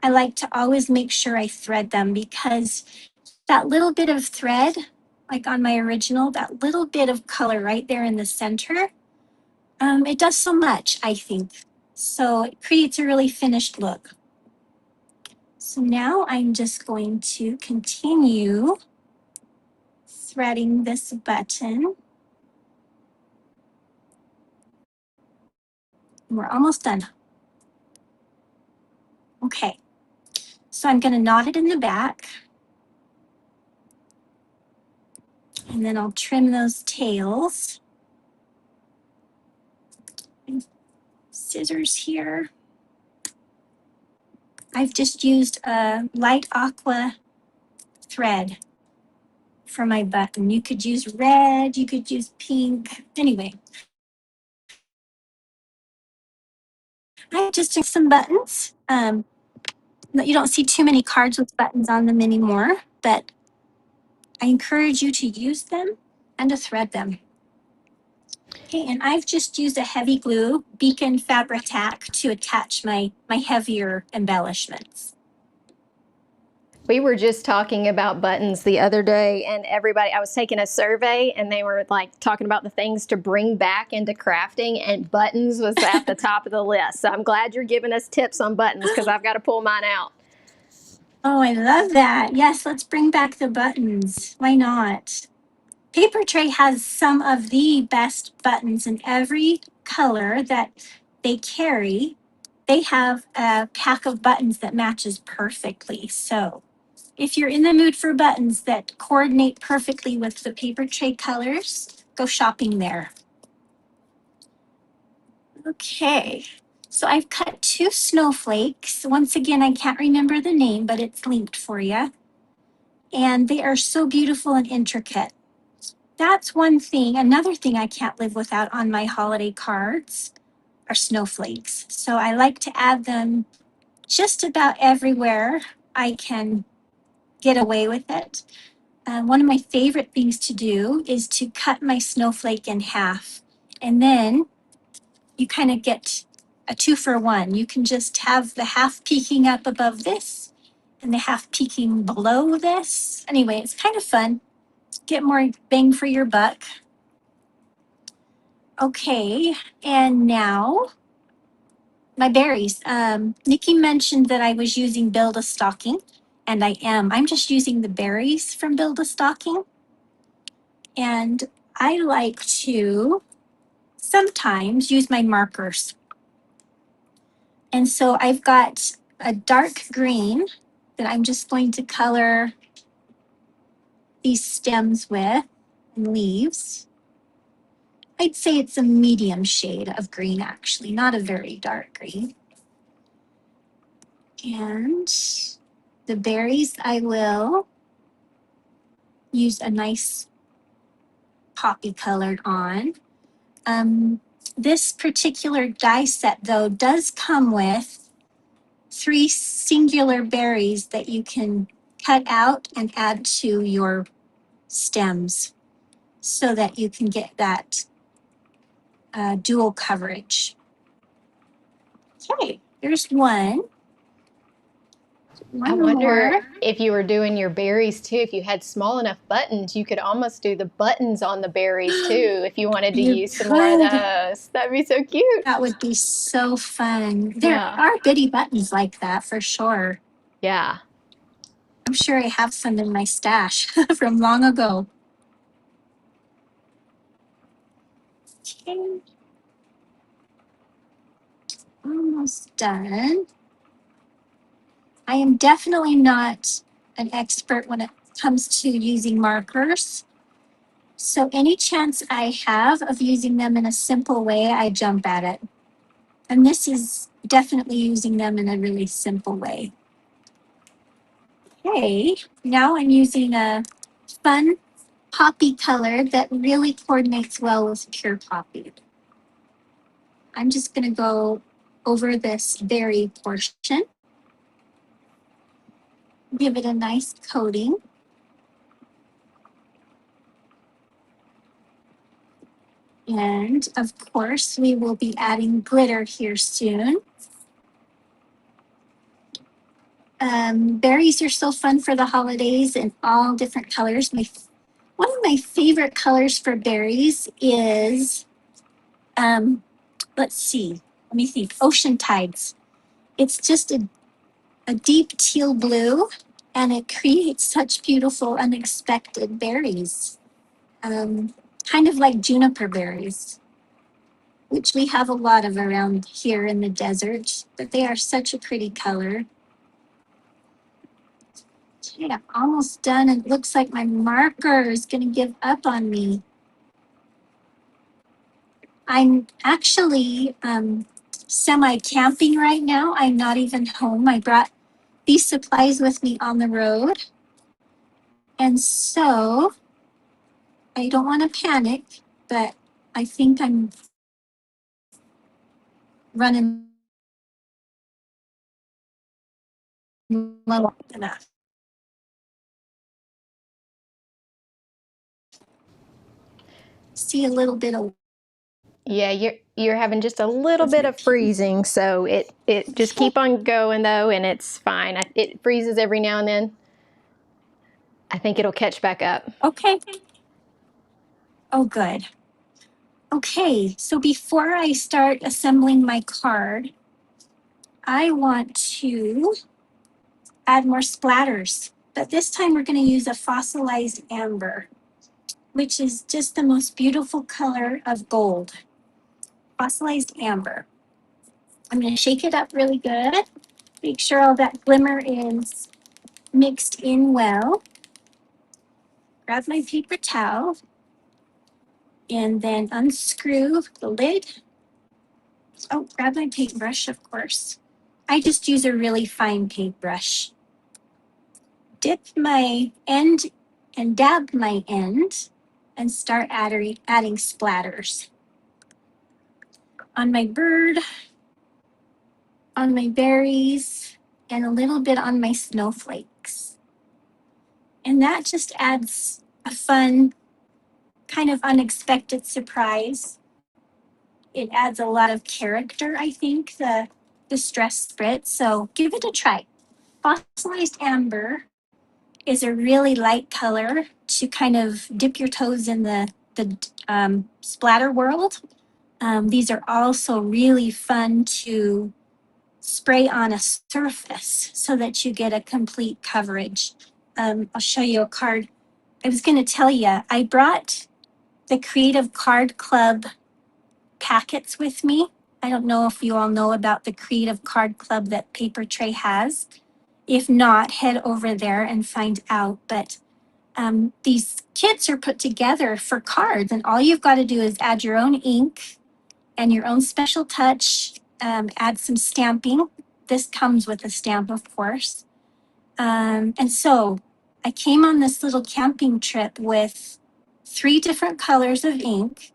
I like to always make sure I thread them because that little bit of thread, like on my original, that little bit of color right there in the center, it does so much, I think. So it creates a really finished look. So now I'm just going to continue threading this button. We're almost done. Okay, so I'm going to knot it in the back. And then I'll trim those tails. Scissors here. I've just used a light aqua thread for my button. You could use red, you could use pink. Anyway, I just took some buttons. You don't see too many cards with buttons on them anymore, but I encourage you to use them and to thread them. Okay, and I've just used a heavy glue Beacon fabric tack to attach my heavier embellishments. We were just talking about buttons the other day, and I was taking a survey, and they were like talking about the things to bring back into crafting, and buttons was at the top of the list. So I'm glad you're giving us tips on buttons because I've got to pull mine out. Oh, I love that. Yes, let's bring back the buttons. Why not? Papertrey has some of the best buttons in every color that they carry. They have a pack of buttons that matches perfectly. So if you're in the mood for buttons that coordinate perfectly with the Papertrey colors, go shopping there. Okay, so I've cut 2 snowflakes. Once again, I can't remember the name, but it's linked for you. And they are so beautiful and intricate. That's one thing. Another thing I can't live without on my holiday cards are snowflakes. So I like to add them just about everywhere I can get away with it. One of my favorite things to do is to cut my snowflake in half. And then you kind of get a 2-for-1. You can just have the half peeking up above this and the half peeking below this. Anyway, it's kind of fun. Get more bang for your buck. Okay, and now my berries. Nicki mentioned that I was using Build a Stocking, and I am. I'm just using the berries from Build a Stocking. And I like to sometimes use my markers. And so I've got a dark green that I'm just going to color these stems with and leaves. I'd say it's a medium shade of green, actually, not a very dark green. And the berries, I will use a nice poppy colored on. This particular die set, though, does come with 3 singular berries that you can cut out and add to your stems so that you can get that dual coverage. Okay, there's one. I One wonder more. if you were doing your berries too, if you had small enough buttons, you could almost do the buttons on the berries too, if you wanted to You use some more of could. those. That'd be so cute. That would be so fun. There Yeah. are bitty buttons like that for sure. Yeah. I'm sure I have some in my stash from long ago. Okay, almost done. I am definitely not an expert when it comes to using markers. So any chance I have of using them in a simple way, I jump at it. And this is definitely using them in a really simple way. Okay, now I'm using a fun poppy color that really coordinates well with pure poppy. I'm just going to go over this berry portion, give it a nice coating. And of course, we will be adding glitter here soon. Berries are so fun for the holidays in all different colors. One of my favorite colors for berries is, let's see, let me think, ocean tides. It's just a deep teal blue, and it creates such beautiful, unexpected berries, kind of like juniper berries, which we have a lot of around here in the desert, but they are such a pretty color. Okay, I'm almost done. It looks like my marker is going to give up on me. I'm actually semi-camping right now. I'm not even home. I brought these supplies with me on the road. And so I don't want to panic, but I think I'm running low enough. See a little bit of Yeah, you're having just a little with bit my of freezing, so it just keep on going though, and it's fine. It freezes every now and then. I think it'll catch back up. okay. Oh, good. Okay, so before I start assembling my card, I want to add more splatters. But this time we're going to use a fossilized amber, which is just the most beautiful color of gold. Fossilized amber. I'm going to shake it up really good. Make sure all that glimmer is mixed in well. Grab my paper towel and then unscrew the lid. Oh, grab my paintbrush, of course. I just use a really fine paintbrush. Dip my end and dab my end and start adding splatters on my bird, on my berries, and a little bit on my snowflakes. And that just adds a fun, kind of unexpected surprise. It adds a lot of character, I think, the stress spritz. So give it a try. Fossilized amber is a really light color to kind of dip your toes in the splatter world. These are also really fun to spray on a surface so that you get a complete coverage. I'll show you a card. I was going to tell you, I brought the Creative Card Club packets with me. I don't know if you all know about the Creative Card Club that Papertrey has. If not, head over there and find out. But these kits are put together for cards, and all you've got to do is add your own ink and your own special touch, add some stamping. This comes with a stamp, of course. And so I came on this little camping trip with 3 different colors of ink,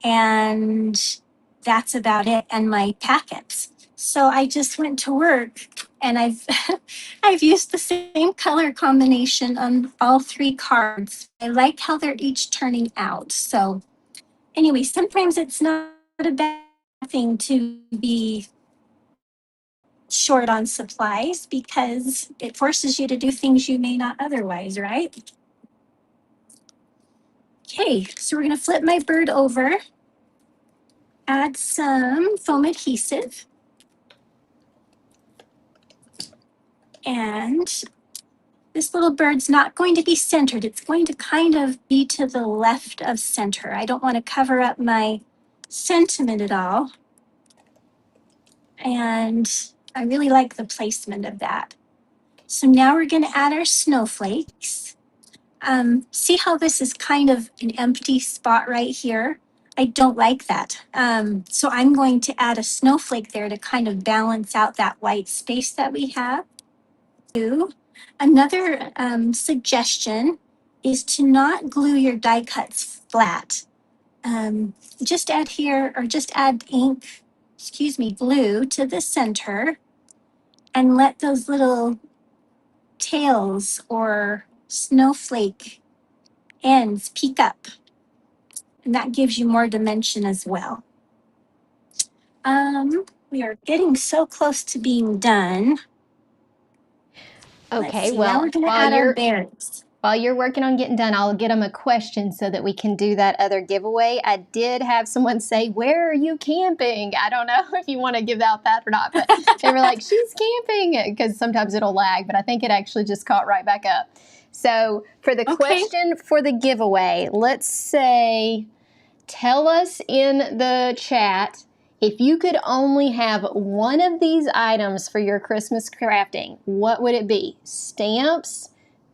and that's about it, and my packets. So I just went to work, and I've I've used the same color combination on all 3 cards. I like how they're each turning out. So anyway, sometimes it's not a bad thing to be short on supplies because it forces you to do things you may not otherwise, right? Okay, so we're gonna flip my bird over, add some foam adhesive, and this little bird's not going to be centered. It's going to kind of be to the left of center. I don't want to cover up my sentiment at all. And I really like the placement of that. So now we're going to add our snowflakes. See how this is kind of an empty spot right here? I don't like that. So I'm going to add a snowflake there to kind of balance out that white space that we have. Another suggestion is to not glue your die cuts flat. Just add here, or just add ink, glue to the center and let those little tails or snowflake ends peek up. And that gives you more dimension as well. We are getting so close to being done. Okay, Now we're going to add our berries. While you're working on getting done, I'll get them a question so that we can do that other giveaway. I did have someone say, "Where are you camping?" I don't know if you want to give out that or not, but they were like, "She's camping," because sometimes it'll lag, but I think it actually just caught right back up. So for the question for the giveaway, let's say, tell us in the chat if you could only have one of these items for your Christmas crafting, what would it be? Stamps,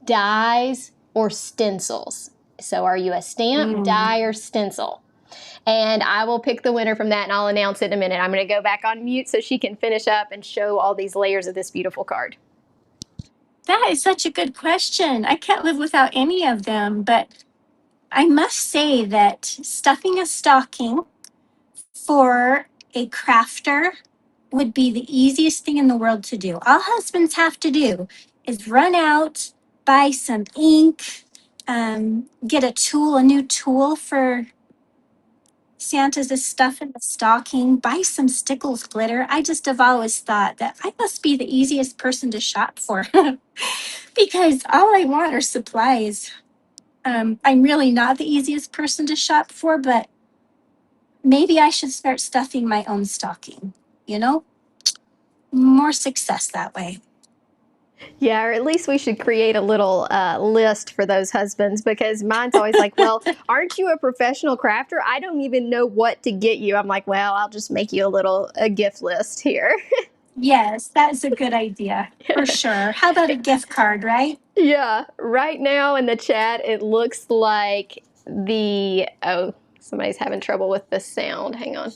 dies, or stencils? So are you a stamp, die, or stencil? And I will pick the winner from that, and I'll announce it in a minute. I'm going to go back on mute so she can finish up and show all these layers of this beautiful card. That is such a good question. I can't live without any of them, but I must say that stuffing a stocking for a crafter would be the easiest thing in the world to do. All husbands have to do is run out, buy some ink, get a new tool for Santa's stuff in the stocking, buy some Stickles glitter. I just have always thought that I must be the easiest person to shop for because all I want are supplies. I'm really not the easiest person to shop for, but maybe I should start stuffing my own stocking, More success that way. Yeah, or at least we should create a little list for those husbands, because mine's always like, "Well, aren't you a professional crafter? I don't even know what to get you." I'm like, "Well, I'll just make you a gift list here." Yes, that's a good idea for sure. How about a gift card, right? Yeah, right now in the chat, it looks like somebody's having trouble with the sound. Hang on.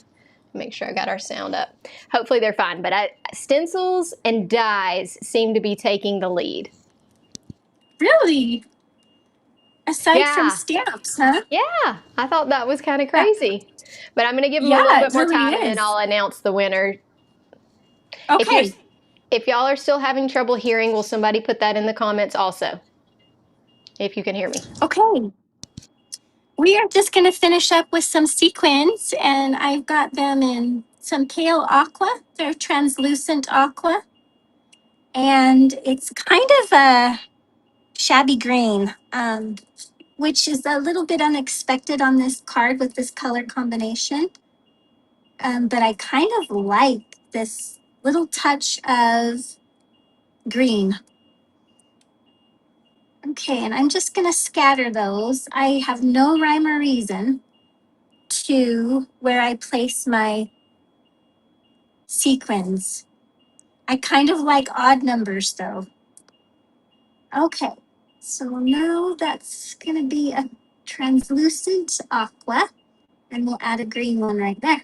Make sure I got our sound up. Hopefully they're fine, but stencils and dies seem to be taking the lead. Really? Aside from stamps, huh? Yeah, I thought that was kind of crazy. But I'm going to give them a little bit more time, and then I'll announce the winner. Okay. If y'all are still having trouble hearing, will somebody put that in the comments also, if you can hear me? Okay. We are just going to finish up with some sequins, and I've got them in some pale aqua. They're translucent aqua. And it's kind of a shabby green, which is a little bit unexpected on this card with this color combination. But I kind of like this little touch of green. Okay, and I'm just going to scatter those. I have no rhyme or reason to where I place my sequins. I kind of like odd numbers though. Okay, so now that's going to be a translucent aqua, and we'll add a green one right there.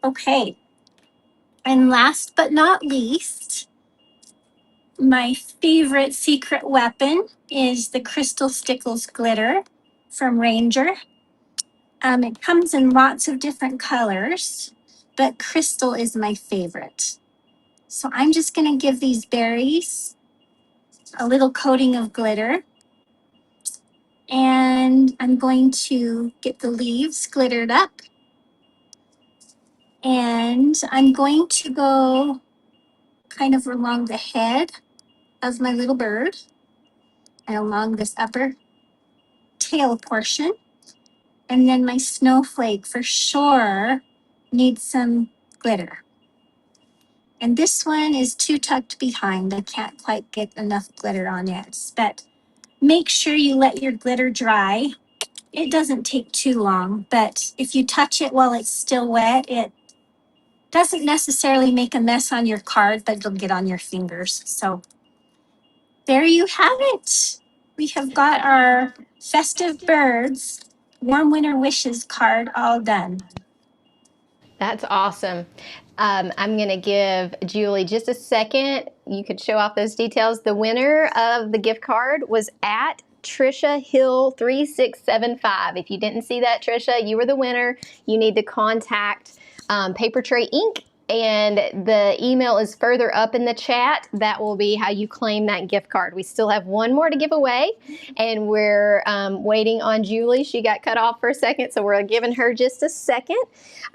Okay, and last but not least, my favorite secret weapon is the Crystal Stickles glitter from Ranger. It comes in lots of different colors, but crystal is my favorite. So I'm just going to give these berries a little coating of glitter. And I'm going to get the leaves glittered up. And I'm going to go kind of along the head of my little bird and along this upper tail portion. And then my snowflake for sure needs some glitter. And this one is too tucked behind. I can't quite get enough glitter on it. But make sure you let your glitter dry. It doesn't take too long, but if you touch it while it's still wet, it doesn't necessarily make a mess on your card, but it'll get on your fingers. So there you have it. We have got our festive birds, warm winter wishes card all done. That's awesome. I'm going to give Julie just a second. You could show off those details. The winner of the gift card was at Trisha Hill 3675. If you didn't see that, Trisha, you were the winner. You need to contact Papertrey Ink, and the email is further up in the chat. That will be how you claim that gift card. We still have one more to give away, and we're waiting on Julie. She got cut off for a second, so we're giving her just a second.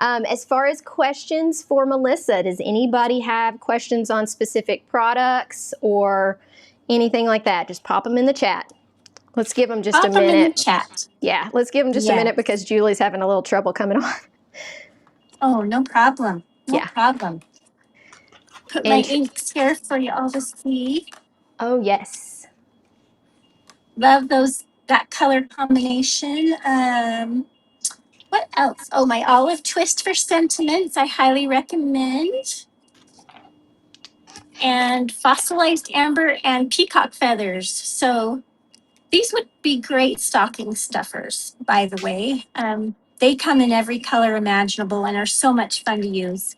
As far as questions for Melissa, does anybody have questions on specific products or anything like that? Just pop them in the chat. Let's give them just a minute. In the chat. Yeah, let's give them just a minute because Julie's having a little trouble coming on. Oh, no problem. No Yeah. problem. Put my inks here for you all to see. Oh, yes. Love that color combination. What else? Oh, my olive twist for sentiments. I highly recommend. And fossilized amber and peacock feathers. So these would be great stocking stuffers, by the way. They come in every color imaginable and are so much fun to use.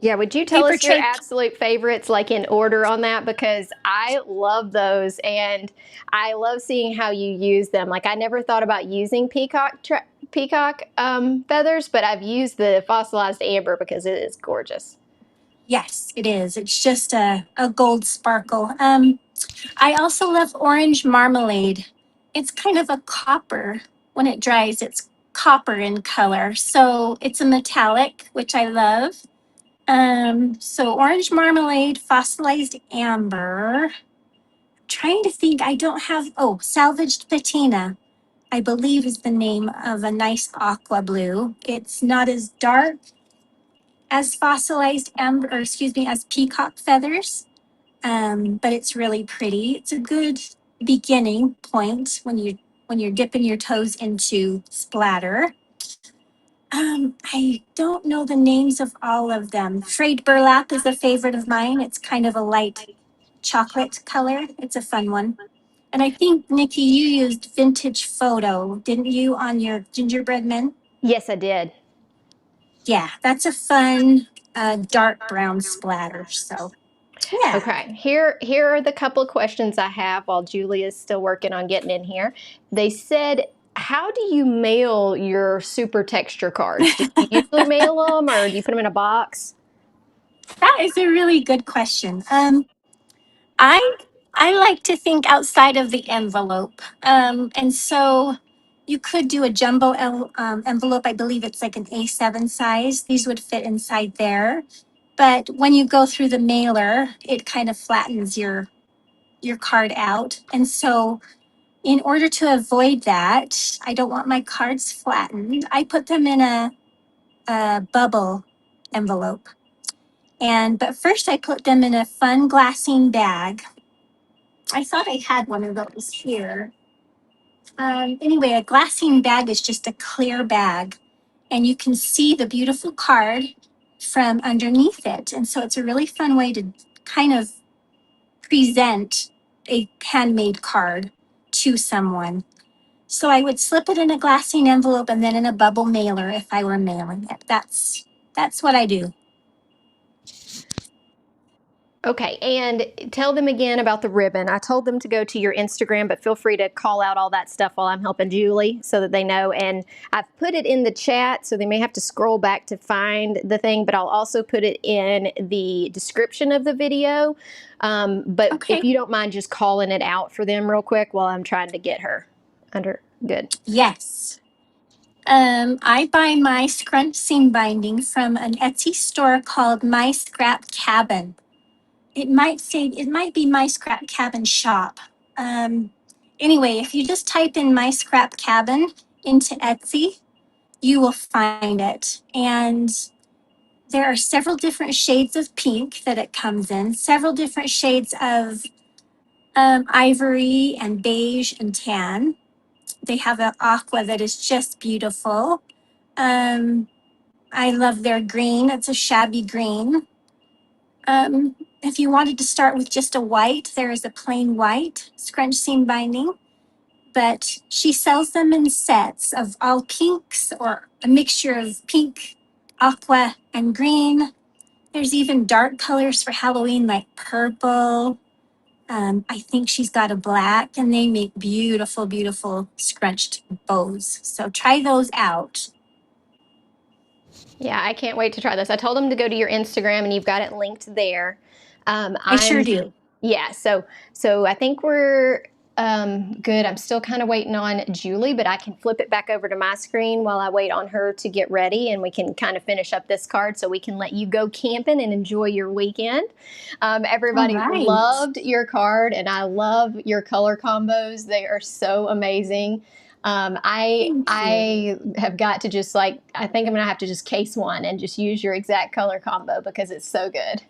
Yeah, would you tell us your absolute favorites, like in order on that? Because I love those, and I love seeing how you use them. Like, I never thought about using peacock feathers, but I've used the fossilized amber because it is gorgeous. Yes, it is. It's just a gold sparkle. I also love orange marmalade. It's kind of a copper. When it dries, it's copper in color. So it's a metallic, which I love. So orange marmalade, fossilized amber. Trying to think, I don't have, salvaged patina, I believe is the name of a nice aqua blue. It's not as dark as fossilized amber, or excuse me, as peacock feathers. But it's really pretty. It's a good beginning point when you're dipping your toes into splatter. I don't know the names of all of them. Frayed burlap is a favorite of mine. It's kind of a light chocolate color. It's a fun one. And I think, Nicki, you used vintage photo, didn't you, on your gingerbread men? Yes, I did. Yeah, that's a fun dark brown splatter. So, yeah. Okay, here are the couple of questions I have while Julie is still working on getting in here. They said, how do you mail your super texture cards? Do you usually mail them, or do you put them in a box? That is a really good question. I like to think outside of the envelope. And so you could do a jumbo envelope. I believe it's like an A7 size. These would fit inside there. But when you go through the mailer, it kind of flattens your card out. And so in order to avoid that, I don't want my cards flattened. I put them in a bubble envelope. But first I put them in a fun glassine bag. I thought I had one of those here. Anyway, a glassine bag is just a clear bag, and you can see the beautiful card from underneath it. And so it's a really fun way to kind of present a handmade card to someone. So I would slip it in a glassine envelope and then in a bubble mailer if I were mailing it. That's what I do. Okay, and tell them again about the ribbon. I told them to go to your Instagram, but feel free to call out all that stuff while I'm helping Julie so that they know. And I've put it in the chat, so they may have to scroll back to find the thing, but I'll also put it in the description of the video. But if you don't mind just calling it out for them real quick while I'm trying to get her under good. Yes. I buy my scrunch seam binding from an Etsy store called My Scrap Cabin. It might be My Scrap Cabin Shop. Anyway, if you just type in My Scrap Cabin into Etsy, you will find it. And there are several different shades of pink that it comes in, several different shades of ivory and beige and tan. They have an aqua that is just beautiful. I love their green. It's a shabby green. If you wanted to start with just a white, there is a plain white scrunch seam binding, but she sells them in sets of all pinks or a mixture of pink, aqua, and green. There's even dark colors for Halloween like purple. I think she's got a black, and they make beautiful, beautiful scrunched bows. So try those out. Yeah, I can't wait to try this. I told them to go to your Instagram, and you've got it linked there. I sure do. Yeah, so I think we're good. I'm still kind of waiting on Julie, but I can flip it back over to my screen while I wait on her to get ready, and we can kind of finish up this card so we can let you go camping and enjoy your weekend. Everybody loved your card, and I love your color combos. They are so amazing. I have got to just I think I'm going to have to just case one and just use your exact color combo because it's so good.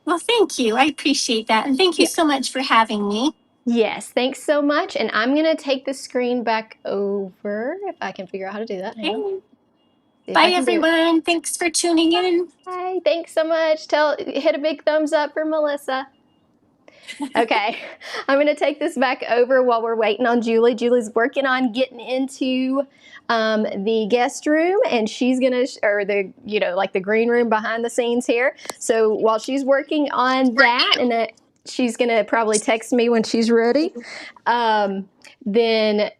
Well, thank you. I appreciate that. And thank you so much for having me. Yes, thanks so much. And I'm going to take the screen back over if I can figure out how to do that. Hey. Bye, everyone. Thanks for tuning in. Bye. Thanks so much. Hit a big thumbs up for Melissa. Okay, I'm going to take this back over while we're waiting on Julie. Julie's working on getting into the guest room, and she's going to, or the, like the green room behind the scenes here. So while she's working on that, and she's going to probably text me when she's ready, then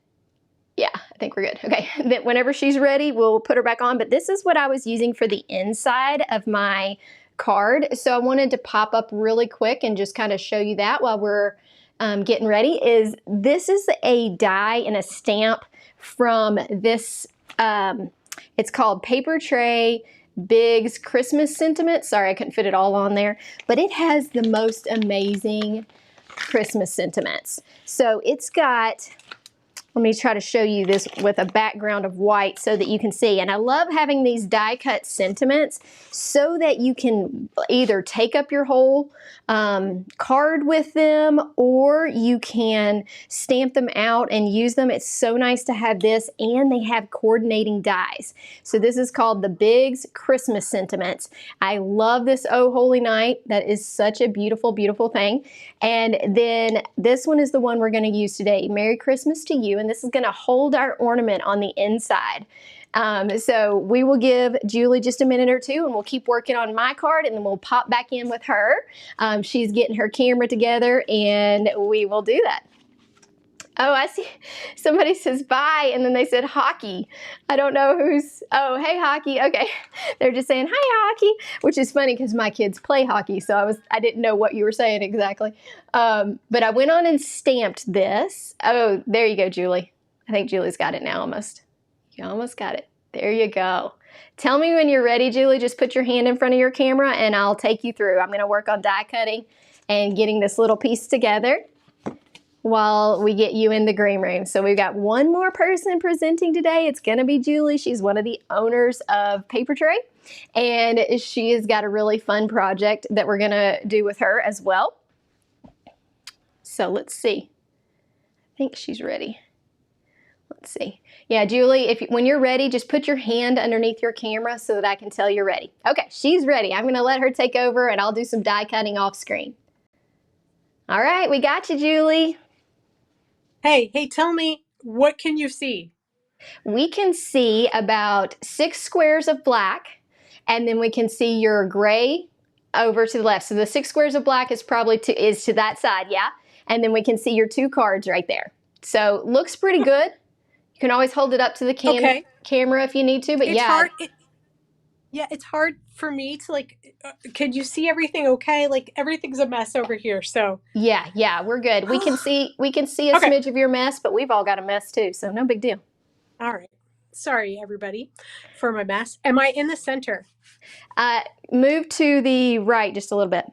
yeah, I think we're good. Okay, then whenever she's ready, we'll put her back on. But this is what I was using for the inside of my card. So I wanted to pop up really quick and just kind of show you that while we're getting ready. This is a die and a stamp from this, it's called Papertrey Big's Christmas Sentiment. Sorry, I couldn't fit it all on there, but it has the most amazing Christmas sentiments. So it's got, let me try to show you this with a background of white so that you can see. And I love having these die cut sentiments so that you can either take up your whole card with them, or you can stamp them out and use them. It's so nice to have this, and they have coordinating dies. So this is called the Big's Christmas Sentiments. I love this Oh Holy Night. That is such a beautiful, beautiful thing. And then this one is the one we're going to use today. Merry Christmas to you. And this is going to hold our ornament on the inside. So we will give Julie just a minute or two, and we'll keep working on my card, and then we'll pop back in with her. She's getting her camera together, and we will do that. Oh, I see. Somebody says bye, and then they said hockey. I don't know who's, oh, hey, hockey. Okay. They're just saying, hi, hockey, which is funny because my kids play hockey, so I didn't know what you were saying exactly. But I went on and stamped this. Oh, there you go, Julie. I think Julie's got it now almost. You almost got it. There you go. Tell me when you're ready, Julie. Just put your hand in front of your camera, and I'll take you through. I'm going to work on die cutting and getting this little piece together while we get you in the green room. So we've got one more person presenting today. It's going to be Julie. She's one of the owners of Papertrey, and she has got a really fun project that we're going to do with her as well. So let's see. I think she's ready. Let's see. Yeah, Julie, when you're ready, just put your hand underneath your camera so that I can tell you're ready. Okay, she's ready. I'm going to let her take over, and I'll do some die cutting off screen. All right, we got you, Julie. Hey, tell me, what can you see? We can see about 6 squares of black, and then we can see your gray over to the left. So the 6 squares of black is probably to that side, yeah? And then we can see your 2 cards right there. So looks pretty good. You can always hold it up to the camera if you need to, but it's hard. It's hard for me to could you see everything okay? Like everything's a mess over here, so. Yeah, we're good. We can see a smidge of your mess, but we've all got a mess too, so no big deal. All right. Sorry, everybody, for my mess. Am I in the center? Move to the right just a little bit.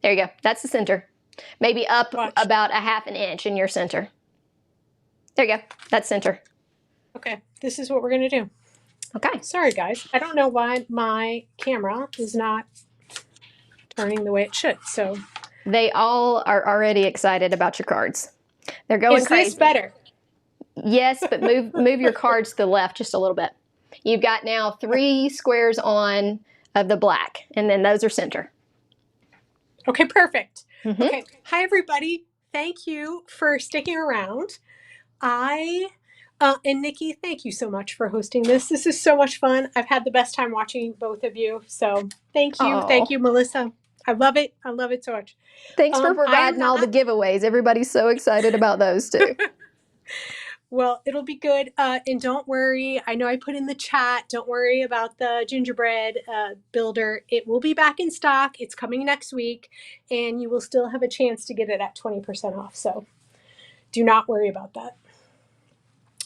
There you go. That's the center. Maybe up Watch. about a half an inch in your center. There you go. That's center. Okay, this is what we're going to do. Okay. Sorry, guys. I don't know why my camera is not turning the way it should. So They all are already excited about your cards. They're going crazy. Is this better? Yes, but move your cards to the left just a little bit. You've got now 3 squares on of the black, and then those are center. Okay, perfect. Mm-hmm. Okay, hi everybody. Thank you for sticking around. And Nicki, thank you so much for hosting this. This is so much fun. I've had the best time watching both of you. So thank you. Aww. Thank you, Melissa. I love it. I love it so much. Thanks for providing all the giveaways. Everybody's so excited about those too. Well, it'll be good. And don't worry. I know I put in the chat. Don't worry about the gingerbread builder. It will be back in stock. It's coming next week. And you will still have a chance to get it at 20% off. So do not worry about that.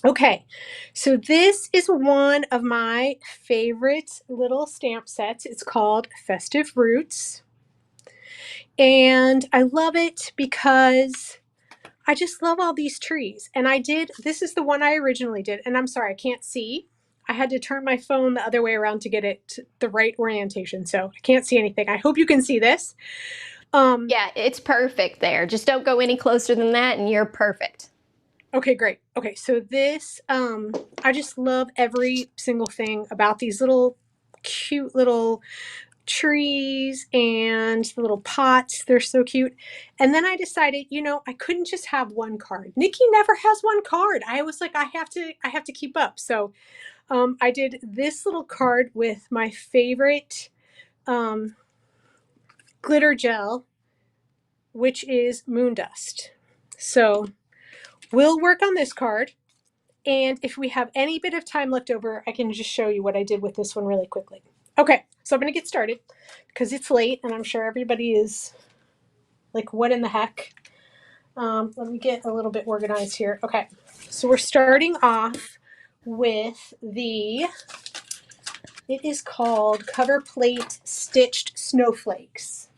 Okay, so this is one of my favorite little stamp sets. It's called Festive Roots. And I love it because I just love all these trees. And this is the one I originally did. And I'm sorry, I can't see. I had to turn my phone the other way around to get it to the right orientation. So I can't see anything. I hope you can see this. Yeah, it's perfect there. Just don't go any closer than that and you're perfect. Okay, great. Okay, so this, I just love every single thing about these little cute little trees and the little pots. They're so cute. And then I decided, I couldn't just have one card. Nicki never has one card. I was like, I have to keep up. So I did this little card with my favorite glitter gel, which is Moon Dust. So we'll work on this card. And if we have any bit of time left over, I can just show you what I did with this one really quickly. Okay, so I'm going to get started because it's late and I'm sure everybody is like, what in the heck? Let me get a little bit organized here. Okay, so we're starting off with it is called Cover Plate Stitched Snowflakes.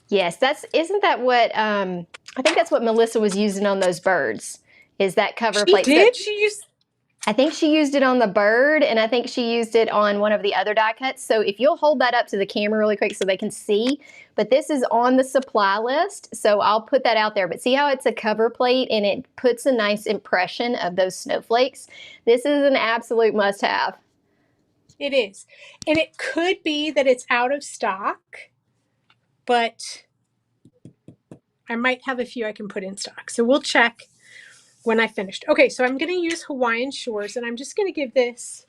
Yes, isn't that what, I think that's what Melissa was using on those birds, is that cover plate. She did? I think she used it on the bird, and I think she used it on one of the other die cuts. So if you'll hold that up to the camera really quick so they can see, but this is on the supply list, so I'll put that out there. But see how it's a cover plate and it puts a nice impression of those snowflakes? This is an absolute must-have. It is. And it could be that it's out of stock, but I might have a few I can put in stock. So we'll check when I finished. Okay, so I'm going to use Hawaiian Shores, and I'm just going to give this,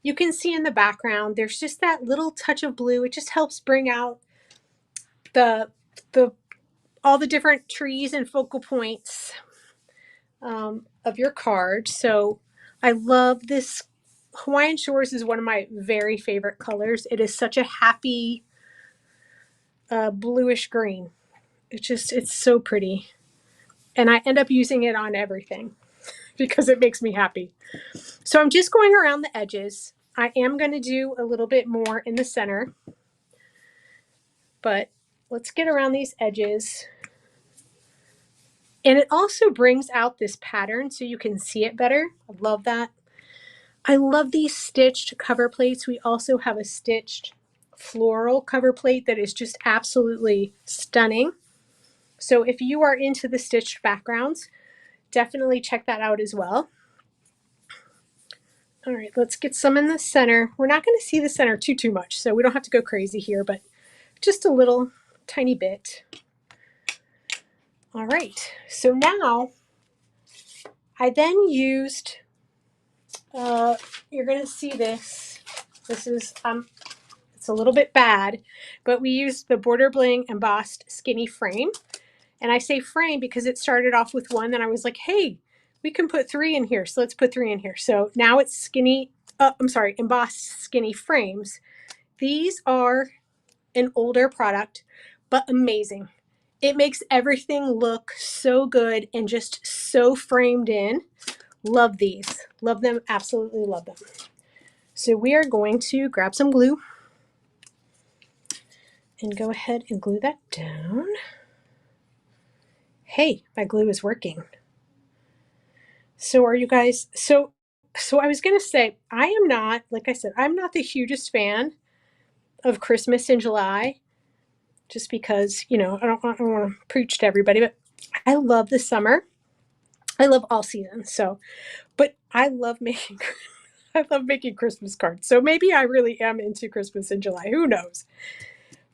you can see in the background, there's just that little touch of blue. It just helps bring out all the different trees and focal points of your card. So I love this. Hawaiian Shores is one of my very favorite colors. It is such a happy bluish green. It's so pretty. And I end up using it on everything because it makes me happy. So I'm just going around the edges. I am going to do a little bit more in the center, but let's get around these edges. And it also brings out this pattern so you can see it better. I love that. I love these stitched cover plates. We also have a stitched floral cover plate that is just absolutely stunning. So if you are into the stitched backgrounds, definitely check that out as well. All right, let's get some in the center. We're not going to see the center too much, so we don't have to go crazy here, but just a little tiny bit. All right, so now I then used, you're going to see this. This is, it's a little bit bad, but we used the Border Bling embossed skinny frame. And I say frame because it started off with one, and I was like, hey, we can put 3 in here, so let's put 3 in here. So now it's embossed skinny frames. These are an older product, but amazing. It makes everything look so good and just so framed in Love these. Love them. Absolutely love them. So we are going to grab some glue and go ahead and glue that down. Hey, my glue is working. So are you guys, so I was going to say, I am not, like I said, I'm not the hugest fan of Christmas in July, just because, you know, I don't want to preach to everybody, but I love the summer. I love all seasons. So, but I love making, I love making Christmas cards. So maybe I really am into Christmas in July. Who knows?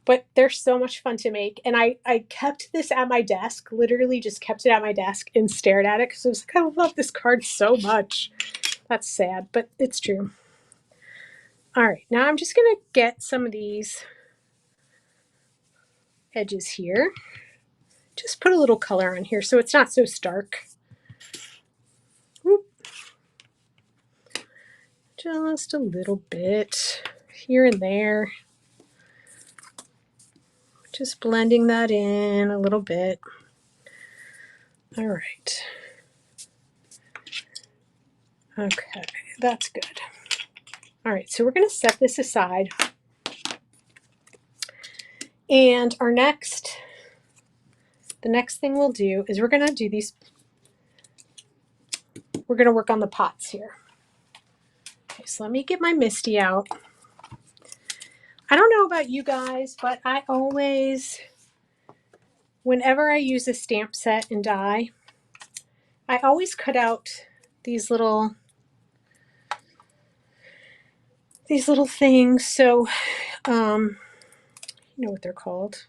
But they're so much fun to make. And I kept this at my desk, literally just kept it at my desk and stared at it because I was like, I love this card so much. That's sad, but it's true. All right, now I'm just going to get some of these edges here. Just put a little color on here so it's not so stark. Whoop. Just a little bit here and there. Just blending that in a little bit. All right. Okay, that's good. All right, so we're going to set this aside. And the next thing we'll do is we're going to do these, we're going to work on the pots here. Okay, so let me get my Misty out. I don't know about you guys, but I always, whenever I use a stamp set and die, I always cut out these little things. So, you know what they're called.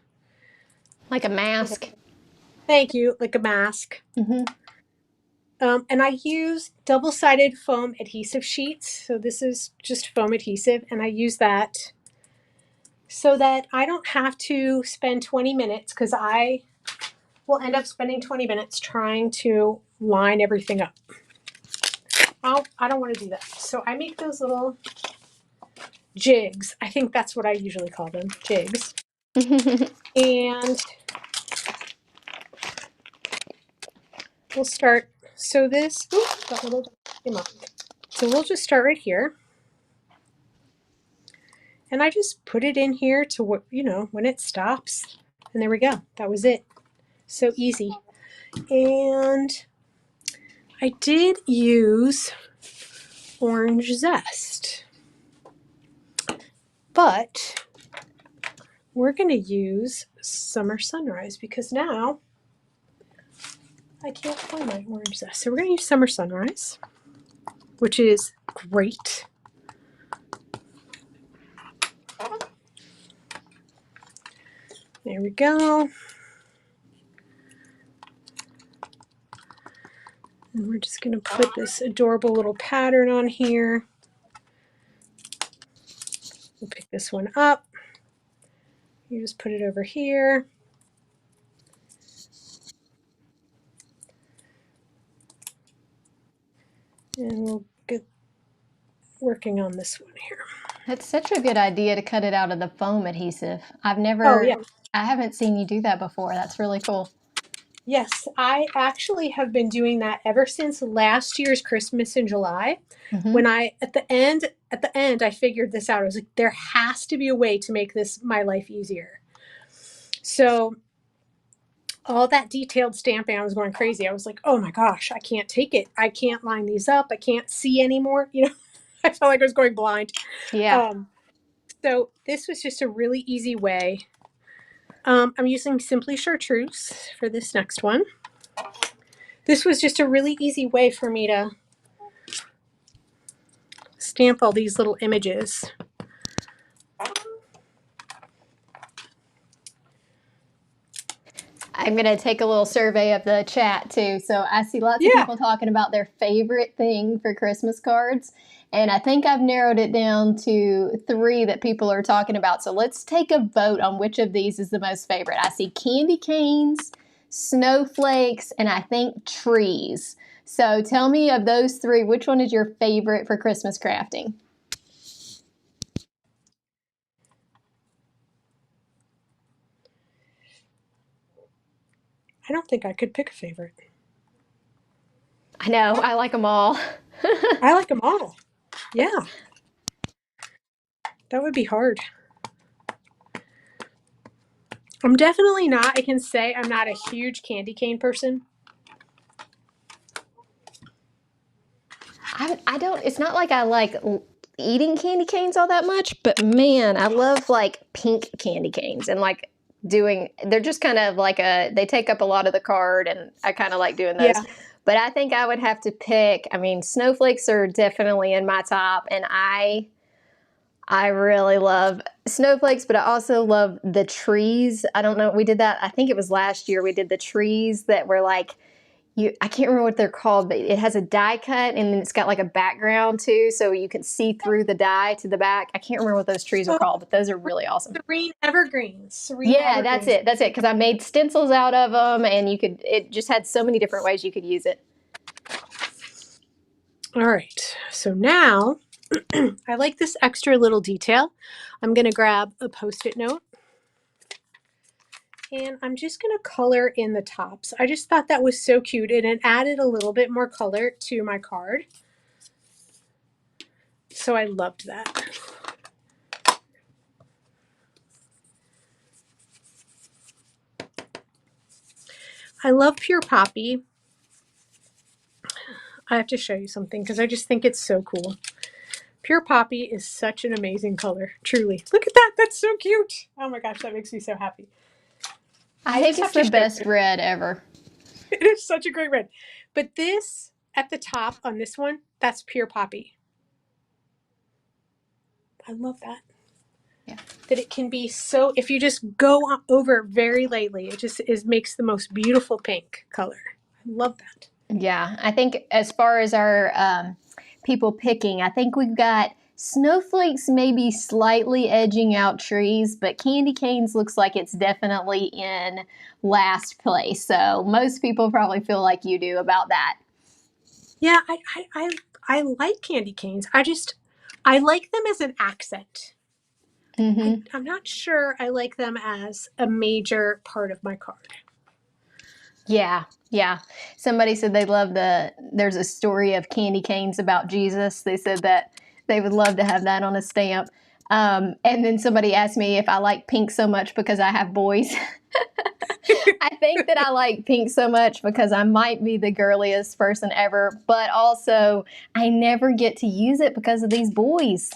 Like a mask. Thank you, like a mask. Mm-hmm. And I use double-sided foam adhesive sheets. So this is just foam adhesive, and I use that so that I don't have to spend 20 minutes, because I will end up spending 20 minutes trying to line everything up. I don't want to do that. So I make those little jigs. I think that's what I usually call them, jigs. And we'll start. So this, that little came up. So we'll just start right here. And I just put it in here to what, you know, when it stops. And there we go. That was it. So easy. And I did use orange zest, but we're going to use Summer Sunrise because now I can't find my orange zest. So we're going to use Summer Sunrise, which is great. There we go. And we're just going to put this adorable little pattern on here. We'll pick this one up. You just put it over here. And we'll get working on this one here. That's such a good idea to cut it out of the foam adhesive. Oh, yeah. I haven't seen you do that before. That's really cool. Yes, I actually have been doing that ever since last year's Christmas in July. Mm-hmm. When at the end, I figured this out. I was like, there has to be a way to make this my life easier. So all that detailed stamping, I was going crazy. I was like, oh my gosh, I can't take it. I can't line these up. I can't see anymore. You know, I felt like I was going blind. Yeah. So this was just a really easy way. I'm using Simply Chartreuse for this next one. This was just a really easy way for me to stamp all these little images. I'm going to take a little survey of the chat too. So I see lots of people talking about their favorite thing for Christmas cards. And I think I've narrowed it down to 3 that people are talking about. So let's take a vote on which of these is the most favorite. I see candy canes, snowflakes, and I think trees. So tell me of those 3, which one is your favorite for Christmas crafting? I don't think I could pick a favorite. I know, I like them all. I like them all. Yeah, that would be hard. I'm definitely not, I can say I'm not a huge candy cane person. I don't, it's not like I like eating candy canes all that much, but man, I love like pink candy canes and like they're just kind of like they take up a lot of the card and I kind of like doing those. Yeah. But I think I would have to pick, I mean, snowflakes are definitely in my top, and I really love snowflakes, but I also love the trees. I don't know, we did that, I think it was last year, we did the trees that were like, I can't remember what they're called, but it has a die cut and then it's got like a background too, so you can see through the die to the back. I can't remember what those trees are Oh, called, but those are really awesome. serene evergreens. Serene Yeah, that's evergreens. it. That's it. Because I made stencils out of them, and it just had so many different ways you could use it. All right, so now I like this extra little detail. I'm going to grab a Post-it note and I'm just going to color in the tops. I just thought that was so cute and it added a little bit more color to my card. So I loved that. I love Pure Poppy. I have to show you something because I just think it's so cool. Pure Poppy is such an amazing color, truly. Look at that. That's so cute. Oh my gosh, that makes me so happy. I think it's the best red ever. It is such a great red. But this, at the top on this one, that's Pure Poppy. I love that. Yeah. That it can be so, if you just go over very lightly, it just makes the most beautiful pink color. I love that. Yeah, I think as far as our people picking, I think we've got snowflakes maybe slightly edging out trees, but candy canes looks like it's definitely in last place. So most people probably feel like you do about that. Yeah, I like candy canes. I like them as an accent. Mm-hmm. I'm not sure I like them as a major part of my card. Yeah, yeah. Somebody said they love there's a story of candy canes about Jesus. They said that they would love to have that on a stamp. And then somebody asked me if I like pink so much because I have boys. I think that I like pink so much because I might be the girliest person ever, but also I never get to use it because of these boys.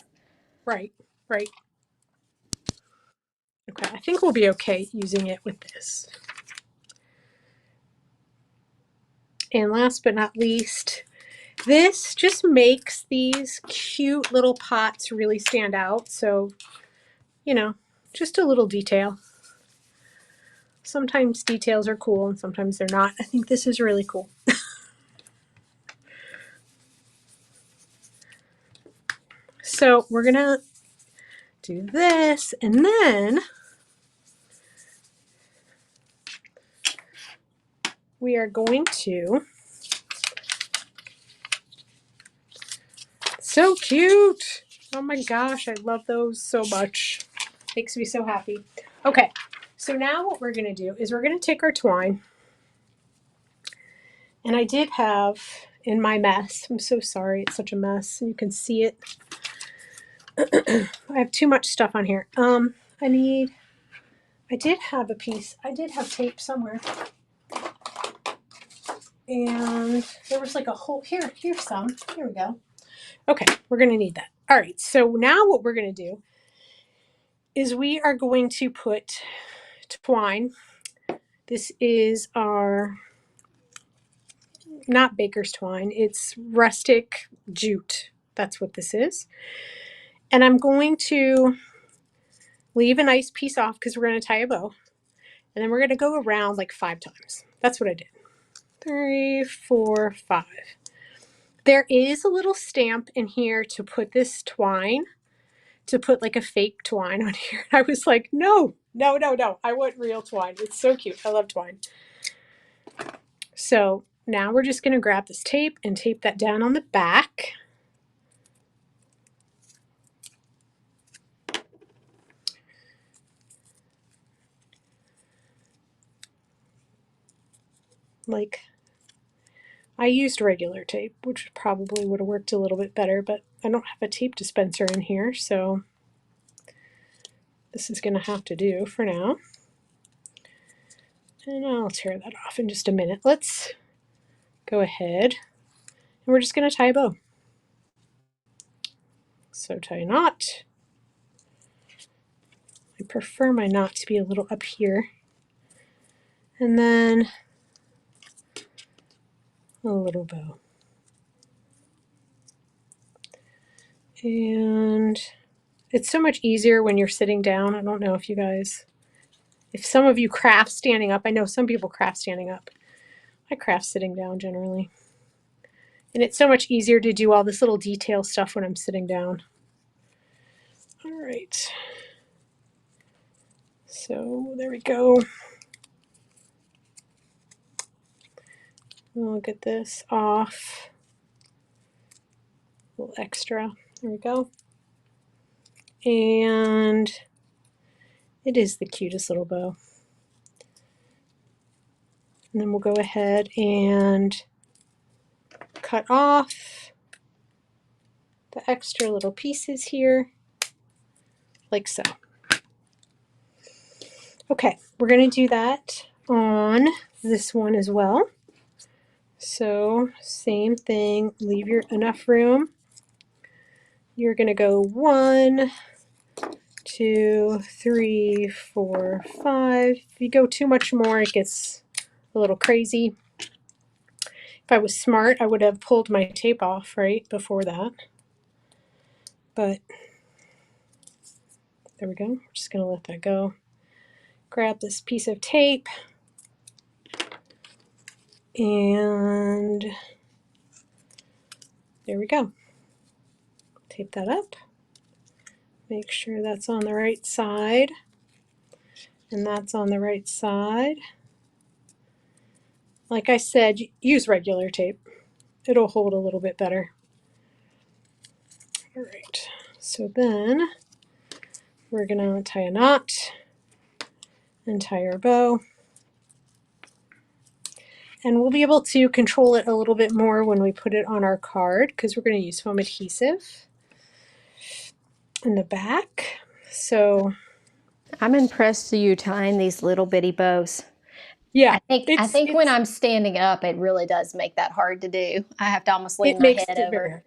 Right, right. Okay, I think we'll be okay using it with this. And last but not least, this just makes these cute little pots really stand out. So, you know, just a little detail. Sometimes details are cool and sometimes they're not. I think this is really cool. So we're gonna do this and then we are going to, so cute. Oh my gosh, I love those so much. Makes me so happy. Okay, so now what we're gonna do is we're gonna take our twine, and I did have in my mess, I'm so sorry, it's such a mess. You can see it. I have too much stuff on here. I did have a piece, I did have tape somewhere. And there was like a whole, here's some, here we go. Okay, we're gonna need that. All right, so now what we're gonna do is we are going to put twine. This is our, not baker's twine, it's rustic jute. That's what this is. And I'm going to leave a nice piece off because we're going to tie a bow. And then we're going to go around like 5 times. That's what I did. 3, 4, 5. There is a little stamp in here to put this twine, to put like a fake twine on here. I was like, no, no, no, no. I want real twine. It's so cute. I love twine. So now we're just going to grab this tape and tape that down on the back. Like I used regular tape, which probably would have worked a little bit better, but I don't have a tape dispenser in here, so this is going to have to do for now. And I'll tear that off in just a minute. Let's go ahead and we're just going to tie a bow. So tie a knot. I prefer my knot to be a little up here. And then a little bow. And it's so much easier when you're sitting down. I don't know if you guys, if some of you craft standing up. I know some people craft standing up. I craft sitting down generally. And it's so much easier to do all this little detail stuff when I'm sitting down. All right. So there we go. We'll get this off. A little extra. There we go. And it is the cutest little bow. And then we'll go ahead and cut off the extra little pieces here, like so. Okay, we're going to do that on this one as well. So same thing, leave your enough room. You're going to go 1, 2, 3, 4, 5. If you go too much more, it gets a little crazy. If I was smart, I would have pulled my tape off right before that. But there we go. We're just going to let that go. Grab this piece of tape and there we go. Tape that up. Make sure that's on the right side. And that's on the right side. Like I said, use regular tape. It'll hold a little bit better. All right, so then we're gonna tie a knot and tie our bow. And we'll be able to control it a little bit more when we put it on our card because we're gonna use foam adhesive in the back. So I'm impressed with you tying these little bitty bows. yeah, I think when I'm standing up, it really does make that hard to do. I have to almost lean it my makes head it very over. hard.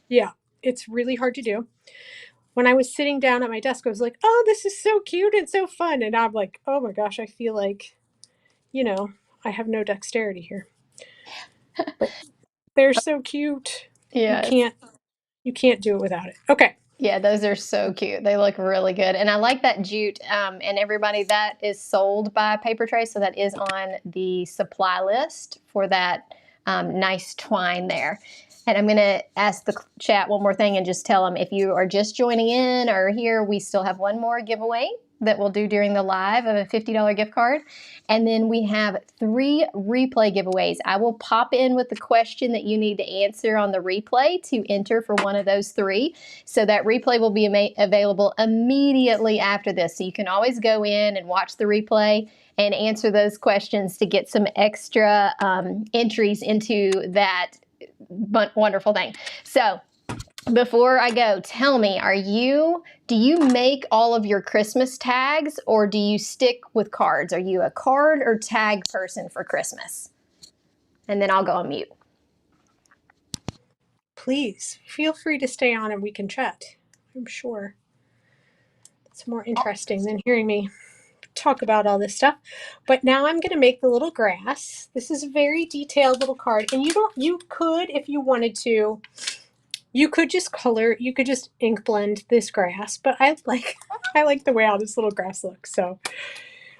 Yeah, it's really hard to do. When I was sitting down at my desk, I was like, oh, this is so cute and so fun. And I'm like, oh my gosh, I feel like, you know, I have no dexterity here. But they're so cute. Yes. You can't do it without it. Okay. Yeah, those are so cute. They look really good. And I like that jute. And everybody, that is sold by Papertrey. So that is on the supply list for that nice twine there. And I'm going to ask the chat one more thing and just tell them if you are just joining in or here, we still have one more giveaway that we'll do during the live of a $50 gift card. And then we have 3 replay giveaways. I will pop in with the question that you need to answer on the replay to enter for one of those 3. So that replay will be available immediately after this. So you can always go in and watch the replay and answer those questions to get some extra entries into that wonderful thing. So before I go, tell me, do you make all of your Christmas tags or do you stick with cards? Are you a card or tag person for Christmas? And then I'll go on mute. Please feel free to stay on and we can chat. I'm sure it's more interesting than hearing me talk about all this stuff. But now I'm going to make the little grass. This is a very detailed little card. And you could, if you wanted to, you could just ink blend this grass, but I like the way how this little grass looks. So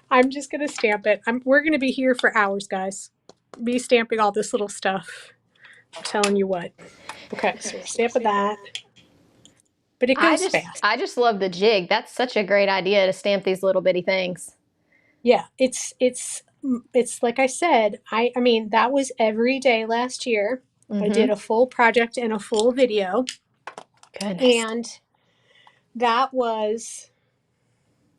I'm just going to stamp it. We're going to be here for hours, guys. Me stamping all this little stuff. I'm telling you what. Okay, so we're stamping that. But it goes fast. I just love the jig. That's such a great idea to stamp these little bitty things. Yeah, it's like I said, I mean, that was every day last year. I did a full project and a full video. Goodness. And that was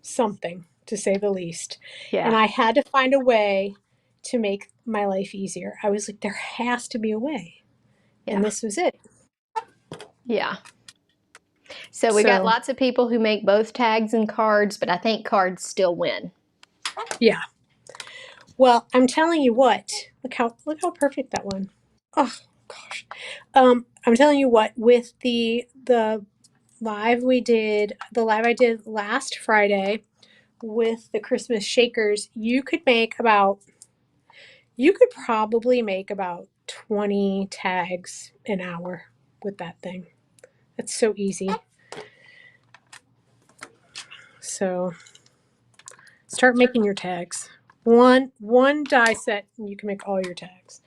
something, to say the least. Yeah. And I had to find a way to make my life easier. I was like, there has to be a way. Yeah. And this was it. Yeah. So we got So, lots of people who make both tags and cards, but I think cards still win. yeah. Well, I'm telling you what. Look how perfect that one. Oh gosh. I'm telling you what, with the live I did last Friday with the Christmas shakers, you could probably make about 20 tags an hour with that thing. That's so easy. So start making your tags. One die set and you can make all your tags.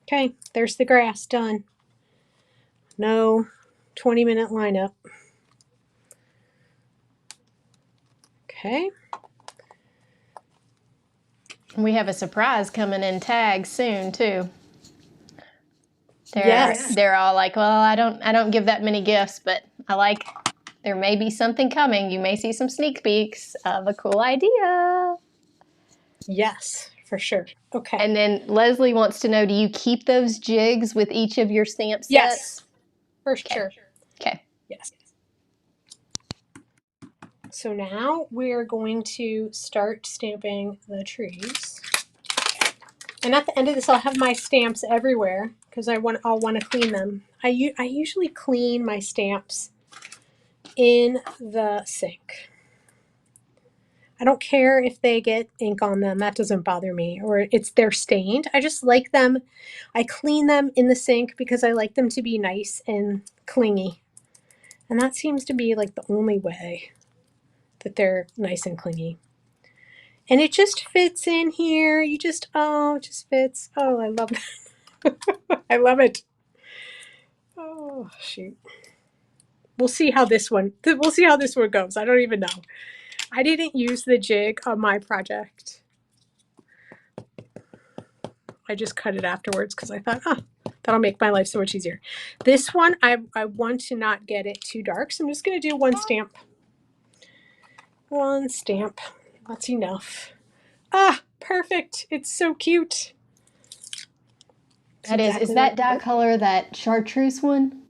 Okay, there's the grass done. No 20-minute lineup. Okay. We have a surprise coming in tags soon too. Yes. They're all like, well, I don't give that many gifts, but there may be something coming. You may see some sneak peeks of a cool idea. Yes, for sure. Okay. And then Leslie wants to know, do you keep those jigs with each of your stamp sets? Yes, for sure. Okay. Yes. So now we're going to start stamping the trees. And at the end of this, I'll have my stamps everywhere because I'll want to clean them. I usually clean my stamps in the sink. I don't care if they get ink on them. That doesn't bother me. Or they're stained. I just like them. I clean them in the sink because I like them to be nice and clingy. And that seems to be like the only way that they're nice and clingy. And it just fits in here. It just fits. Oh, I love that. I love it. Oh, shoot. We'll see how this one goes. I don't even know. I didn't use the jig on my project. I just cut it afterwards because I thought, that'll make my life so much easier. This one, I want to not get it too dark, so I'm just going to do one stamp. One stamp. That's enough. Perfect. It's so cute. Is that dye color that chartreuse one?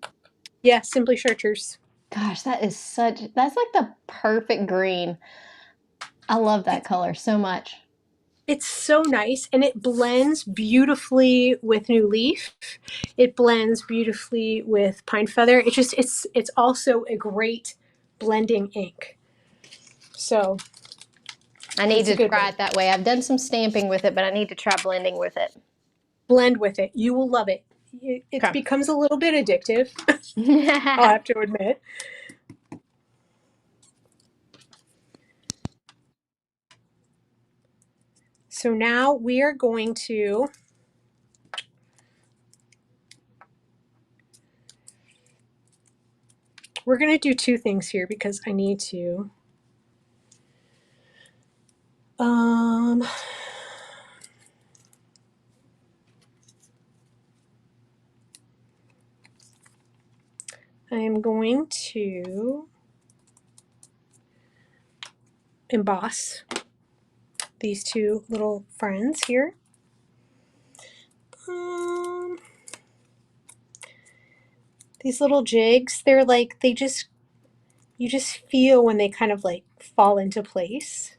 Yeah, Simply Chartreuse. Gosh, that's like the perfect green. I love that color so much. It's so nice, and it blends beautifully with New Leaf. It blends beautifully with Pine Feather. It's also a great blending ink. So I need to try it that way. I've done some stamping with it, but I need to try blending with it. Blend with it. You will love it. It becomes a little bit addictive, I'll have to admit. So now we are going to do two things here because I need to I am going to emboss these two little friends here. These little jigs, they're like, you just feel when they kind of like fall into place.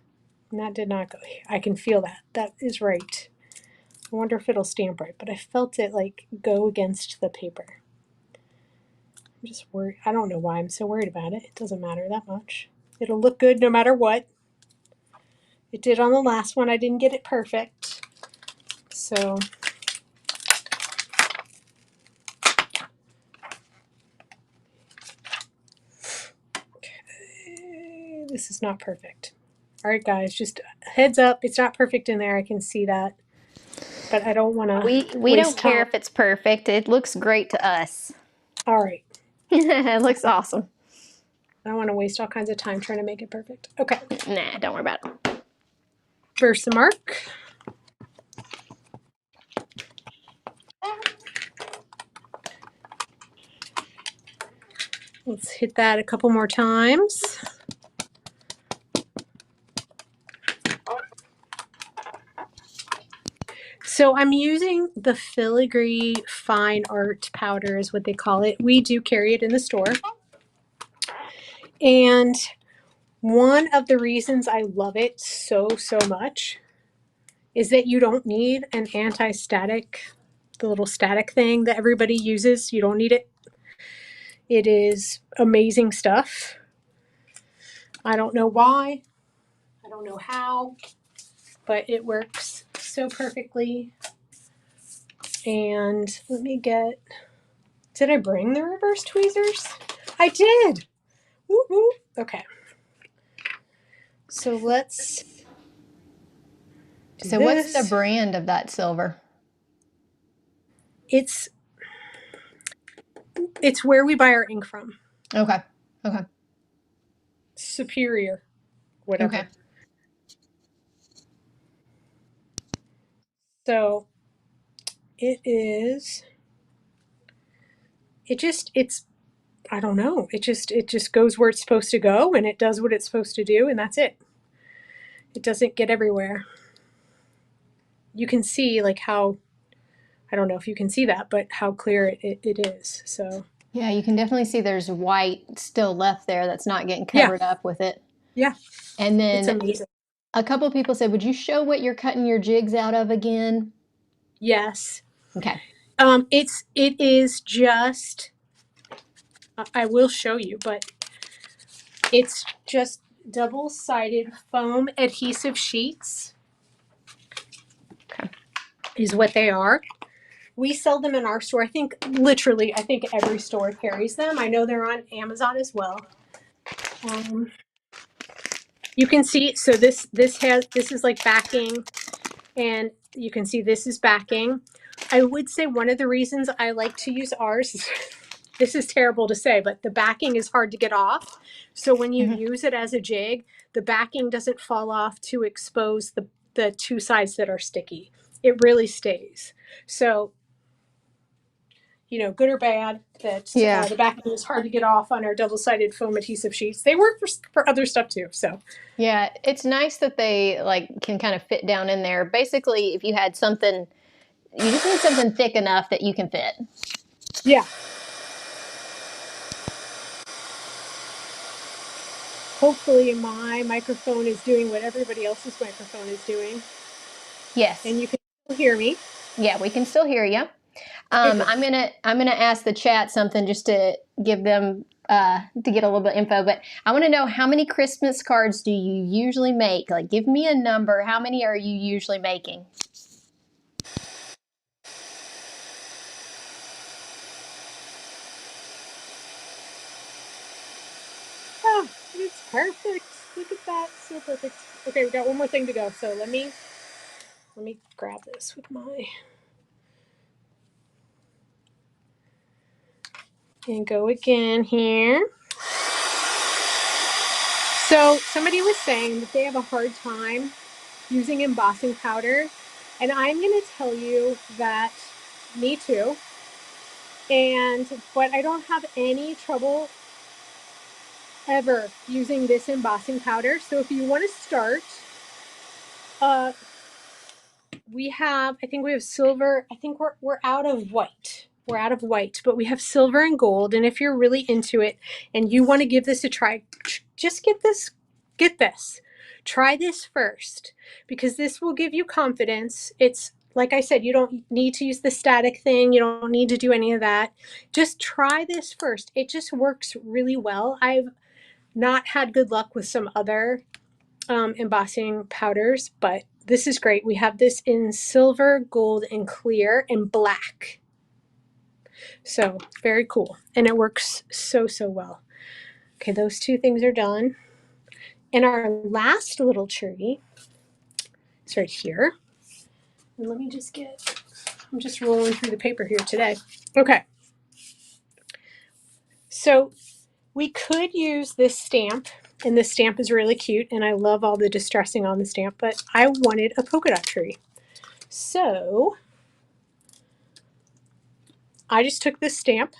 And that did not go. I can feel that. That is right. I wonder if it'll stamp right, but I felt it like go against the paper. I'm just worried. I don't know why I'm so worried about it. It doesn't matter that much. It'll look good no matter what. It did on the last one. I didn't get it perfect. So okay, this is not perfect. All right, guys, just heads up. It's not perfect in there. I can see that. But I don't want to We don't care if it's perfect. It looks great to us. All right. It looks awesome. I don't want to waste all kinds of time trying to make it perfect. Okay. Nah, don't worry about it. Versamark. Let's hit that a couple more times. So I'm using the filigree fine art powder is what they call it. We do carry it in the store. And one of the reasons I love it so much is that you don't need an anti-static, the little static thing that everybody uses. You don't need it. It is amazing stuff. I don't know why. I don't know how, but it works so perfectly. And let me get, did I bring the reverse tweezers? I did. Woo woo. Okay. So let's do So what's the this. brand of that silver? It's where we buy our ink from. Okay. Okay. Superior, Okay. whatever. So it is, it's, I don't know. It just goes where it's supposed to go and it does what it's supposed to do and that's it. It doesn't get everywhere. You can see like how, I don't know if you can see that, but how clear it is. So Yeah, you can definitely see there's white still left there that's not getting yeah, covered up with it. yeah, And it's then amazing. a couple of people said, would you show what you're cutting your jigs out of again? Yes. Okay. It is just, I will show you, but it's just double-sided foam adhesive sheets. Okay. Is what they are. We sell them in our store. I think literally, I think every store carries them. I know they're on Amazon as well. You can see, so this is like backing, and you can see this is backing. I would say one of the reasons I like to use ours is, this is terrible to say, but the backing is hard to get off. So when you use it as a jig, the backing doesn't fall off to expose the two sides that are sticky. It really stays. So, you know, good or bad, that Yeah. the backing is hard to get off on our double-sided foam adhesive sheets. They work for other stuff too. So Yeah, it's nice that they like can kind of fit down in there. Basically, if you had something, you just need something thick enough that you can fit. yeah. Hopefully my microphone is doing what everybody else's microphone is doing. Yes. And you can still hear me. Yeah, we can still hear you. Okay, good. I'm gonna ask the chat something just to give them to get a little bit of info. But I want to know, how many Christmas cards do you usually make? Like, give me a number. How many are you usually making? Oh, it's perfect. Look at that. So perfect. Okay, we got one more thing to go. So let me grab this with my, and go again here. So somebody was saying that they have a hard time using embossing powder, and I'm going to tell you that me too. But I don't have any trouble ever using this embossing powder. So if you want to start, I think we have silver. I think we're out of white. We're out of white, but we have silver and gold. And if you're really into it and you want to give this a try, just get this. Try this first, because this will give you confidence. It's like I said, you don't need to use the static thing. You don't need to do any of that. Just try this first. It just works really well. I've not had good luck with some other embossing powders, but this is great. We have this in silver, gold, and clear, and black. So very cool. And it works so well. Okay, those two things are done. And our last little tree is right here. And let me just I'm just rolling through the paper here today. Okay. So we could use this stamp, and this stamp is really cute, and I love all the distressing on the stamp, but I wanted a polka dot tree. So I just took this stamp,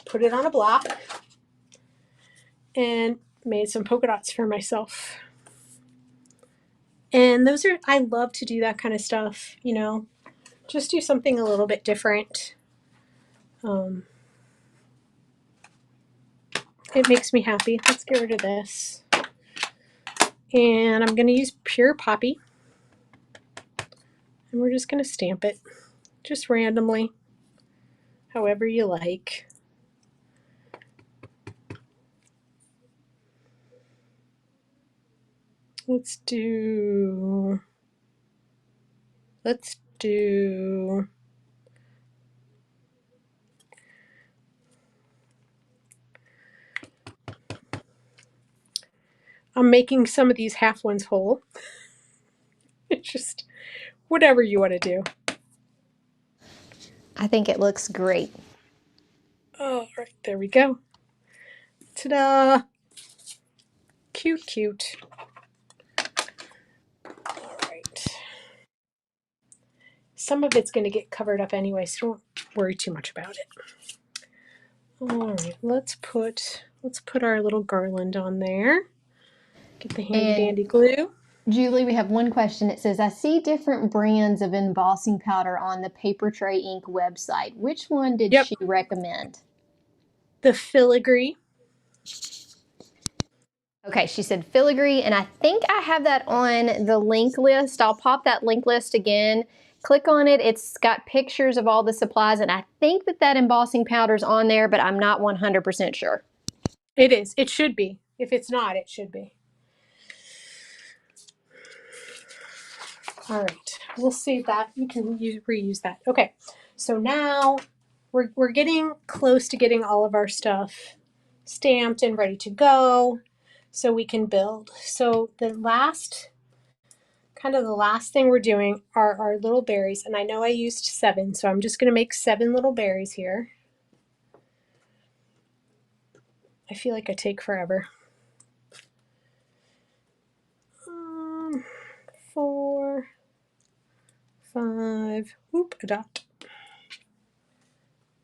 put it on a block, and made some polka dots for myself. And those are, I love to do that kind of stuff, you know, just do something a little bit different. It makes me happy. Let's get rid of this. And I'm going to use pure poppy. And we're just going to stamp it just randomly, however you like. Let's do I'm making some of these half ones whole. It's just whatever you want to do. I think it looks great. All right, there we go. Ta-da! Cute, cute. All right. Some of it's going to get covered up anyway, so don't worry too much about it. All right, let's put our little garland on there. Get the handy dandy glue. Julie, we have one question. It says, I see different brands of embossing powder on the Papertrey Ink website. Which one did she recommend? The filigree. Okay, she said filigree, and I think I have that on the link list. I'll pop that link list again. Click on it. It's got pictures of all the supplies, and I think that embossing powder's on there, but I'm not 100% sure. It is. It should be. If it's not, it should be. All right, we'll save that. You can reuse that. Okay, so now we're getting close to getting all of our stuff stamped and ready to go so we can build. So the last thing we're doing are our little berries, and I know I used 7, so I'm just going to make 7 little berries here. I feel like I take forever. 4, 5, whoop, a dot.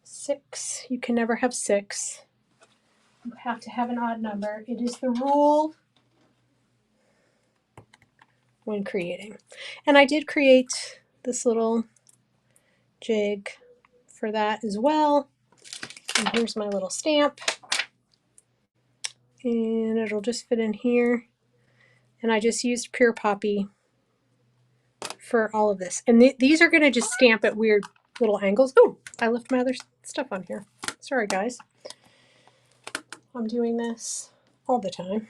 6, you can never have 6. You have to have an odd number. It is the rule when creating. And I did create this little jig for that as well. And here's my little stamp. And it'll just fit in here. And I just used pure poppy for all of this. And these are going to just stamp at weird little angles. Oh, I left my other stuff on here. Sorry, guys. I'm doing this all the time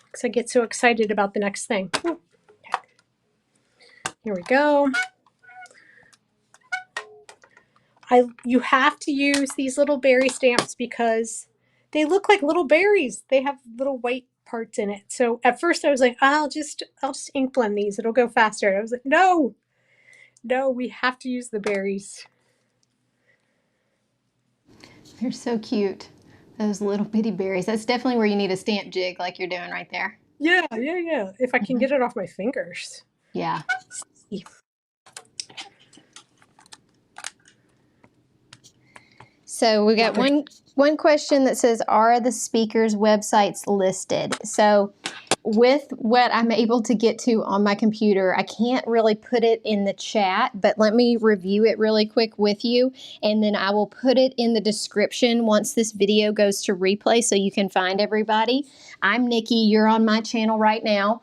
because I get so excited about the next thing. Okay. Here we go. You have to use these little berry stamps because they look like little berries. They have little white parts in it. So at first I was like, I'll just ink blend these. It'll go faster. And I was like, no, we have to use the berries. They're so cute. Those little bitty berries. That's definitely where you need a stamp jig like you're doing right there. Yeah. If I can get it off my fingers. Yeah. So we got one question that says, are the speakers' websites listed? So with what I'm able to get to on my computer, I can't really put it in the chat, but let me review it really quick with you, and then I will put it in the description once this video goes to replay so you can find everybody. I'm Nicki. You're on my channel right now.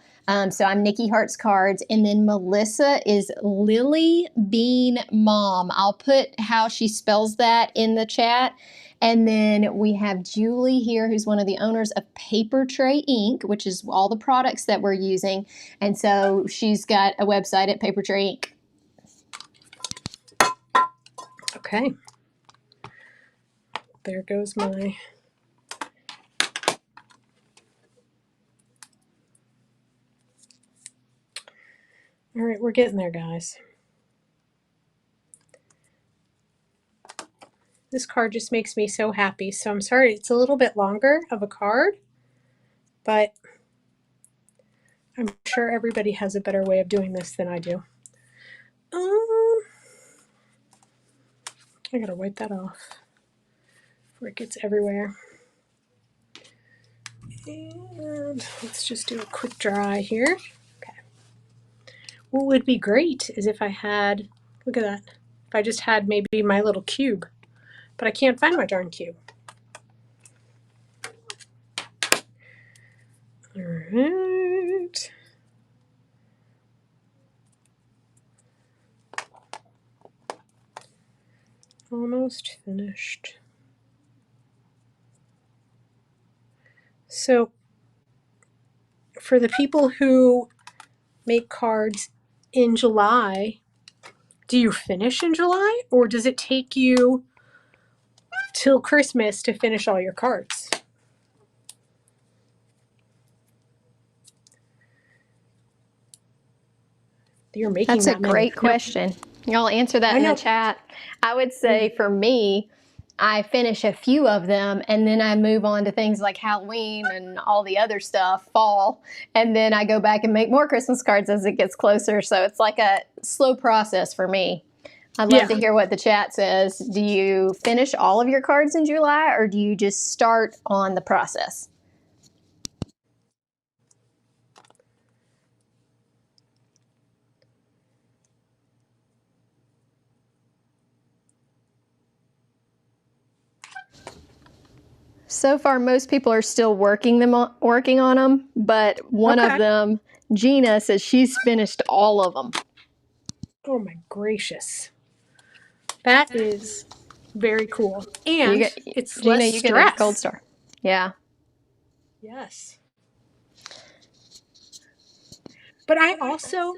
So I'm Nicki Hearts Cards, and then Melissa is Lily Bean Mom. I'll put how she spells that in the chat. And then we have Julie here, who's one of the owners of Papertrey Ink, which is all the products that we're using. And so she's got a website at Papertrey Ink. Okay. There goes my... All right, we're getting there, guys. This card just makes me so happy. So I'm sorry it's a little bit longer of a card, but I'm sure everybody has a better way of doing this than I do. I gotta wipe that off before it gets everywhere. And let's just do a quick dry here. Okay. what would be great is if I had, look at that, if I just had maybe my little cube, but I can't find my darn cube. All right. Almost finished. So for the people who make cards in July, do you finish in July, or does it take you till Christmas to finish all your cards? You're making That's a that many. great question. Y'all answer that I in the know. chat. I would say for me, I finish a few of them and then I move on to things like Halloween and all the other stuff, fall, and then I go back and make more Christmas cards as it gets closer. So it's like a slow process for me. I'd love to hear what the chat says. Do you finish all of your cards in July or do you just start on the process? So far, most people are still working on them, but one of them, Gina, says she's finished all of them. Oh my gracious. That is very cool. And it's Gina, less you stress. get a gold star. Yeah. Yes. But I also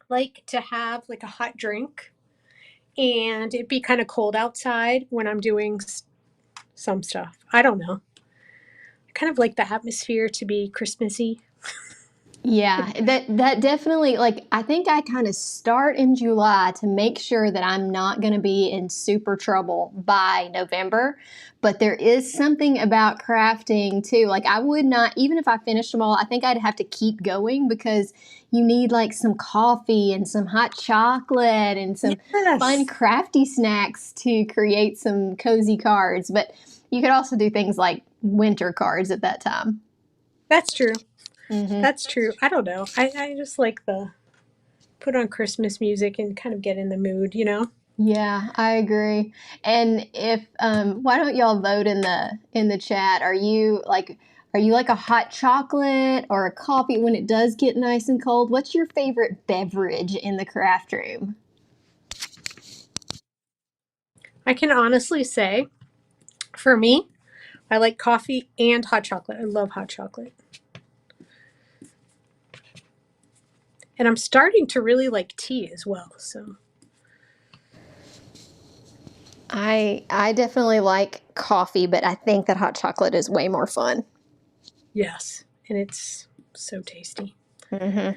like to have like a hot drink and it be kind of cold outside when I'm doing some stuff. I don't know. I kind of like the atmosphere to be Christmassy. Yeah, that definitely, like, I think I kind of start in July to make sure that I'm not going to be in super trouble by November. But there is something about crafting too. Like, I would not, even if I finished them all, I think I'd have to keep going because you need like some coffee and some hot chocolate and some fun crafty snacks to create some cozy cards. But you could also do things like winter cards at that time. That's true. Mm-hmm. That's true. I don't know. I just like the put on Christmas music and kind of get in the mood, you know? Yeah, I agree. And if why don't y'all vote in the chat? Are you like a hot chocolate or a coffee when it does get nice and cold? What's your favorite beverage in the craft room? I can honestly say, for me, I like coffee and hot chocolate. I love hot chocolate. And I'm starting to really like tea as well, so. I definitely like coffee, but I think that hot chocolate is way more fun. Yes, and it's so tasty. Mm-hmm.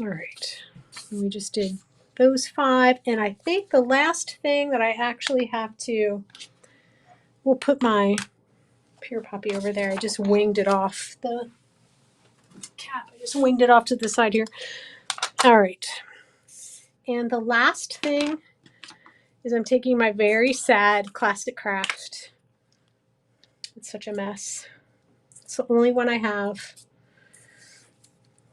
All right, we just did those 5, and I think the last thing that I actually have to, we'll put my Pure Poppy over there. I just winged it off the cap. I just winged it off to the side here. All right, and the last thing is I'm taking my very sad Classic Craft. It's such a mess. It's the only one I have.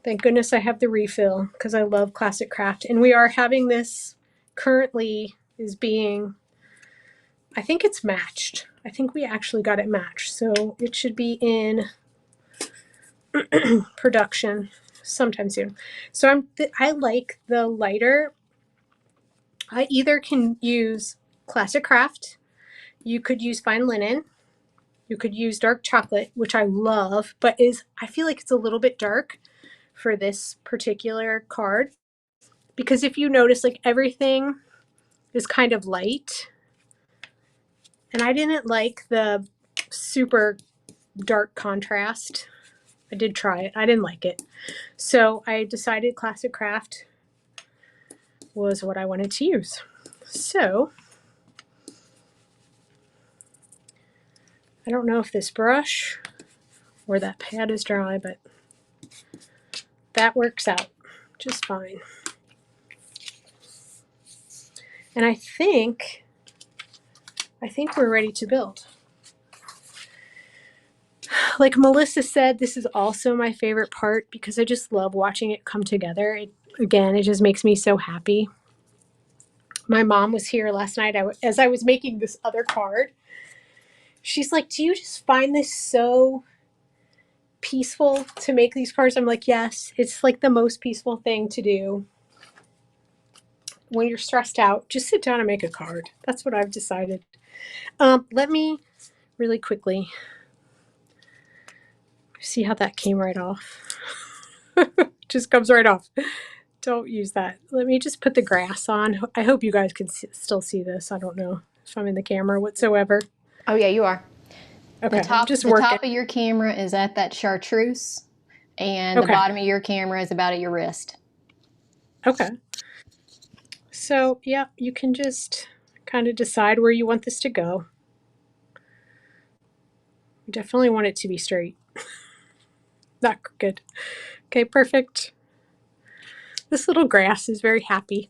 Thank goodness I have the refill because I love Classic Craft. And we are having this currently is being, I think it's matched. I think we actually got it matched. So it should be in production sometime soon. So I like the lighter. I either can use Classic Craft. You could use fine linen. You could use dark chocolate, which I love, but I feel like it's a little bit dark for this particular card. Because if you notice, like everything is kind of light. And I didn't like the super dark contrast. I did try it. I didn't like it. So I decided Classic Craft was what I wanted to use. So I don't know if this brush or that pad is dry, but that works out just fine. And I think we're ready to build. like Melissa said, this is also my favorite part because I just love watching it come together. It just makes me so happy. My mom was here last night as I was making this other card. She's like, do you just find this so peaceful to make these cards? I'm like, yes, it's like the most peaceful thing to do. When you're stressed out, just sit down and make a card. That's what I've decided. Let me really quickly see how that came right off. Just comes right off. Don't use that. Let me just put the grass on. I hope you guys can still see this. I don't know if I'm in the camera whatsoever. Oh yeah, you are. Okay, I'm just The working. top of your camera is at that chartreuse, and the Okay. bottom of your camera is about at your wrist. Okay. So, yeah, you can just kind of decide where you want this to go. You definitely want it to be straight, not crooked. Okay, perfect. This little grass is very happy.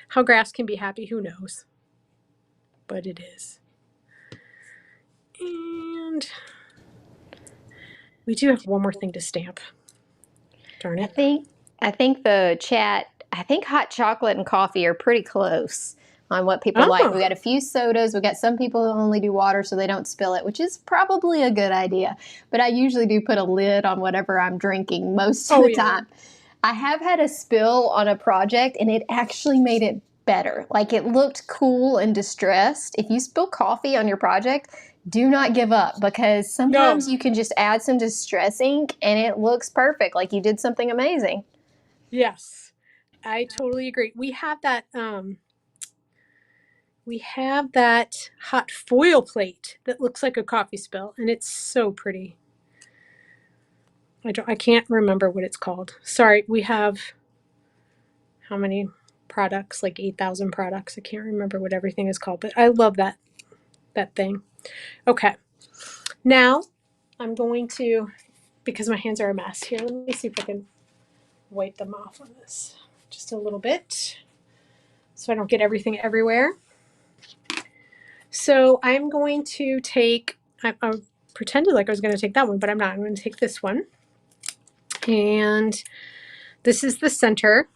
How grass can be happy, who knows? But it is. And we do have one more thing to stamp. Darn it. I think the chat, I think hot chocolate and coffee are pretty close on what people like. Oh. We got a few sodas. We got some people who only do water so they don't spill it, which is probably a good idea. But I usually do put a lid on whatever I'm drinking most of the time. I have had a spill on a project and it actually made it better. Like it looked cool and distressed. If you spill coffee on your project, do not give up because sometimes you can just add some distress ink and it looks perfect, like you did something amazing. Yes, I totally agree. We have that hot foil plate that looks like a coffee spill, and it's so pretty. I can't remember what it's called. Sorry, we have how many products? Like 8,000 products. I can't remember what everything is called, but I love that thing. Okay. Now I'm going to, because my hands are a mess here, let me see if I can wipe them off on this just a little bit so I don't get everything everywhere. So I'm going to take, I pretended like I was going to take that one, but I'm not. I'm going to take this one. And this is the center.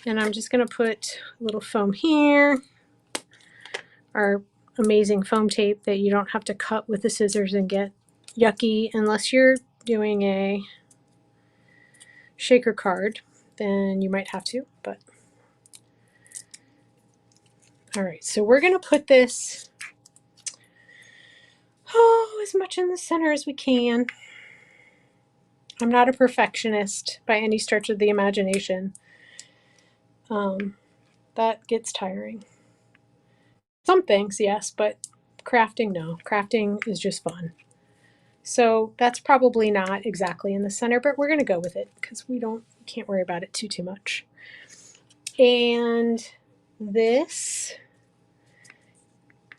And I'm just going to put a little foam here. Our amazing foam tape that you don't have to cut with the scissors and get yucky unless you're doing a shaker card, then you might have to, but all right, so we're going to put this as much in the center as we can. I'm not a perfectionist by any stretch of the imagination. That gets tiring. Some things, yes, but crafting, no. Crafting is just fun. So that's probably not exactly in the center, but we're going to go with it because we can't worry about it too much. And this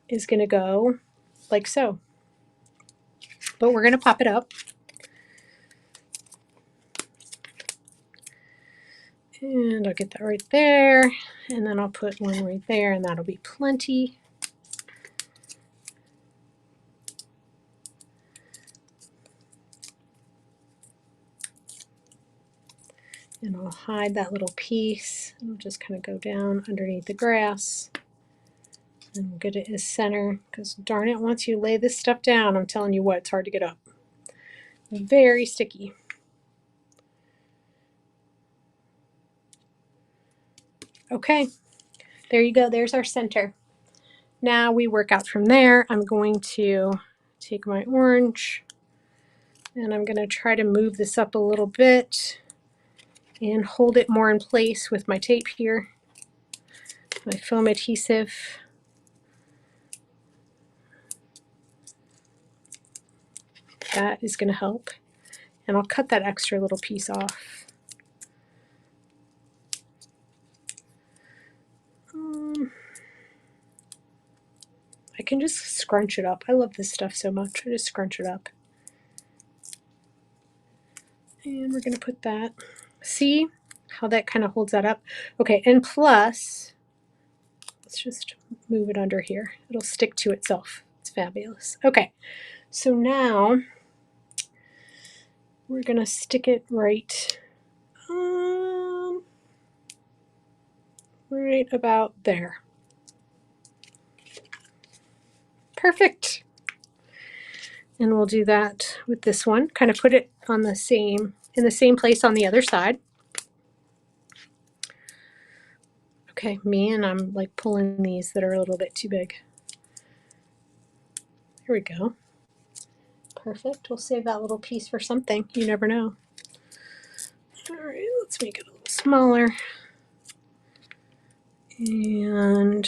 is going to go like so. But we're going to pop it up. And I'll get that right there. And then I'll put one right there, and that'll be plenty. And I'll hide that little piece. And I'll just kind of go down underneath the grass. And we'll get it as center, because darn it, once you lay this stuff down, I'm telling you what, it's hard to get up. Very sticky. Okay, there you go. There's our center. Now we work out from there. I'm going to take my orange and I'm going to try to move this up a little bit and hold it more in place with my tape here, my foam adhesive. That is going to help. And I'll cut that extra little piece off. I can just scrunch it up. I love this stuff so much. I just scrunch it up. And we're going to put that. See how that kind of holds that up? Okay, and plus, let's just move it under here. It'll stick to itself. It's fabulous. Okay, so now we're going to stick it right, right about there. Perfect. And we'll do that with this one. Kind of put it on the same, in the same place on the other side. Okay, and I'm like pulling these that are a little bit too big. Here we go. Perfect. We'll save that little piece for something. You never know. All right, let's make it a little smaller. And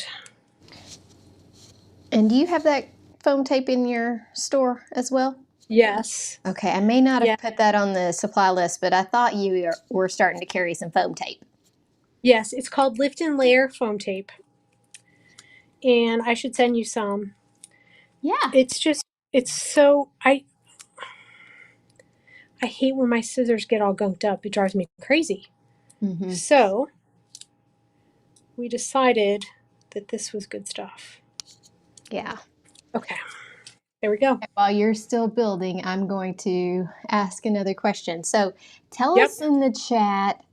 do you have that foam tape in your store as well? yes. Okay, I may not Yeah. have put that on the supply list, but I thought you were starting to carry some foam tape. Yes, it's called Lift and Layer foam tape. And I should send you some. Yeah. It's just, it's so, I hate when my scissors get all gunked up. It drives me crazy. Mm-hmm. So we decided that this was good stuff. Yeah. Okay, there we go. While you're still building, I'm going to ask another question. So tell Yep. us in the chat,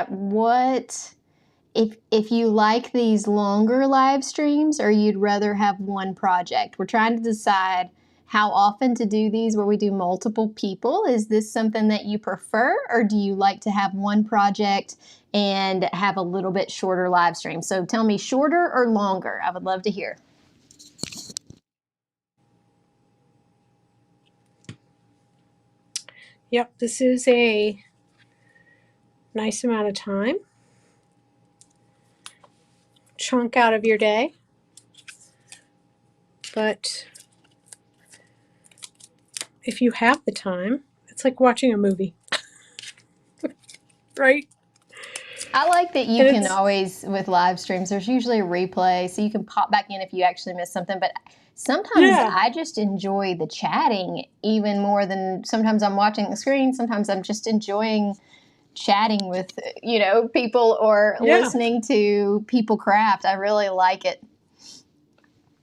what if you like these longer live streams or you'd rather have one project. We're trying to decide how often to do these where we do multiple people. Is this something that you prefer, or do you like to have one project and have a little bit shorter live stream? So tell me, shorter or longer? I would love to hear. Yep, this is a nice amount of time. Chunk out of your day. But if you have the time, it's like watching a movie. Right? I like that you can always, with live streams, there's usually a replay, so you can pop back in if you actually miss something. But sometimes I just enjoy the chatting even more than sometimes I'm watching the screen. Sometimes I'm just enjoying chatting with, people or listening to people craft. I really like it.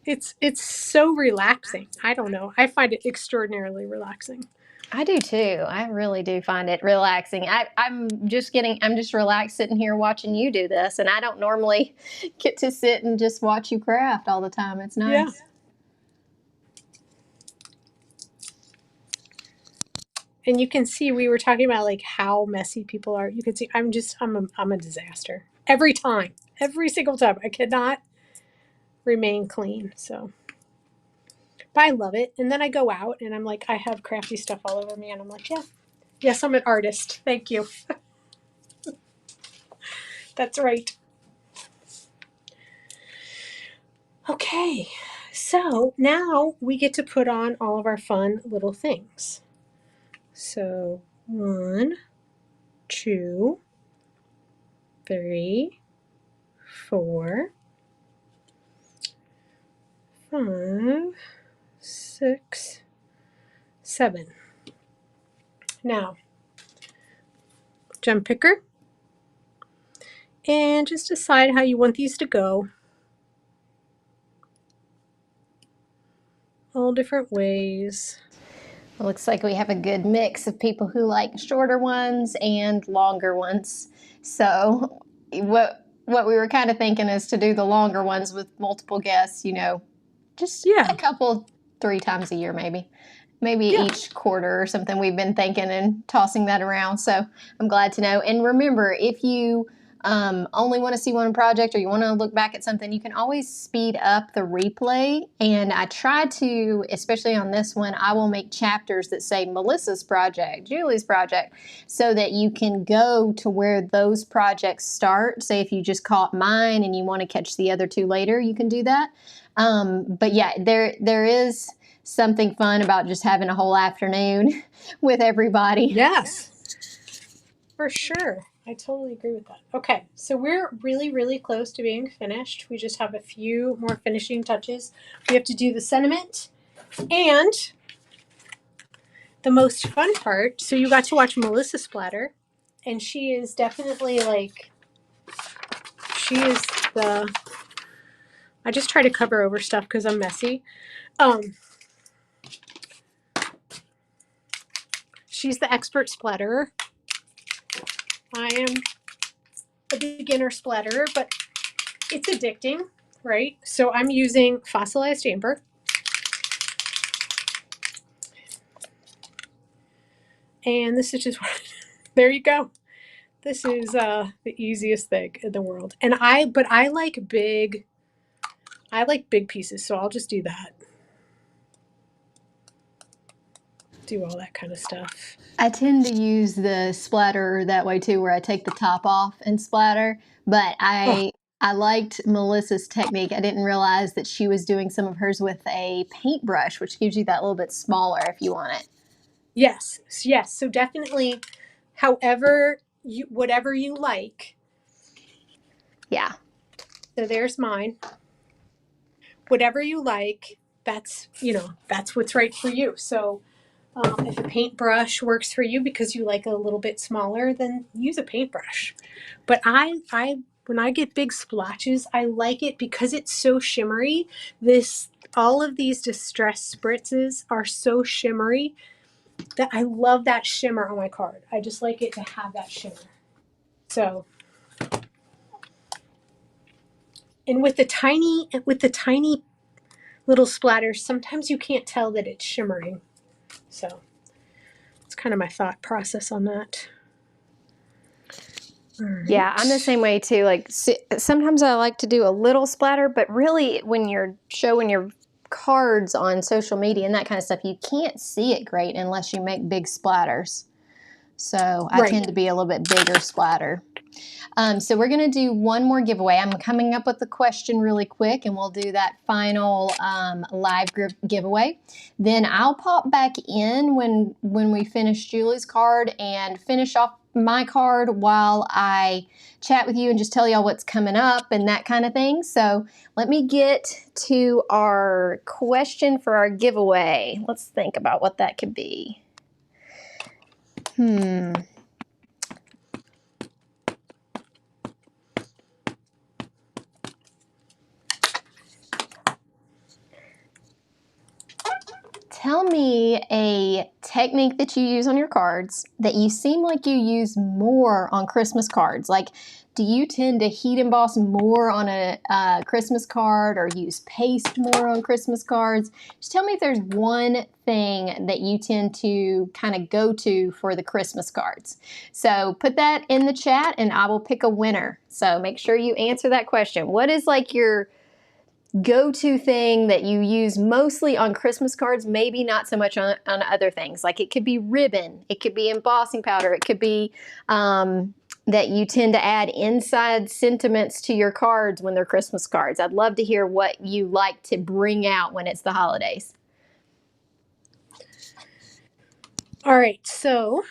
It's so relaxing. I don't know. I find it extraordinarily relaxing. I do too. I really do find it relaxing. I'm just relaxed sitting here watching you do this, and I don't normally get to sit and just watch you craft all the time. It's nice. Yeah. And you can see we were talking about like how messy people are. You can see I'm a disaster every time, every single time. I cannot remain clean. So, but I love it. And then I go out and I'm like, I have crafty stuff all over me, and I'm like, yes, I'm an artist. Thank you. That's right. Okay, so now we get to put on all of our fun little things. So 1, 2, 3, 4, 5, 6, 7. Now, gem picker, and just decide how you want these to go. All different ways. It looks like we have a good mix of people who like shorter ones and longer ones. So what we were kind of thinking is to do the longer ones with multiple guests, just a couple, 3 times a year maybe each quarter or something. We've been thinking and tossing that around. So I'm glad to know. And remember, if you only want to see one project or you want to look back at something, you can always speed up the replay. And I try to, especially on this one, I will make chapters that say Melissa's project, Julie's project, so that you can go to where those projects start. Say if you just caught mine and you want to catch the other 2 later, you can do that. But yeah, there is something fun about just having a whole afternoon with everybody. Yes, for sure. I totally agree with that. Okay, so we're really, really close to being finished. We just have a few more finishing touches. We have to do the sentiment and the most fun part. So you got to watch Melissa splatter, and she is definitely like, she is the I just try to cover over stuff because I'm messy. She's the expert splatterer. I am a beginner splatterer, but it's addicting, right? So I'm using fossilized amber. And this is just, there you go. This is the easiest thing in the world. And I like big pieces, so I'll just do that. Do all that kind of stuff. I tend to use the splatter that way too, where I take the top off and splatter. But I liked Melissa's technique. I didn't realize that she was doing some of hers with a paintbrush, which gives you that little bit smaller if you want it. Yes. So definitely, whatever you like. Yeah. So there's mine. Whatever you like, that's what's right for you. So if a paintbrush works for you because you like a little bit smaller, then use a paintbrush. But when I get big splotches, I like it because it's so shimmery. All of these distress spritzes are so shimmery that I love that shimmer on my card. I just like it to have that shimmer. So, and with the tiny little splatters, sometimes you can't tell that it's shimmering. So it's kind of my thought process on that. Right. Yeah, I'm the same way too. Like sometimes I like to do a little splatter, but really when you're showing your cards on social media and that kind of stuff, you can't see it great unless you make big splatters. So I tend to be a little bit bigger splatter. So we're going to do one more giveaway. I'm coming up with the question really quick, and we'll do that final live group giveaway. Then I'll pop back in when we finish Julie's card and finish off my card while I chat with you and just tell y'all what's coming up and that kind of thing. So let me get to our question for our giveaway. Let's think about what that could be. Tell me a technique that you use on your cards that you seem like you use more on Christmas cards. Like, do you tend to heat emboss more on a Christmas card or use paste more on Christmas cards? Just tell me if there's one thing that you tend to kind of go to for the Christmas cards. So put that in the chat and I will pick a winner. So make sure you answer that question. What is like your go-to thing that you use mostly on Christmas cards, maybe not so much on other things? Like it could be ribbon, it could be embossing powder, it could be that you tend to add inside sentiments to your cards when they're Christmas cards. I'd love to hear what you like to bring out when it's the holidays. All right, so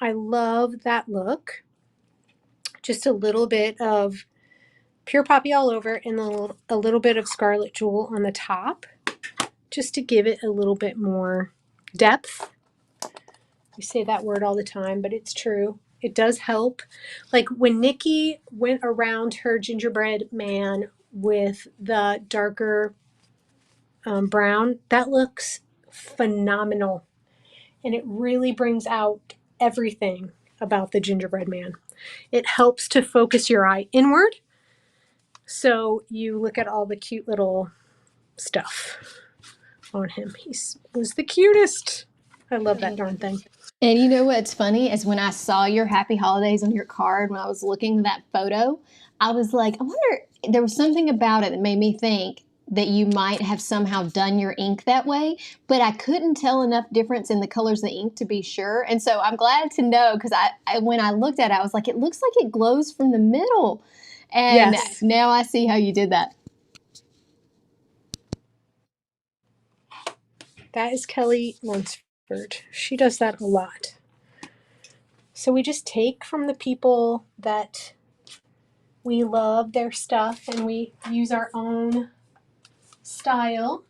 I love that look. Just a little bit of pure poppy all over and a little bit of scarlet jewel on the top, just to give it a little bit more depth. We say that word all the time, but it's true. It does help. Like when Nicki went around her gingerbread man with the darker brown, that looks phenomenal. And it really brings out everything about the gingerbread man. It helps to focus your eye inward, so you look at all the cute little stuff on him. He was the cutest. I love that darn thing. And you know what's funny is when I saw your happy holidays on your card, when I was looking at that photo, I was like, I wonder, there was something about it that made me think that you might have somehow done your ink that way, but I couldn't tell enough difference in the colors of the ink to be sure. And so I'm glad to know, because when I looked at it, I was like, it looks like it glows from the middle. And yes, now I see how you did that. That is Kelly Lunsford. She does that a lot. So we just take from the people that we love their stuff and we use our own style.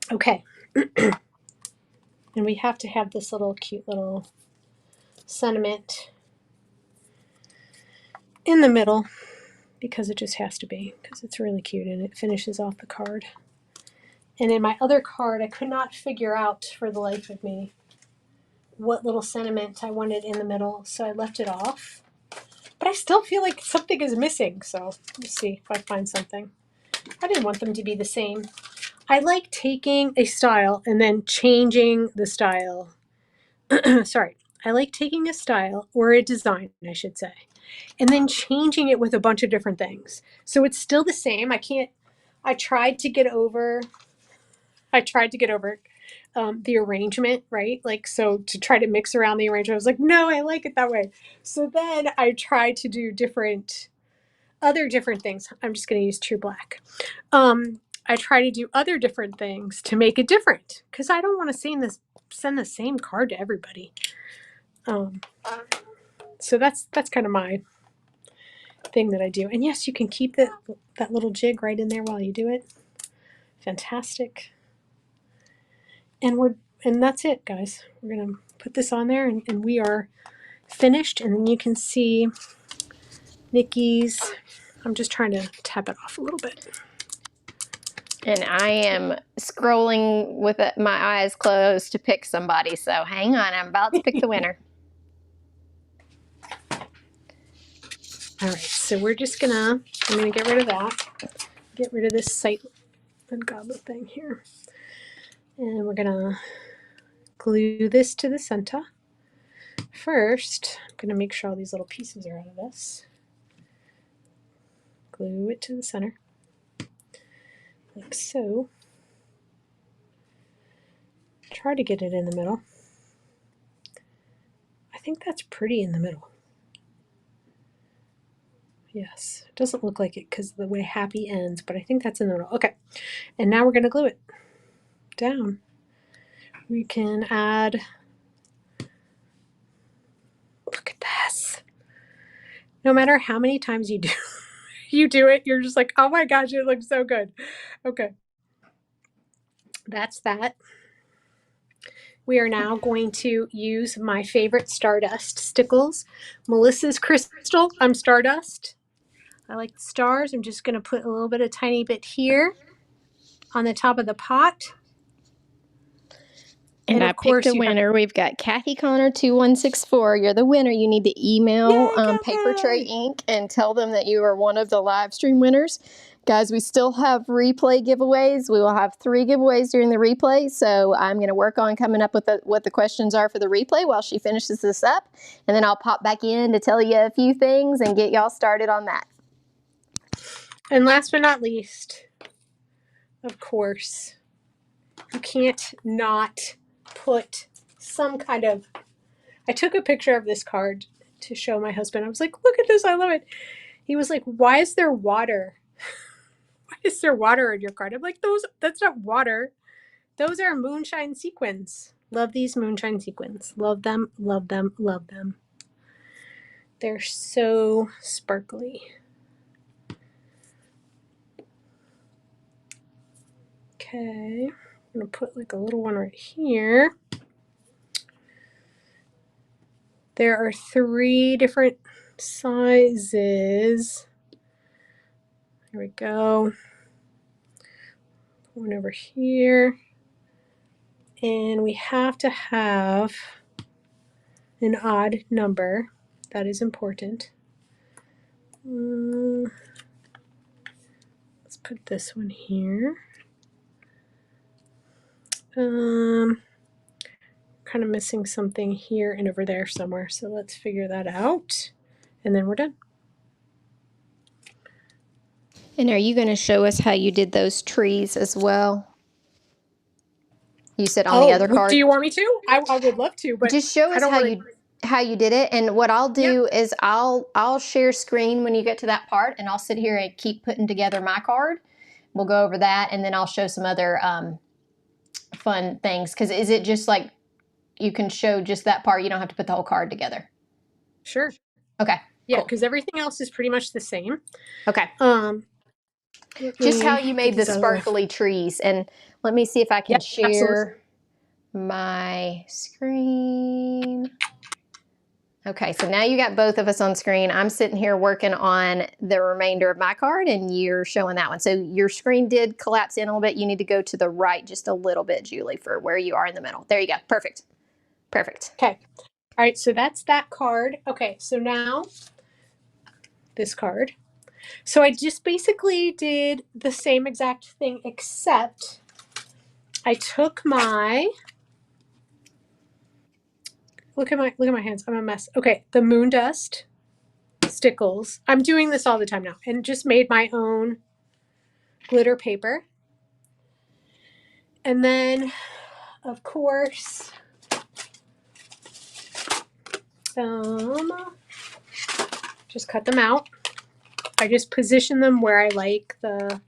Okay. And we have to have this little cute little sentiment in the middle. because it just has to be, because it's really cute and it finishes off the card. And in my other card, I could not figure out for the life of me what little sentiment I wanted in the middle, so I left it off. But I still feel like something is missing, so let's see if I find something. I didn't want them to be the same. I like taking a style and then changing the style. Sorry. I like taking a style, or a design, I should say, and then changing it with a bunch of different things. So it's still the same. I tried to get over the arrangement, right? Like, so to try to mix around the arrangement, I was like, no, I like it that way. So then I tried to do other different things. I'm just going to use True Black. I try to do other different things to make it different, because I don't want to send the same card to everybody. So that's kind of my thing that I do. And yes, you can keep that little jig right in there while you do it. Fantastic. And that's it, guys. We're gonna put this on there, and we are finished. And then you can see Nicki's. I'm just trying to tap it off a little bit. And I am scrolling with my eyes closed to pick somebody. So hang on, I'm about to pick the winner. All right, so I'm gonna get rid of that. Get rid of this sight ungodly thing here. And we're gonna glue this to the center. First, I'm gonna make sure all these little pieces are out of this. Glue it to the center, like so. Try to get it in the middle. I think that's pretty in the middle. Yes, it doesn't look like it because of the way happy ends, but I think that's in the middle. Okay, and now we're going to glue it down. We can add, look at this. No matter how many times you do it, you're just like, oh my gosh, it looks so good. Okay, that's that. We are now going to use my favorite Stardust stickles, Melissa's Crystal. Stardust. I like the stars. I'm just going to put a little bit, a tiny bit here on the top of the pot. And I picked a winner. We've got Kathy Connor 2164. You're the winner. You need to email Papertrey Ink and tell them that you are one of the live stream winners. Guys, we still have replay giveaways. We will have 3 giveaways during the replay. So I'm going to work on coming up with what the questions are for the replay while she finishes this up. And then I'll pop back in to tell you a few things and get y'all started on that. And last but not least, of course, you can't not put some kind of, I took a picture of this card to show my husband. I was like, look at this, I love it. He was like, why is there water? Why is there water in your card? I'm like, that's not water. Those are moonshine sequins. Love these moonshine sequins. Love them, love them, love them. They're so sparkly. Okay, I'm gonna put like a little one right here. There are 3 different sizes. Here we go. One over here. And we have to have an odd number. That is important. Let's put this one here. Kind of missing something here and over there somewhere. So let's figure that out. And then we're done. And are you going to show us how you did those trees as well? You said on the other card. Do you want me to? I would love to, but just show us how you did it. And what I'll do is I'll share screen when you get to that part, and I'll sit here and keep putting together my card. We'll go over that, and then I'll show some other fun things. Because is it just like you can show just that part? You don't have to put the whole card together. Sure. Okay. Yeah, because everything else is pretty much the same. Okay. Just how you made the sparkly trees. And let me see if I can share my screen. Okay, so now you got both of us on screen. I'm sitting here working on the remainder of my card and you're showing that one. So your screen did collapse in a little bit. You need to go to the right just a little bit, Julie, for where you are in the middle. There you go. Perfect. Perfect. Okay. All right, so that's that card. Okay, so now this card. So I just basically did the same exact thing, except I took my, look at my hands. I'm a mess. Okay, the moon dust stickles. I'm doing this all the time now, and just made my own glitter paper. And then, of course, just cut them out. I just position them where I like the,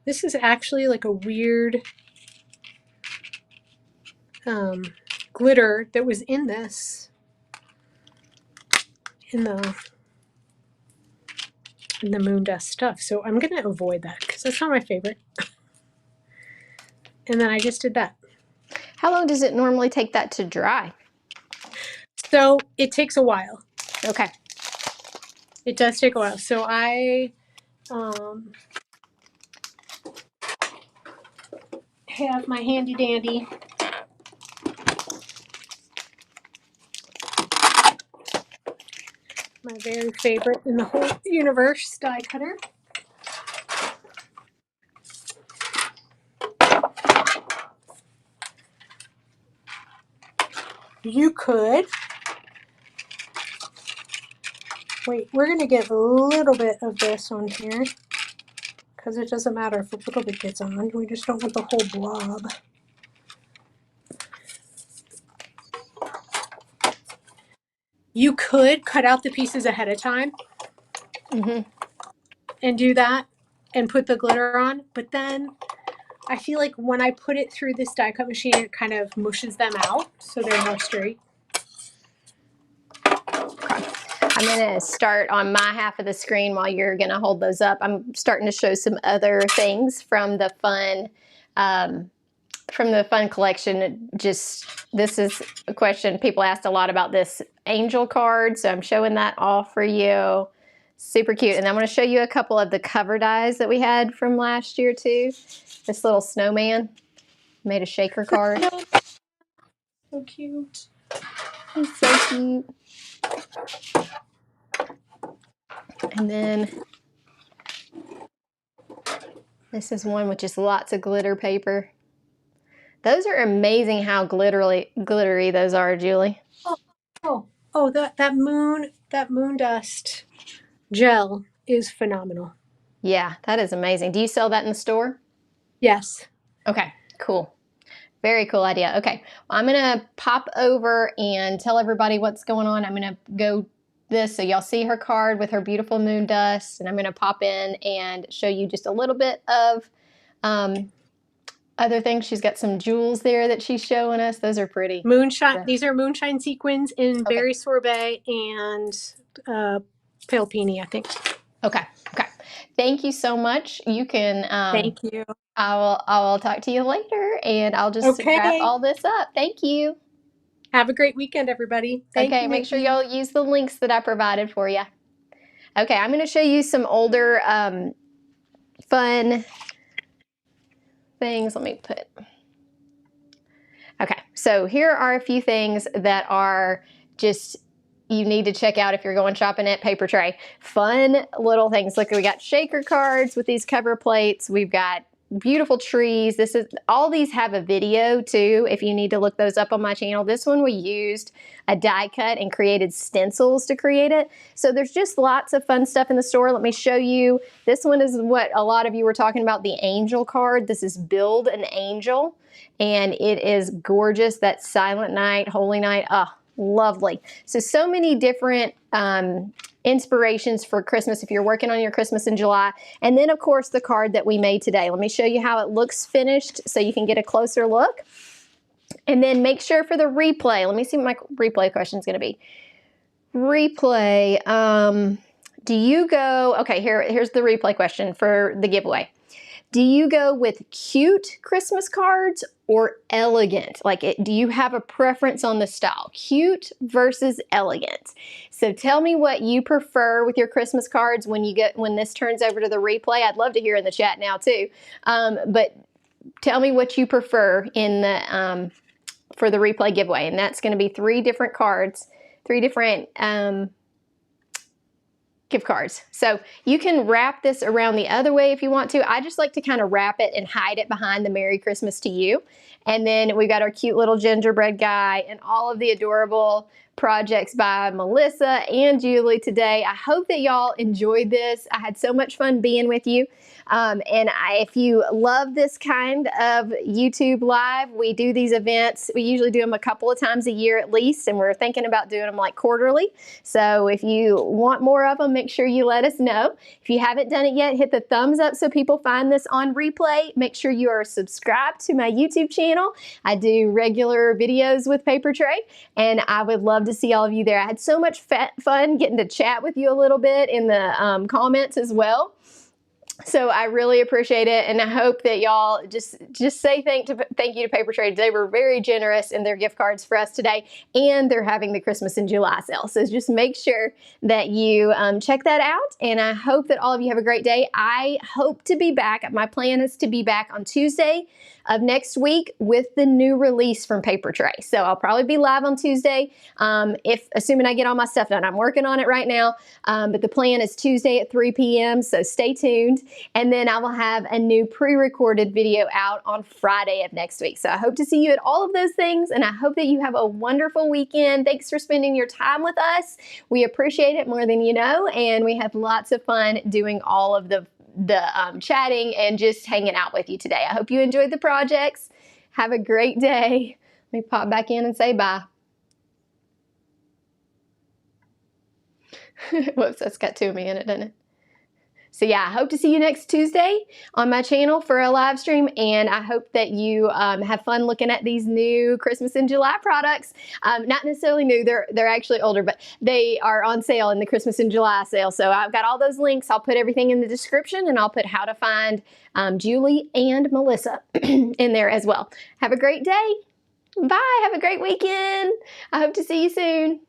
this is actually like a weird glitter that was in this, in the moon dust stuff. So I'm going to avoid that because that's not my favorite. And then I just did that. How long does it normally take that to dry? So it takes a while. Okay. It does take a while. So I have my handy dandy my very favorite in the whole universe die cutter. You could, wait, we're going to get a little bit of this on here because it doesn't matter if a little bit gets on. We just don't want the whole blob. You could cut out the pieces ahead of time and do that and put the glitter on, but then I feel like when I put it through this die cut machine, it kind of mushes them out so they're more straight. I'm going to start on my half of the screen while you're going to hold those up. I'm starting to show some other things from the fun collection. Just, this is a question people asked a lot about, this angel card, so I'm showing that all for you. Super cute. And I'm going to show you a couple of the cover dies that we had from last year too. This little snowman made a shaker card. So cute. He's so cute. And then this is one with just lots of glitter paper. Those are amazing how glittery those are, Julie. Oh, that moon dust gel is phenomenal. Yeah, that is amazing. Do you sell that in the store? Yes. Okay, cool. Very cool idea. Okay, well, I'm gonna pop over and tell everybody what's going on. I'm gonna go this so y'all see her card with her beautiful moon dust, and I'm gonna pop in and show you just a little bit of other things. She's got some jewels there that she's showing us. Those are pretty. Moonshine. Yeah. These are moonshine sequins in berry sorbet and pale peony, I think. Okay. Okay. Thank you so much. You can. Thank you. I will talk to you later, and I'll just wrap all this up. Thank you. Have a great weekend, everybody. Thank you, Make sure Nicki. y'all use the links that I provided for you. Okay, I'm going to show you some older fun things. Let me put. Okay, so here are a few things that are just you need to check out if you're going shopping at Papertrey. Fun little things. Look, we got shaker cards with these cover plates. We've got beautiful trees. All these have a video too, if you need to look those up on my channel. This one we used a die cut and created stencils to create it. So there's just lots of fun stuff in the store. Let me show you. This one is what a lot of you were talking about, the angel card. This is Build an Angel, and it is gorgeous. That Silent Night, Holy Night, lovely. So many different inspirations for Christmas if you're working on your Christmas in July. And then of course the card that we made today. Let me show you how it looks finished so you can get a closer look. And then make sure for the replay, let me see what my replay question is going to be. Replay, do you go, okay, here's the replay question for the giveaway. Do you go with cute Christmas cards or elegant? Like, do you have a preference on the style? Cute versus elegant. So tell me what you prefer with your Christmas cards when this turns over to the replay. I'd love to hear in the chat now too. But tell me what you prefer in the for the replay giveaway, and that's going to be 3 different cards, 3 different gift cards. So you can wrap this around the other way if you want to. I just like to kind of wrap it and hide it behind the Merry Christmas to You. And then we've got our cute little gingerbread guy and all of the adorable projects by Melissa and Julie today. I hope that y'all enjoyed this. I had so much fun being with you. If you love this kind of YouTube Live, we do these events. We usually do them a couple of times a year at least, and we're thinking about doing them like quarterly. So if you want more of them, make sure you let us know. If you haven't done it yet, hit the thumbs up so people find this on replay. Make sure you are subscribed to my YouTube channel. I do regular videos with Papertrey, and I would love to see all of you there. I had so much fun getting to chat with you a little bit in the comments as well. So I really appreciate it, and I hope that y'all just say thank you to Papertrey. They were very generous in their gift cards for us today, and they're having the Christmas in July sale. So just make sure that you check that out, and I hope that all of you have a great day. I hope to be back. My plan is to be back on Tuesday of next week with the new release from Papertrey. So I'll probably be live on Tuesday, assuming I get all my stuff done. I'm working on it right now, but the plan is Tuesday at 3 p.m., so stay tuned. And then I will have a new pre-recorded video out on Friday of next week. So I hope to see you at all of those things, and I hope that you have a wonderful weekend. Thanks for spending your time with us. We appreciate it more than you know, and we had lots of fun doing all of the chatting and just hanging out with you today. I hope you enjoyed the projects. Have a great day. Let me pop back in and say bye. Whoops, that's got 2 of me in it, doesn't it? So yeah, I hope to see you next Tuesday on my channel for a live stream, and I hope that you have fun looking at these new Christmas in July products. Not necessarily new, they're actually older, but they are on sale in the Christmas in July sale. So I've got all those links. I'll put everything in the description, and I'll put how to find Julie and Melissa in there as well. Have a great day. Bye. Have a great weekend. I hope to see you soon.